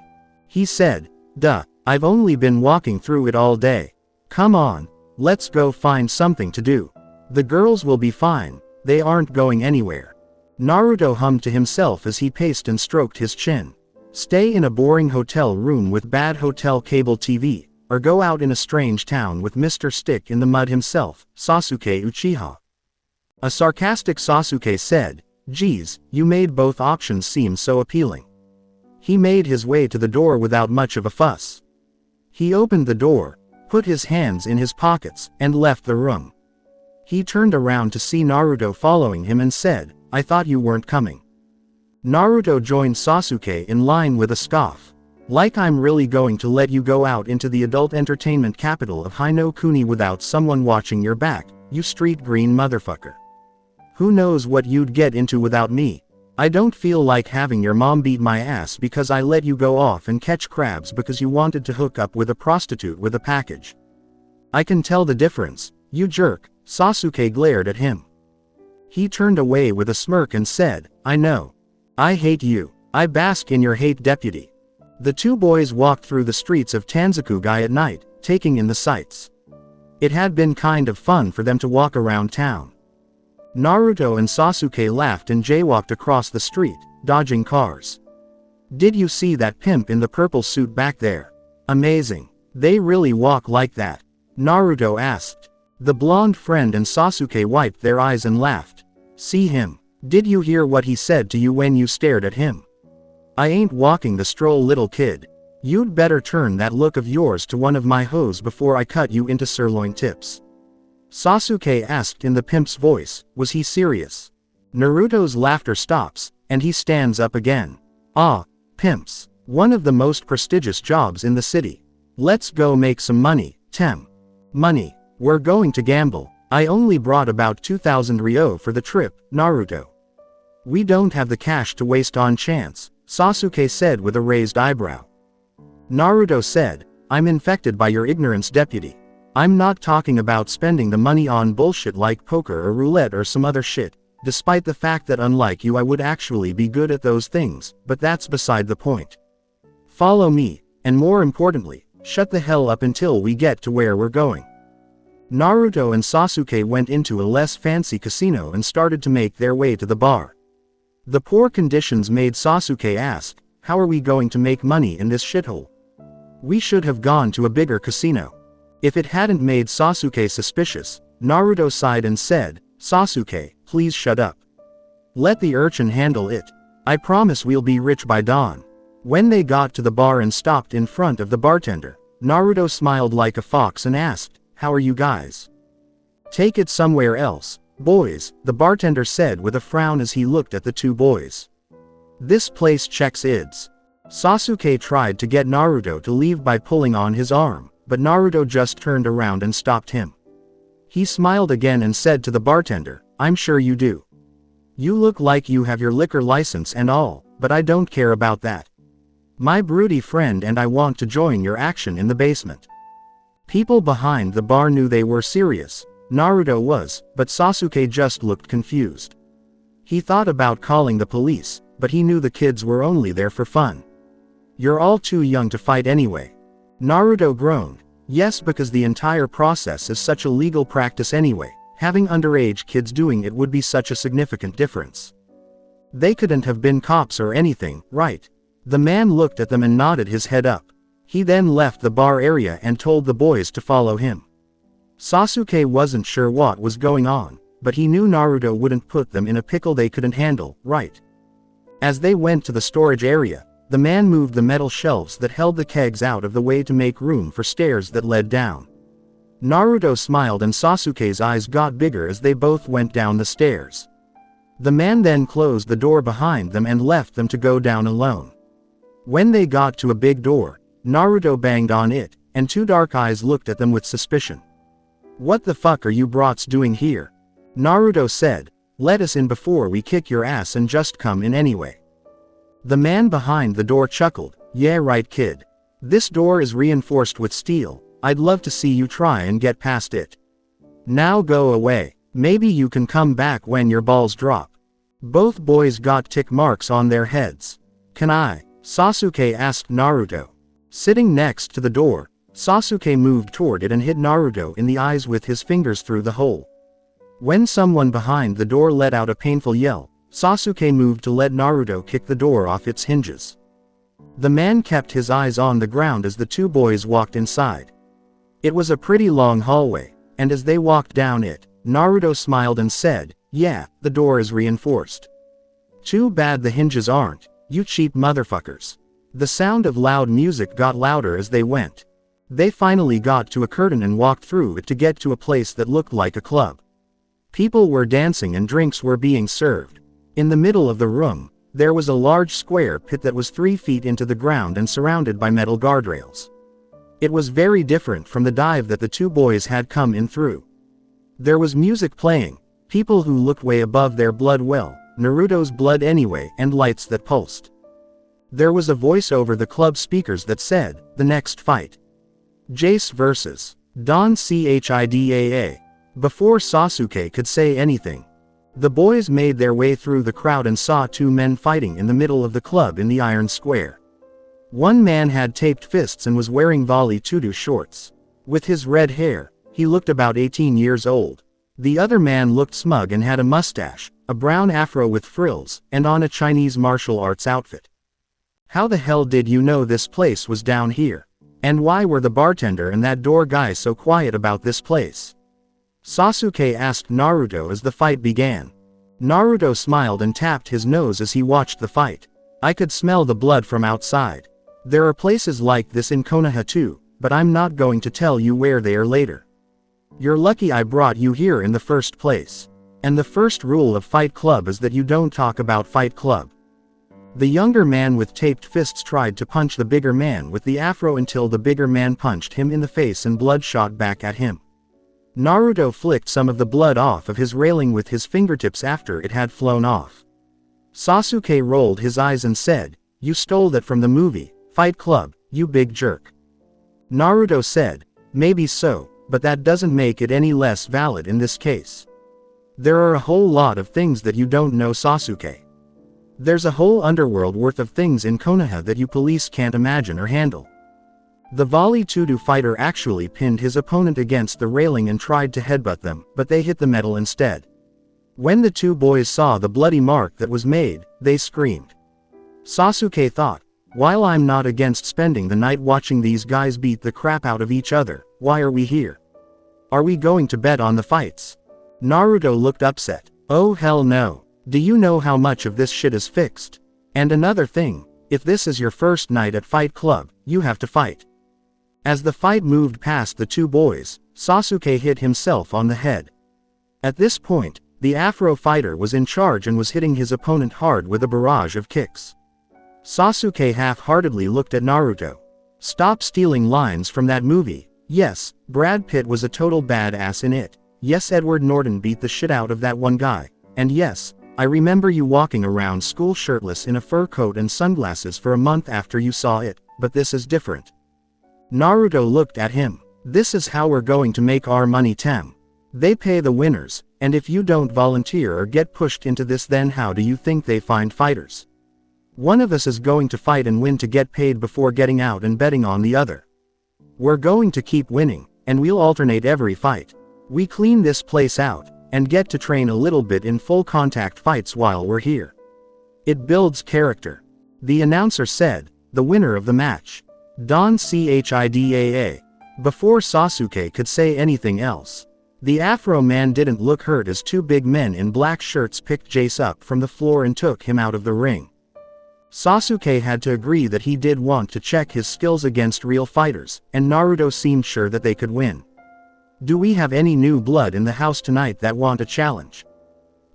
He said, Duh, I've only been walking through it all day. Come on, let's go find something to do. The girls will be fine, they aren't going anywhere. Naruto hummed to himself as he paced and stroked his chin. Stay in a boring hotel room with bad hotel cable TV, or go out in a strange town with Mr. Stick in the Mud himself, Sasuke Uchiha. A sarcastic Sasuke said, Geez, you made both options seem so appealing. He made his way to the door without much of a fuss. He opened the door, put his hands in his pockets, and left the room. He turned around to see Naruto following him and said, I thought you weren't coming. Naruto joined Sasuke in line with a scoff. Like I'm really going to let you go out into the adult entertainment capital of Hino Kuni without someone watching your back, you street green motherfucker. Who knows what you'd get into without me? I don't feel like having your mom beat my ass because I let you go off and catch crabs because you wanted to hook up with a prostitute with a package. I can tell the difference, you jerk, Sasuke glared at him. He turned away with a smirk and said, I know. I hate you. I bask in your hate, deputy. The two boys walked through the streets of Tanzakugai at night, taking in the sights. It had been kind of fun for them to walk around town. Naruto and Sasuke laughed and jaywalked across the street, dodging cars. Did you see that pimp in the purple suit back there? Amazing. They really walk like that? Naruto asked. The blonde friend and Sasuke wiped their eyes and laughed. See him? Did you hear what he said to you when you stared at him? I ain't walking the stroll, little kid. You'd better turn that look of yours to one of my hoes before I cut you into sirloin tips. Sasuke asked in the pimp's voice, was he serious? Naruto's laughter stops, and he stands up again. Ah, pimps. One of the most prestigious jobs in the city. Let's go make some money, Tem. Money. We're going to gamble. I only brought about 2,000 ryo for the trip, Naruto. We don't have the cash to waste on chance, Sasuke said with a raised eyebrow. Naruto said, I'm infected by your ignorance, deputy. I'm not talking about spending the money on bullshit like poker or roulette or some other shit. despite the fact that unlike you I would actually be good at those things, but that's beside the point. Follow me, and more importantly, shut the hell up until we get to where we're going. Naruto and Sasuke went into a less fancy casino and started to make their way to the bar. The poor conditions made Sasuke ask, how are we going to make money in this shithole? We should have gone to a bigger casino. If it hadn't made Sasuke suspicious, Naruto sighed and said, Sasuke, please shut up. Let the urchin handle it. I promise we'll be rich by dawn. When they got to the bar and stopped in front of the bartender, Naruto smiled like a fox and asked, how are you guys? Take it somewhere else, boys, the bartender said with a frown as he looked at the two boys. This place checks ids. Sasuke tried to get Naruto to leave by pulling on his arm, but Naruto just turned around and stopped him. He smiled again and said to the bartender, I'm sure you do. You look like you have your liquor license and all, but I don't care about that. My broody friend and I want to join your action in the basement. People behind the bar knew they were serious. Naruto was, but Sasuke just looked confused. He thought about calling the police, but he knew the kids were only there for fun. You're all too young to fight anyway. Naruto groaned. Yes, because the entire process is such a legal practice anyway. Having underage kids doing it would be such a significant difference. They couldn't have been cops or anything, right? The man looked at them and nodded his head up. He then left the bar area and told the boys to follow him. Sasuke wasn't sure what was going on, but he knew Naruto wouldn't put them in a pickle they couldn't handle, right? As they went to the storage area, the man moved the metal shelves that held the kegs out of the way to make room for stairs that led down. Naruto smiled and Sasuke's eyes got bigger as they both went down the stairs. The man then closed the door behind them and left them to go down alone. When they got to a big door, Naruto banged on it, and two dark eyes looked at them with suspicion. What the fuck are you brats doing here? Naruto said, let us in before we kick your ass and just come in anyway. The man behind the door chuckled, yeah right kid. This door is reinforced with steel, I'd love to see you try and get past it. Now go away, maybe you can come back when your balls drop. Both boys got tick marks on their heads. Can I? Sasuke asked Naruto. Sitting next to the door, Sasuke moved toward it and hit Naruto in the eyes with his fingers through the hole. When someone behind the door let out a painful yell, Sasuke moved to let Naruto kick the door off its hinges. The man kept his eyes on the ground as the two boys walked inside. It was a pretty long hallway, and as they walked down it, Naruto smiled and said, yeah, the door is reinforced. Too bad the hinges aren't, you cheap motherfuckers. The sound of loud music got louder as they went. They finally got to a curtain and walked through it to get to a place that looked like a club. People were dancing and drinks were being served. In the middle of the room, there was a large square pit that was 3 feet into the ground and surrounded by metal guardrails. It was very different from the dive that the two boys had come in through. There was music playing, people who looked way above their blood well, Naruto's blood anyway, and lights that pulsed. There was a voice over the club speakers that said, the next fight. Jace vs. Don Chidaa. Before Sasuke could say anything, the boys made their way through the crowd and saw two men fighting in the middle of the club in the iron square. One man had taped fists and was wearing volley tutu shorts. With his red hair, he looked about 18 years old. The other man looked smug and had a mustache, a brown afro with frills, and on a Chinese martial arts outfit. How the hell did you know this place was down here? And why were the bartender and that door guy so quiet about this place? Sasuke asked Naruto as the fight began. Naruto smiled and tapped his nose as he watched the fight. I could smell the blood from outside. There are places like this in Konoha too, but I'm not going to tell you where they are later. You're lucky I brought you here in the first place. And the first rule of Fight Club is that you don't talk about Fight Club. The younger man with taped fists tried to punch the bigger man with the afro until the bigger man punched him in the face and blood shot back at him. Naruto flicked some of the blood off of his railing with his fingertips after it had flown off. Sasuke rolled his eyes and said, you stole that from the movie, Fight Club, you big jerk. Naruto said, maybe so, but that doesn't make it any less valid in this case. There are a whole lot of things that you don't know, Sasuke. There's a whole underworld worth of things in Konoha that you police can't imagine or handle. The volley to-do fighter actually pinned his opponent against the railing and tried to headbutt them, but they hit the metal instead. When the two boys saw the bloody mark that was made, they screamed. Sasuke thought, while I'm not against spending the night watching these guys beat the crap out of each other, why are we here? Are we going to bet on the fights? Naruto looked upset. Oh hell no. Do you know how much of this shit is fixed? And another thing, if this is your first night at Fight Club, you have to fight. As the fight moved past the two boys, Sasuke hit himself on the head. At this point, the Afro fighter was in charge and was hitting his opponent hard with a barrage of kicks. Sasuke half-heartedly looked at Naruto. Stop stealing lines from that movie. Yes, Brad Pitt was a total badass in it. Yes, Edward Norton beat the shit out of that one guy. And yes, I remember you walking around school shirtless in a fur coat and sunglasses for a month after you saw it, but this is different. Naruto looked at him. This is how we're going to make our money, Tem. They pay the winners, and if you don't volunteer or get pushed into this, then how do you think they find fighters? One of us is going to fight and win to get paid before getting out and betting on the other. We're going to keep winning, and we'll alternate every fight. We clean this place out, and get to train a little bit in full contact fights while we're here. It builds character. The announcer said, the winner of the match. Don Chidaa. Before Sasuke could say anything else, the Afro man didn't look hurt as two big men in black shirts picked Jace up from the floor and took him out of the ring. Sasuke had to agree that he did want to check his skills against real fighters, and Naruto seemed sure that they could win. Do we have any new blood in the house tonight that want a challenge?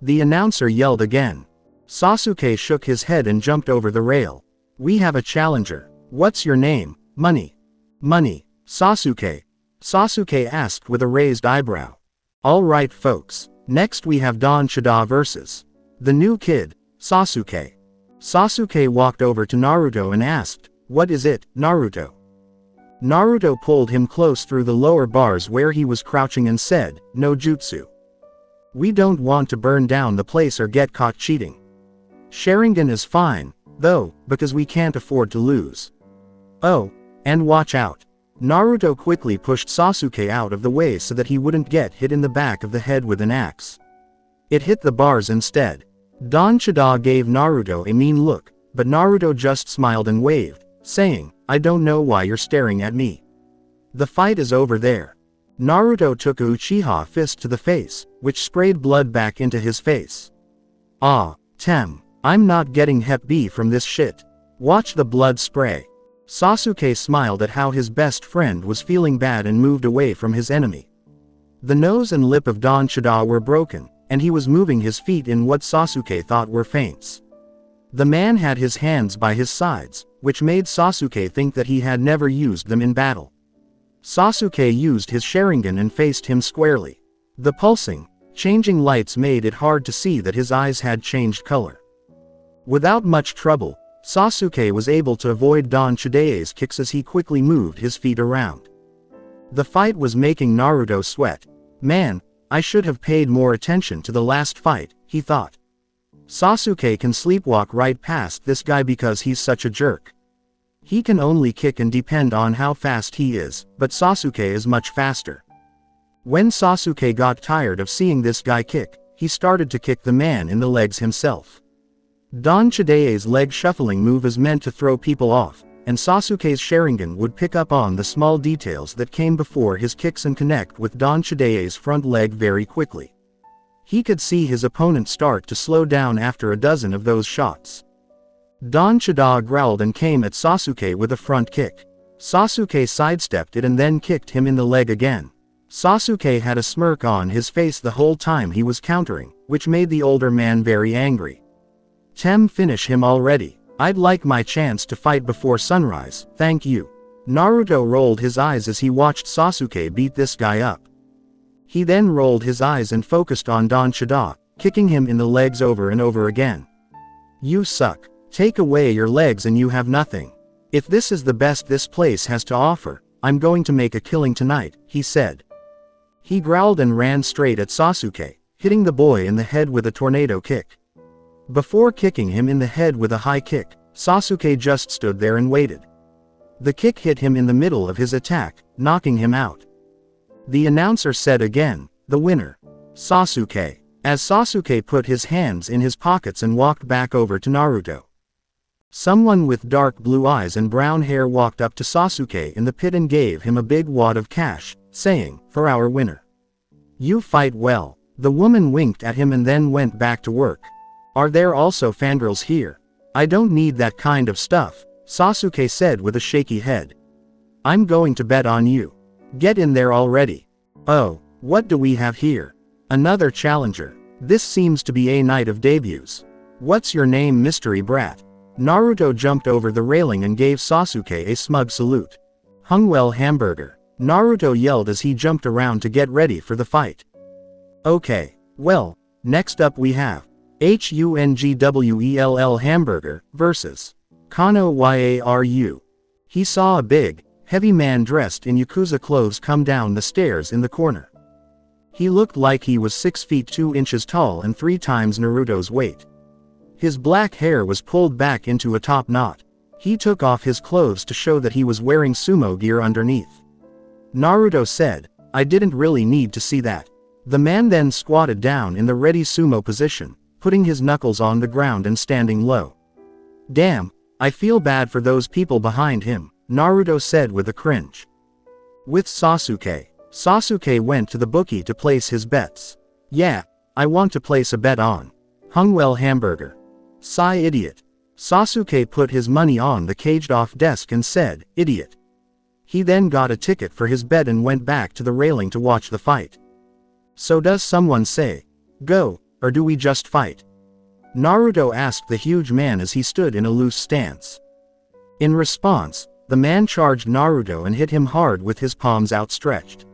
The announcer yelled again. Sasuke shook his head and jumped over the rail. We have a challenger. What's your name? Money. Money. Sasuke. Sasuke asked with a raised eyebrow. All right folks, next we have Don Chidaa versus the new kid, Sasuke. Sasuke walked over to Naruto and asked, what is it, Naruto? Naruto pulled him close through the lower bars where he was crouching and said, no jutsu. We don't want to burn down the place or get caught cheating. Sharingan is fine, though, because we can't afford to lose. Oh, and watch out. Naruto quickly pushed Sasuke out of the way so that he wouldn't get hit in the back of the head with an axe. It hit the bars instead. Don Chidaa gave Naruto a mean look, but Naruto just smiled and waved, saying, I don't know why you're staring at me. The fight is over there. Naruto took a Uchiha fist to the face, which sprayed blood back into his face. Ah, Tem, I'm not getting Hep B from this shit. Watch the blood spray. Sasuke smiled at how his best friend was feeling bad and moved away from his enemy. The nose and lip of Don Chidaa were broken, and he was moving his feet in what Sasuke thought were feints. The man had his hands by his sides, which made Sasuke think that he had never used them in battle. Sasuke used his Sharingan and faced him squarely. The pulsing, changing lights made it hard to see that his eyes had changed color. Without much trouble, Sasuke was able to avoid Don Chidaa's kicks as he quickly moved his feet around. The fight was making Naruto sweat. Man, I should have paid more attention to the last fight, he thought. Sasuke can sleepwalk right past this guy because he's such a jerk. He can only kick and depend on how fast he is, but Sasuke is much faster. When Sasuke got tired of seeing this guy kick, he started to kick the man in the legs himself. Don Chidaa's leg shuffling move is meant to throw people off, and Sasuke's Sharingan would pick up on the small details that came before his kicks and connect with Don Chidaa's front leg very quickly. He could see his opponent start to slow down after a dozen of those shots. Don Chidaa growled and came at Sasuke with a front kick. Sasuke sidestepped it and then kicked him in the leg again. Sasuke had a smirk on his face the whole time he was countering, which made the older man very angry. Tem, finish him already. I'd like my chance to fight before sunrise, thank you. Naruto rolled his eyes as he watched Sasuke beat this guy up. He then rolled his eyes and focused on Don Chidaa, kicking him in the legs over and over again. You suck. Take away your legs and you have nothing. If this is the best this place has to offer, I'm going to make a killing tonight, he said. He growled and ran straight at Sasuke, hitting the boy in the head with a tornado kick. Before kicking him in the head with a high kick, Sasuke just stood there and waited. The kick hit him in the middle of his attack, knocking him out. The announcer said again, "The winner, Sasuke," as Sasuke put his hands in his pockets and walked back over to Naruto. Someone with dark blue eyes and brown hair walked up to Sasuke in the pit and gave him a big wad of cash, saying, "For our winner. You fight well." The woman winked at him and then went back to work. "Are there also fangirls here?" "I don't need that kind of stuff," Sasuke said with a shaky head. "I'm going to bet on you. Get in there already." "Oh, what do we have here? Another challenger. This seems to be a night of debuts. What's your name, mystery brat?" Naruto jumped over the railing and gave Sasuke a smug salute. "Hungwell Hamburger," Naruto yelled as he jumped around to get ready for the fight. "Okay, well, next up we have Hungwell Hamburger versus Kano Yaru. He saw a big, heavy man dressed in Yakuza clothes come down the stairs in the corner. He looked like he was 6 feet 2 inches tall and 3 times Naruto's weight. His black hair was pulled back into a top knot. He took off his clothes to show that he was wearing sumo gear underneath. Naruto said, "I didn't really need to see that." The man then squatted down in the ready sumo position, putting his knuckles on the ground and standing low. "Damn, I feel bad for those people behind him," Naruto said with a cringe. With Sasuke, Sasuke went to the bookie to place his bets. "Yeah, I want to place a bet on Hungwell Hamburger." "Sigh, idiot." Sasuke put his money on the caged-off desk and said, "Idiot." He then got a ticket for his bet and went back to the railing to watch the fight. "So does someone say, 'Go,' or do we just fight?" Naruto asked the huge man as he stood in a loose stance. In response, the man charged Naruto and hit him hard with his palms outstretched.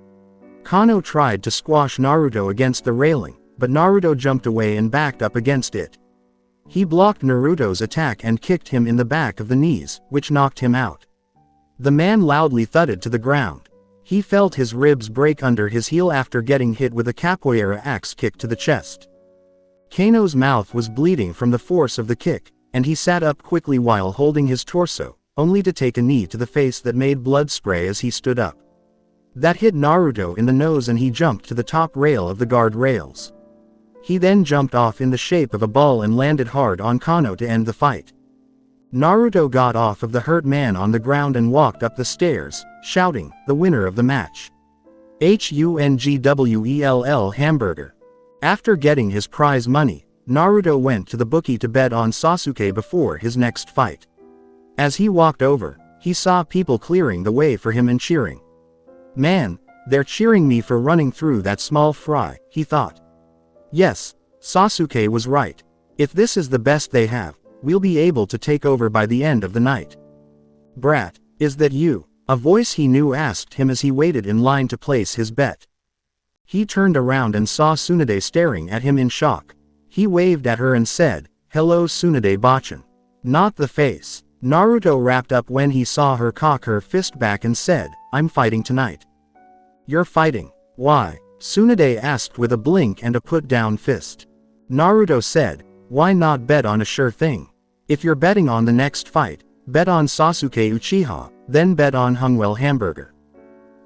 Kano tried to squash Naruto against the railing, but Naruto jumped away and backed up against it. He blocked Naruto's attack and kicked him in the back of the knees, which knocked him out. The man loudly thudded to the ground. He felt his ribs break under his heel after getting hit with a capoeira axe kick to the chest. Kano's mouth was bleeding from the force of the kick, and he sat up quickly while holding his torso, only to take a knee to the face that made blood spray as he stood up. That hit Naruto in the nose and he jumped to the top rail of the guard rails. He then jumped off in the shape of a ball and landed hard on Kano to end the fight. Naruto got off of the hurt man on the ground and walked up the stairs, shouting, "The winner of the match, Hungwell Hamburger." After getting his prize money, Naruto went to the bookie to bet on Sasuke before his next fight. As he walked over, he saw people clearing the way for him and cheering. "Man, they're cheering me for running through that small fry," he thought. Yes, Sasuke was right. If this is the best they have, we'll be able to take over by the end of the night. "Brat, is that you?" A voice he knew asked him as he waited in line to place his bet. He turned around and saw Tsunade staring at him in shock. He waved at her and said, "Hello Tsunade Bachan." Not the face. Naruto wrapped up when he saw her cock her fist back and said, "I'm fighting tonight." "You're fighting? Why?" Tsunade asked with a blink and a put-down fist. Naruto said, "Why not bet on a sure thing? If you're betting on the next fight, bet on Sasuke Uchiha, then bet on Hungwell Hamburger."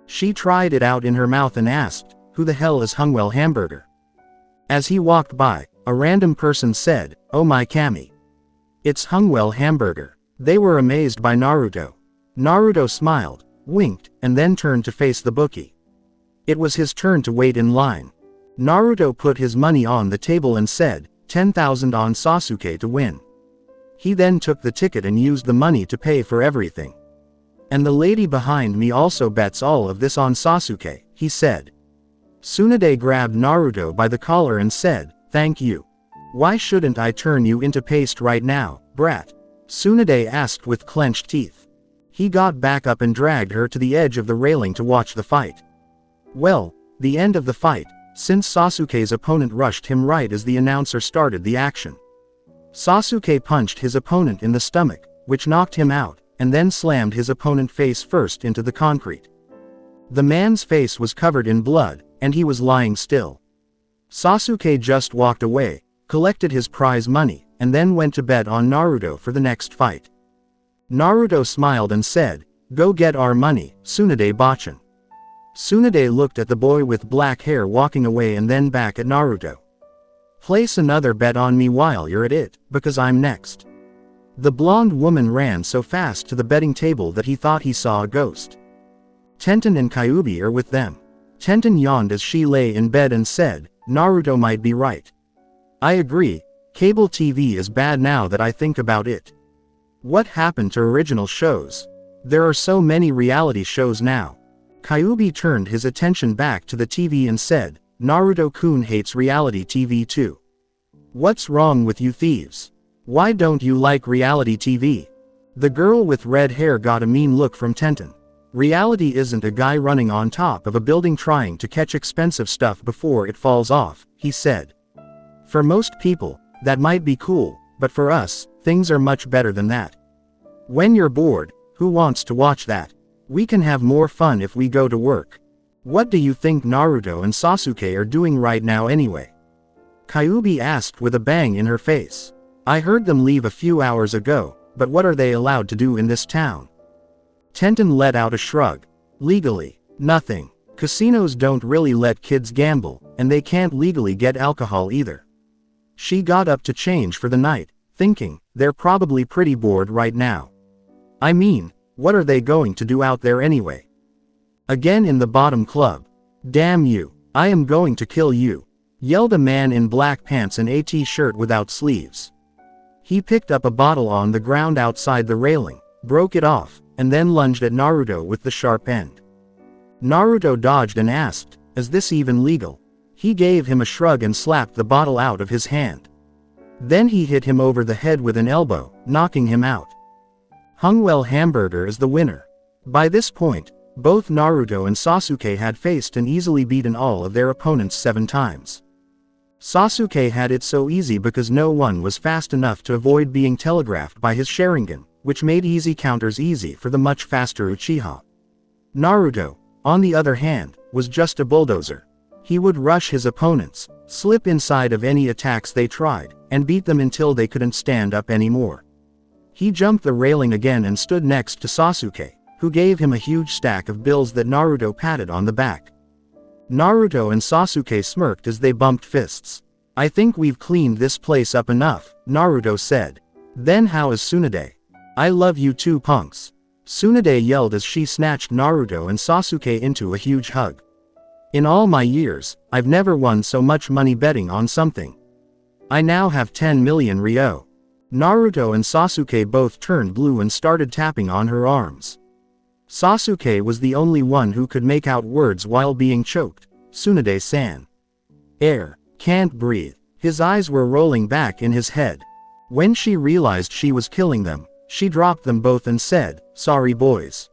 She tried it out in her mouth and asked, "Who the hell is Hungwell Hamburger?" As he walked by, a random person said, "Oh my Kami. It's Hungwell Hamburger." They were amazed by Naruto. Naruto smiled, winked, and then turned to face the bookie. It was his turn to wait in line. Naruto put his money on the table and said, 10,000 on Sasuke to win. He then took the ticket and used the money to pay for everything. "And the lady behind me also bets all of this on Sasuke," he said. Tsunade grabbed Naruto by the collar and said, "Thank you. Why shouldn't I turn you into paste right now, brat?" Tsunade asked with clenched teeth. He got back up and dragged her to the edge of the railing to watch the fight. Well, the end of the fight, since Sasuke's opponent rushed him right as the announcer started the action. Sasuke punched his opponent in the stomach, which knocked him out, and then slammed his opponent face first into the concrete. The man's face was covered in blood, and he was lying still. Sasuke just walked away, collected his prize money, and then went to bet on Naruto for the next fight. Naruto smiled and said, "Go get our money, Tsunade-bachan." Tsunade looked at the boy with black hair walking away and then back at Naruto. "Place another bet on me while you're at it, because I'm next." The blonde woman ran so fast to the betting table that he thought he saw a ghost. Tenten and Kyuubi are with them. Tenten yawned as she lay in bed and said, "Naruto might be right. I agree, cable TV is bad now that I think about it. What happened to original shows? There are so many reality shows now." Kyuubi turned his attention back to the TV and said, "Naruto-kun hates reality TV too. What's wrong with you thieves? Why don't you like reality TV?" The girl with red hair got a mean look from Tenten. Reality isn't a guy running on top of a building trying to catch expensive stuff before it falls off, he said. For most people, that might be cool, but for us, things are much better than that. When you're bored, who wants to watch that? We can have more fun if we go to work. What do you think Naruto and Sasuke are doing right now anyway? Kyuubi asked with a bang in her face. I heard them leave a few hours ago, but what are they allowed to do in this town? Tenten let out a shrug. Legally, nothing. Casinos don't really let kids gamble, and they can't legally get alcohol either. She got up to change for the night, thinking, they're probably pretty bored right now. I mean, what are they going to do out there anyway? Again in the bottom club. Damn you, I am going to kill you, yelled a man in black pants and a t-shirt without sleeves. He picked up a bottle on the ground outside the railing, broke it off, and then lunged at Naruto with the sharp end. Naruto dodged and asked, is this even legal? He gave him a shrug and slapped the bottle out of his hand. Then he hit him over the head with an elbow, knocking him out. Hungwell Hamburger is the winner. By this point, both Naruto and Sasuke had faced and easily beaten all of their opponents 7 times. Sasuke had it so easy because no one was fast enough to avoid being telegraphed by his Sharingan, which made easy counters easy for the much faster Uchiha. Naruto, on the other hand, was just a bulldozer. He would rush his opponents, slip inside of any attacks they tried, and beat them until they couldn't stand up anymore. He jumped the railing again and stood next to Sasuke, who gave him a huge stack of bills that Naruto patted on the back. Naruto and Sasuke smirked as they bumped fists. I think we've cleaned this place up enough, Naruto said. Then how is Tsunade? I love you too, punks. Tsunade yelled as she snatched Naruto and Sasuke into a huge hug. In all my years, I've never won so much money betting on something. I now have 10 million Ryo. Naruto and Sasuke both turned blue and started tapping on her arms. Sasuke was the only one who could make out words while being choked. Tsunade-san. Air. Can't breathe. His eyes were rolling back in his head. When she realized she was killing them, she dropped them both and said, sorry boys.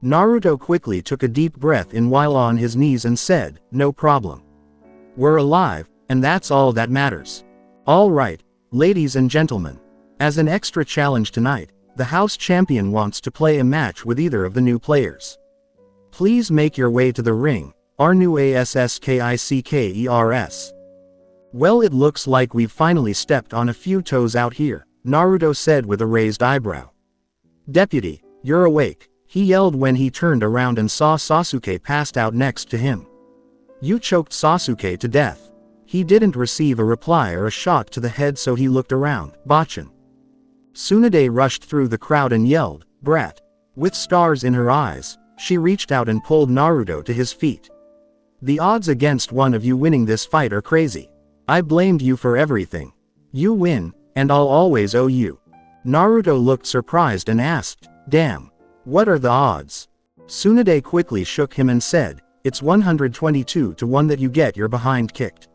Naruto quickly took a deep breath in while on his knees and said, no problem. We're alive, and that's all that matters. All right, ladies and gentlemen. As an extra challenge tonight, the house champion wants to play a match with either of the new players. Please make your way to the ring, our new ASSKICKERS. Well, it looks like we've finally stepped on a few toes out here, Naruto said with a raised eyebrow. Deputy, you're awake, he yelled when he turned around and saw Sasuke passed out next to him. You choked Sasuke to death. He didn't receive a reply or a shot to the head, so he looked around. Bachan. Tsunade rushed through the crowd and yelled, brat. With stars in her eyes, she reached out and pulled Naruto to his feet. The odds against one of you winning this fight are crazy. I blamed you for everything. You win, and I'll always owe you. Naruto looked surprised and asked, damn, what are the odds? Tsunade quickly shook him and said, it's 122 to 1 that you get your behind kicked.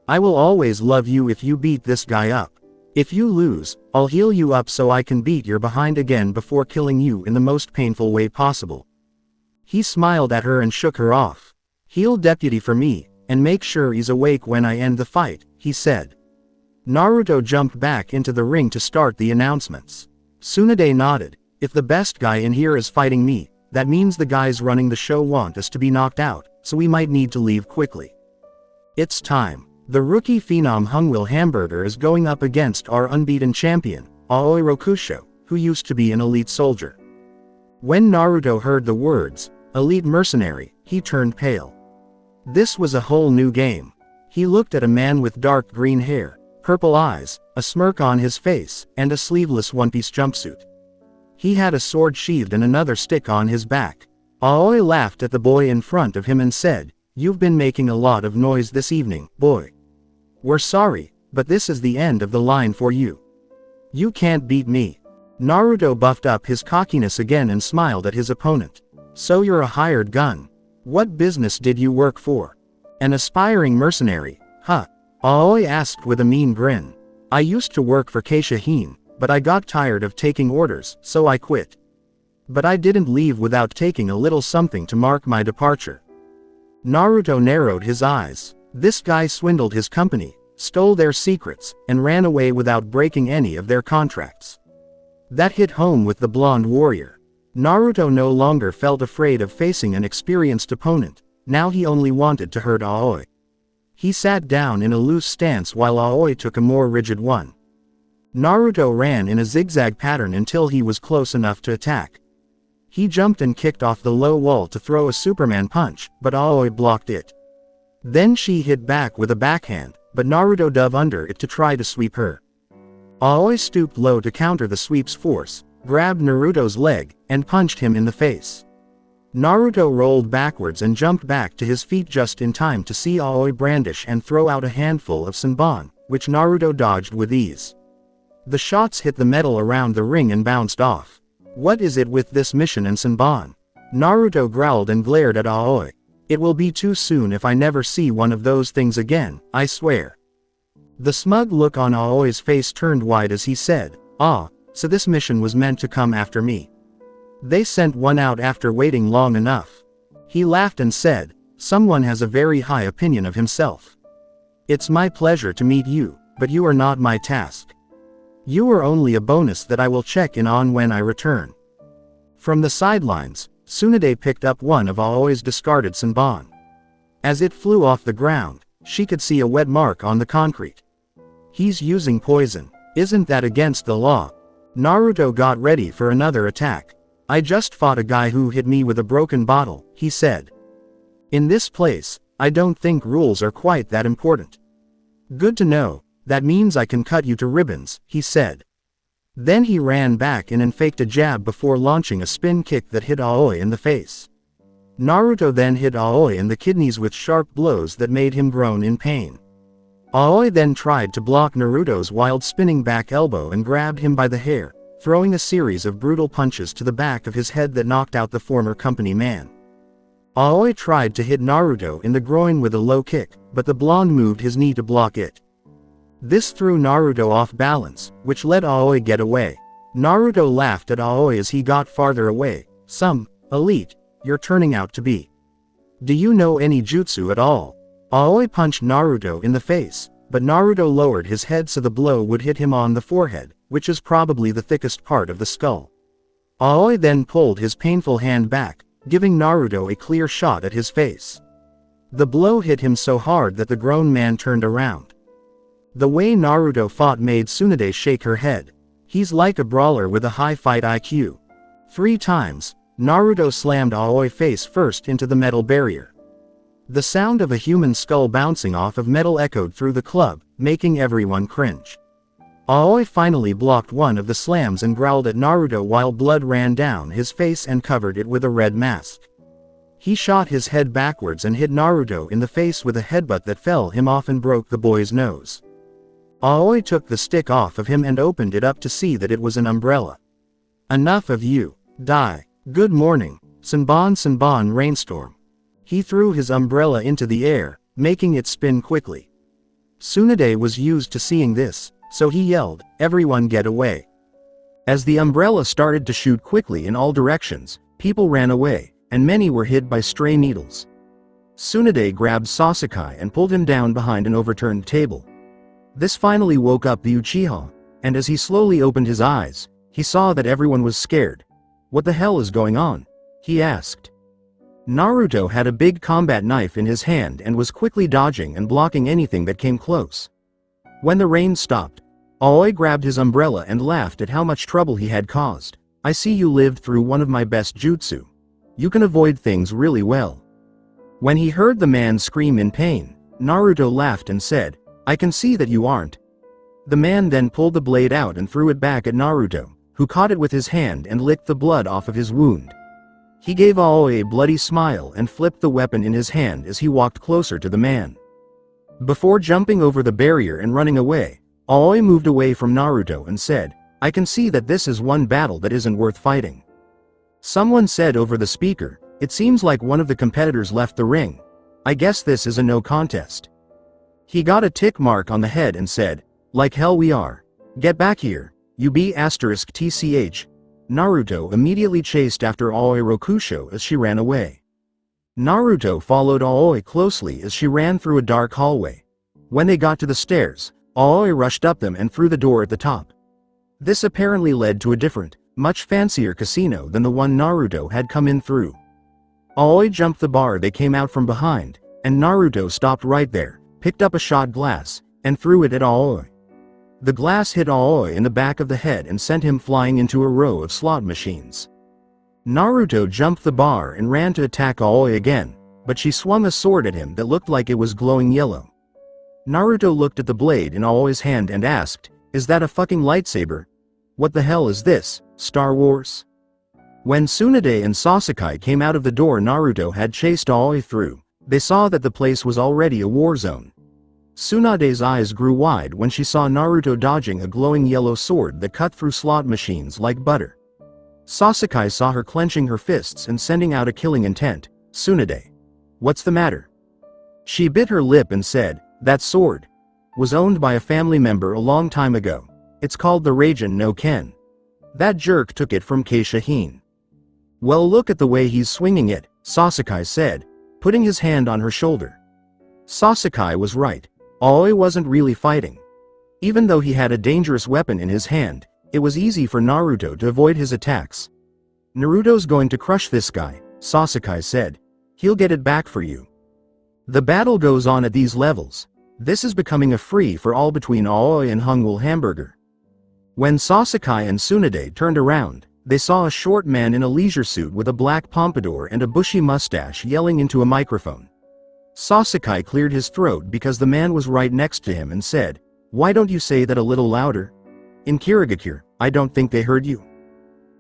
I will always love you if you beat this guy up. If you lose, I'll heal you up so I can beat your behind again before killing you in the most painful way possible. He smiled at her and shook her off. Heal deputy for me, and make sure he's awake when I end the fight, he said. Naruto jumped back into the ring to start the announcements. Tsunade nodded. If the best guy in here is fighting me, that means the guys running the show want us to be knocked out, so we might need to leave quickly. It's time. The rookie phenom Hungwil Hamburger is going up against our unbeaten champion, Aoi Rokusho, who used to be an elite soldier. When Naruto heard the words, elite mercenary, he turned pale. This was a whole new game. He looked at a man with dark green hair, purple eyes, a smirk on his face, and a sleeveless one-piece jumpsuit. He had a sword sheathed and another stick on his back. Aoi laughed at the boy in front of him and said, "You've been making a lot of noise this evening, boy. We're sorry, but this is the end of the line for you. You can't beat me." Naruto buffed up his cockiness again and smiled at his opponent. "So you're a hired gun. What business did you work for? An aspiring mercenary, huh?" Aoi asked with a mean grin. "I used to work for Keisha-hine, but I got tired of taking orders, so I quit. But I didn't leave without taking a little something to mark my departure." Naruto narrowed his eyes. This guy swindled his company, stole their secrets, and ran away without breaking any of their contracts. That hit home with the blonde warrior. Naruto no longer felt afraid of facing an experienced opponent, now he only wanted to hurt Aoi. He sat down in a loose stance while Aoi took a more rigid one. Naruto ran in a zigzag pattern until he was close enough to attack. He jumped and kicked off the low wall to throw a Superman punch, but Aoi blocked it. Then she hit back with a backhand, but Naruto dove under it to try to sweep her. Aoi stooped low to counter the sweep's force, grabbed Naruto's leg, and punched him in the face. Naruto rolled backwards and jumped back to his feet just in time to see Aoi brandish and throw out a handful of Senbon, which Naruto dodged with ease. The shots hit the metal around the ring and bounced off. What is it with this mission and Senbon? Naruto growled and glared at Aoi. It will be too soon if I never see one of those things again, I swear. The smug look on Aoi's face turned wide as he said, "Ah, so this mission was meant to come after me. They sent one out after waiting long enough." He laughed and said, "Someone has a very high opinion of himself. It's my pleasure to meet you, but you are not my task. You are only a bonus that I will check in on when I return." From the sidelines, Tsunade picked up one of Aoi's discarded Senbon. As it flew off the ground, she could see a wet mark on the concrete. "He's using poison. Isn't that against the law?" Naruto got ready for another attack. "I just fought a guy who hit me with a broken bottle," he said. "In this place, I don't think rules are quite that important." "Good to know, that means I can cut you to ribbons," he said. Then he ran back in and faked a jab before launching a spin kick that hit Aoi in the face. Naruto then hit Aoi in the kidneys with sharp blows that made him groan in pain. Aoi then tried to block Naruto's wild spinning back elbow and grabbed him by the hair, throwing a series of brutal punches to the back of his head that knocked out the former company man. Aoi tried to hit Naruto in the groin with a low kick, but the blonde moved his knee to block it. This threw Naruto off balance, which let Aoi get away. Naruto laughed at Aoi as he got farther away. "Some elite you're turning out to be. Do you know any jutsu at all?" Aoi punched Naruto in the face, but Naruto lowered his head so the blow would hit him on the forehead, which is probably the thickest part of the skull. Aoi then pulled his painful hand back, giving Naruto a clear shot at his face. The blow hit him so hard that the grown man turned around. The way Naruto fought made Tsunade shake her head. He's like a brawler with a high fight IQ. 3 times, Naruto slammed Aoi face first into the metal barrier. The sound of a human skull bouncing off of metal echoed through the club, making everyone cringe. Aoi finally blocked one of the slams and growled at Naruto while blood ran down his face and covered it with a red mask. He shot his head backwards and hit Naruto in the face with a headbutt that fell him off and broke the boy's nose. Aoi took the stick off of him and opened it up to see that it was an umbrella. "Enough of you. Die. Good morning. Senbon Senbon rainstorm." He threw his umbrella into the air, making it spin quickly. Tsunade was used to seeing this, so he yelled, "Everyone get away." As the umbrella started to shoot quickly in all directions, people ran away, and many were hit by stray needles. Tsunade grabbed Sasuke and pulled him down behind an overturned table. This finally woke up the Uchiha, and as he slowly opened his eyes, he saw that everyone was scared. "What the hell is going on?" he asked. Naruto had a big combat knife in his hand and was quickly dodging and blocking anything that came close. When the rain stopped, Aoi grabbed his umbrella and laughed at how much trouble he had caused. I see you lived through one of my best jutsu. You can avoid things really well. When he heard the man scream in pain, Naruto laughed and said, I can see that you aren't. The man then pulled the blade out and threw it back at Naruto, who caught it with his hand and licked the blood off of his wound. He gave Aoi a bloody smile and flipped the weapon in his hand as he walked closer to the man. Before jumping over the barrier and running away, Aoi moved away from Naruto and said, I can see that this is one battle that isn't worth fighting. Someone said over the speaker, it seems like one of the competitors left the ring. I guess this is a no contest. He got a tick mark on the head and said, like hell we are. Get back here, you B***tch. Naruto immediately chased after Aoi Rokusho as she ran away. Naruto followed Aoi closely as she ran through a dark hallway. When they got to the stairs, Aoi rushed up them and through the door at the top. This apparently led to a different, much fancier casino than the one Naruto had come in through. Aoi jumped the bar they came out from behind, and Naruto stopped right there, picked up a shot glass, and threw it at Aoi. The glass hit Aoi in the back of the head and sent him flying into a row of slot machines. Naruto jumped the bar and ran to attack Aoi again, but she swung a sword at him that looked like it was glowing yellow. Naruto looked at the blade in Aoi's hand and asked, is that a fucking lightsaber? What the hell is this, Star Wars? When Tsunade and Sasuke came out of the door Naruto had chased Aoi through, they saw that the place was already a war zone. Tsunade's eyes grew wide when she saw Naruto dodging a glowing yellow sword that cut through slot machines like butter. Sasuke saw her clenching her fists and sending out a killing intent. Tsunade. What's the matter? She bit her lip and said, that sword was owned by a family member a long time ago. It's called the Raijin no Ken. That jerk took it from Keisha-hine. Well, look at the way he's swinging it, Sasuke said, putting his hand on her shoulder. Sasuke was right. Aoi wasn't really fighting. Even though he had a dangerous weapon in his hand, it was easy for Naruto to avoid his attacks. Naruto's going to crush this guy, Sasuke said. He'll get it back for you. The battle goes on at these levels. This is becoming a free-for-all between Aoi and Hungwol Hamburger. When Sasuke and Tsunade turned around, they saw a short man in a leisure suit with a black pompadour and a bushy mustache yelling into a microphone. Sasuke cleared his throat because the man was right next to him and said, why don't you say that a little louder? In Kirigakure, I don't think they heard you.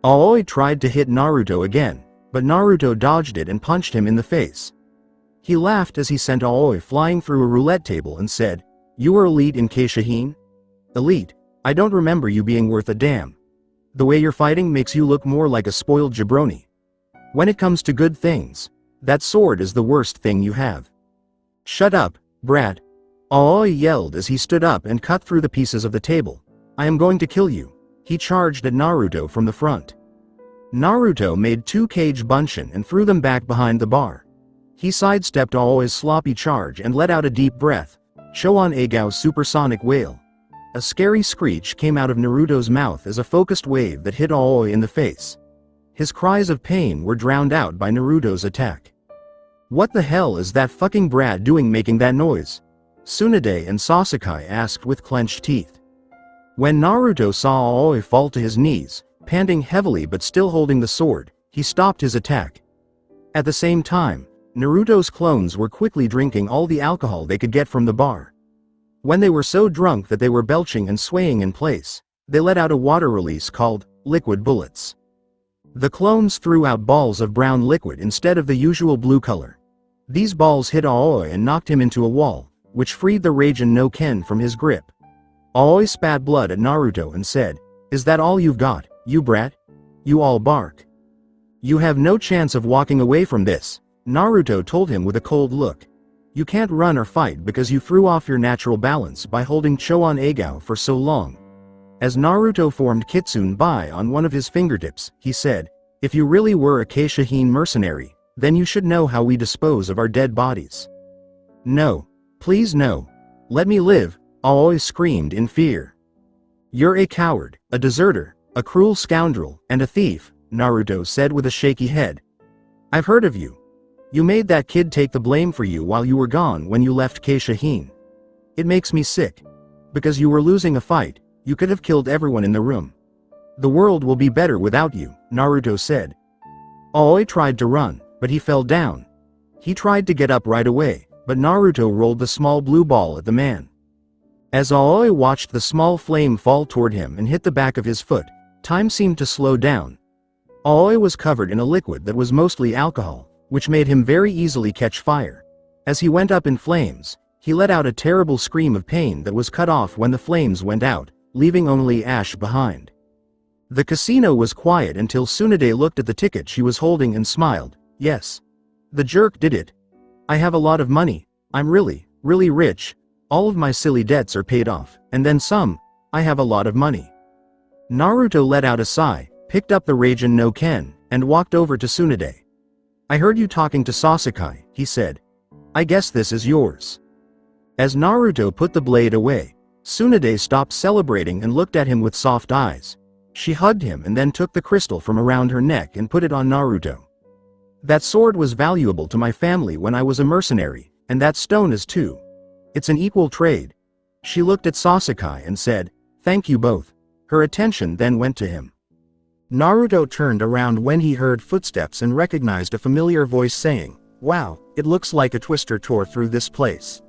Aoi tried to hit Naruto again, but Naruto dodged it and punched him in the face. He laughed as he sent Aoi flying through a roulette table and said, you are elite in Keisha-hine? Elite? I don't remember you being worth a damn. The way you're fighting makes you look more like a spoiled jabroni. When it comes to good things, that sword is the worst thing you have. Shut up, brat. Aoi yelled as he stood up and cut through the pieces of the table. I am going to kill you. He charged at Naruto from the front. Naruto made 2 Kage Bunshin and threw them back behind the bar. He sidestepped Aoi's sloppy charge and let out a deep breath. Choan Agao's supersonic wail. A scary screech came out of Naruto's mouth as a focused wave that hit Aoi in the face. His cries of pain were drowned out by Naruto's attack. What the hell is that fucking brat doing making that noise? Tsunade and Sasuke asked with clenched teeth. When Naruto saw Aoi fall to his knees, panting heavily but still holding the sword, he stopped his attack. At the same time, Naruto's clones were quickly drinking all the alcohol they could get from the bar. When they were so drunk that they were belching and swaying in place, they let out a water release called liquid bullets. The clones threw out balls of brown liquid instead of the usual blue color. These balls hit Aoi and knocked him into a wall, which freed the Raijin no Ken from his grip. Aoi spat blood at Naruto and said, is that all you've got, you brat? You all bark. You have no chance of walking away from this, Naruto told him with a cold look. You can't run or fight because you threw off your natural balance by holding Choan Agao for so long. As Naruto formed Kitsune Bai on one of his fingertips, he said, if you really were a Keisha-hine mercenary, then you should know how we dispose of our dead bodies. No. Please no. Let me live, Aoi screamed in fear. You're a coward, a deserter, a cruel scoundrel, and a thief, Naruto said with a shaky head. I've heard of you. You made that kid take the blame for you while you were gone when you left Kei Shaheen. It makes me sick. Because you were losing a fight, you could have killed everyone in the room. The world will be better without you, Naruto said. Aoi tried to run, but he fell down. He tried to get up right away, but Naruto rolled the small blue ball at the man. As Aoi watched the small flame fall toward him and hit the back of his foot, time seemed to slow down. Aoi was covered in a liquid that was mostly alcohol, which made him very easily catch fire. As he went up in flames, he let out a terrible scream of pain that was cut off when the flames went out, leaving only ash behind. The casino was quiet until Tsunade looked at the ticket she was holding and smiled. Yes. The jerk did it. I have a lot of money. I'm really, really rich. All of my silly debts are paid off, and then some. I have a lot of money. Naruto let out a sigh, picked up the Raijin no Ken, and walked over to Tsunade. I heard you talking to Sasuke, he said. I guess this is yours. As Naruto put the blade away, Tsunade stopped celebrating and looked at him with soft eyes. She hugged him and then took the crystal from around her neck and put it on Naruto. That sword was valuable to my family when I was a mercenary, and that stone is too. It's an equal trade. She looked at Sasuke and said, thank you both. Her attention then went to him. Naruto turned around when he heard footsteps and recognized a familiar voice saying, wow, it looks like a twister tore through this place.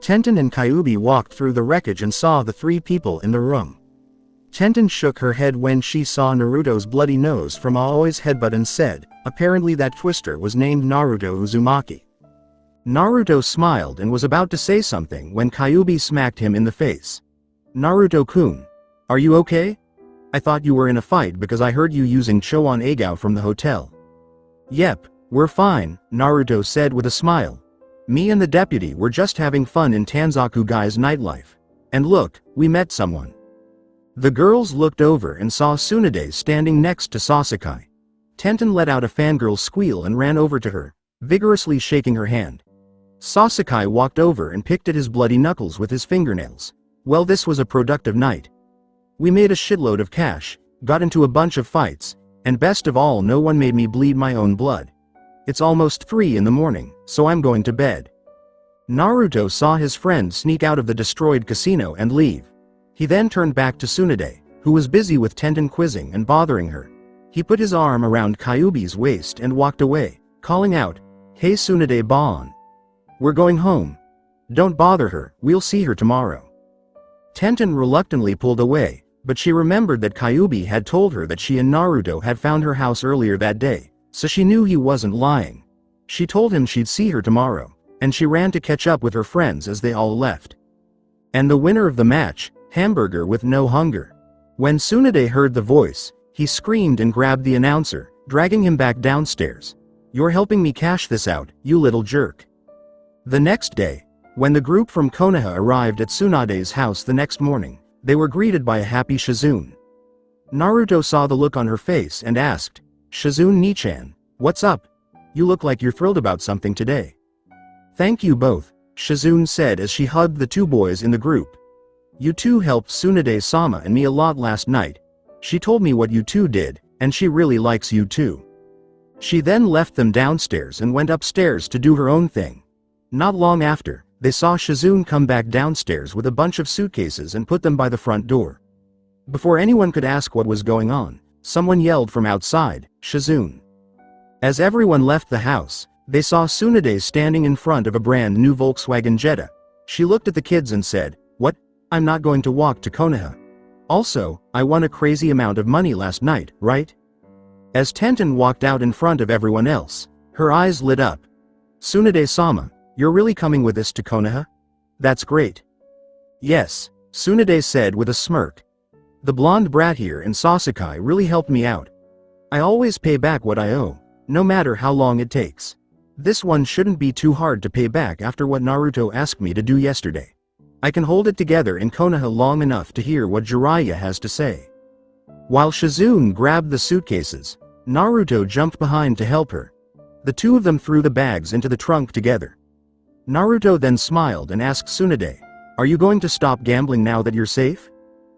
Tenten and Kyuubi walked through the wreckage and saw the three people in the room. Tenten shook her head when she saw Naruto's bloody nose from Aoi's headbutt and said, apparently that twister was named Naruto Uzumaki. Naruto smiled and was about to say something when Kyuubi smacked him in the face. Naruto-kun. Are you okay? I thought you were in a fight because I heard you using Chowan Agao from the hotel. Yep, we're fine, Naruto said with a smile. Me and the deputy were just having fun in Tanzaku Guy's nightlife. And look, we met someone. The girls looked over and saw Tsunade standing next to Sasuke. Tenten let out a fangirl squeal and ran over to her, vigorously shaking her hand. Sasuke walked over and picked at his bloody knuckles with his fingernails. Well, this was a productive night. We made a shitload of cash, got into a bunch of fights, and best of all, no one made me bleed my own blood. It's almost 3 in the morning, so I'm going to bed. Naruto saw his friend sneak out of the destroyed casino and leave. He then turned back to Tsunade, who was busy with Tenten quizzing and bothering her. He put his arm around Kyuubi's waist and walked away, calling out, Hey Tsunade-ban. We're going home. Don't bother her, we'll see her tomorrow. Tenten reluctantly pulled away, but she remembered that Kyuubi had told her that she and Naruto had found her house earlier that day, so she knew he wasn't lying. She told him she'd see her tomorrow, and she ran to catch up with her friends as they all left. And the winner of the match, Hamburger with no hunger. When Tsunade heard the voice, he screamed and grabbed the announcer, dragging him back downstairs. You're helping me cash this out, you little jerk. The next day, when the group from Konoha arrived at Tsunade's house the next morning, they were greeted by a happy Shizune. Naruto saw the look on her face and asked, Shizune Nichan, what's up? You look like you're thrilled about something today. Thank you both, Shizune said as she hugged the two boys in the group. You two helped Tsunade-sama and me a lot last night. She told me what you two did, and she really likes you too. She then left them downstairs and went upstairs to do her own thing. Not long after, they saw Shizune come back downstairs with a bunch of suitcases and put them by the front door. Before anyone could ask what was going on, someone yelled from outside, Shizune. As everyone left the house, they saw Tsunade standing in front of a brand new Volkswagen Jetta. She looked at the kids and said, What? I'm not going to walk to Konoha. Also, I won a crazy amount of money last night, right? As Tenten walked out in front of everyone else, her eyes lit up. Tsunade-sama, you're really coming with us to Konoha? That's great. Yes, Tsunade said with a smirk. The blonde brat here and Sasuke really helped me out. I always pay back what I owe, no matter how long it takes. This one shouldn't be too hard to pay back after what Naruto asked me to do yesterday. I can hold it together in Konoha long enough to hear what Jiraiya has to say. While Shizune grabbed the suitcases, Naruto jumped behind to help her. The two of them threw the bags into the trunk together. Naruto then smiled and asked Tsunade, Are you going to stop gambling now that you're safe?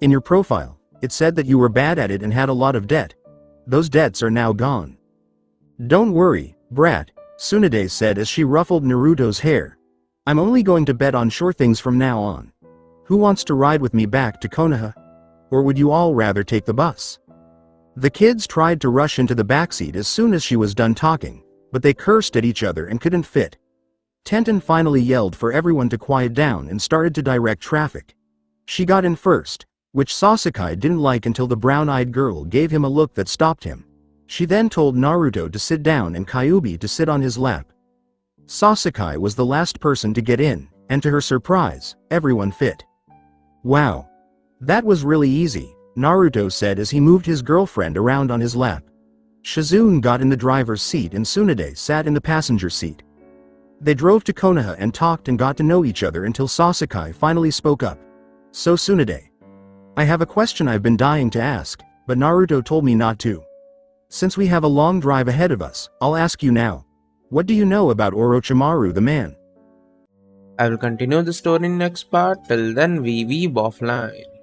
In your profile, it said that you were bad at it and had a lot of debt. Those debts are now gone. Don't worry, brat, Tsunade said as she ruffled Naruto's hair. I'm only going to bet on sure things from now on. Who wants to ride with me back to Konoha? Or would you all rather take the bus? The kids tried to rush into the backseat as soon as she was done talking, but they cursed at each other and couldn't fit. Tenten finally yelled for everyone to quiet down and started to direct traffic. She got in first, which Sasuke didn't like until the brown-eyed girl gave him a look that stopped him. She then told Naruto to sit down and Kyuubi to sit on his lap. Sasuke was the last person to get in, and to her surprise, everyone fit. Wow. That was really easy, Naruto said as he moved his girlfriend around on his lap. Shizune got in the driver's seat and Tsunade sat in the passenger seat. They drove to Konoha and talked and got to know each other until Sasuke finally spoke up. So Tsunade. I have a question I've been dying to ask, but Naruto told me not to. Since we have a long drive ahead of us, I'll ask you now. What do you know about Orochimaru the man? I will continue the story in next part. Till then, we weeb offline.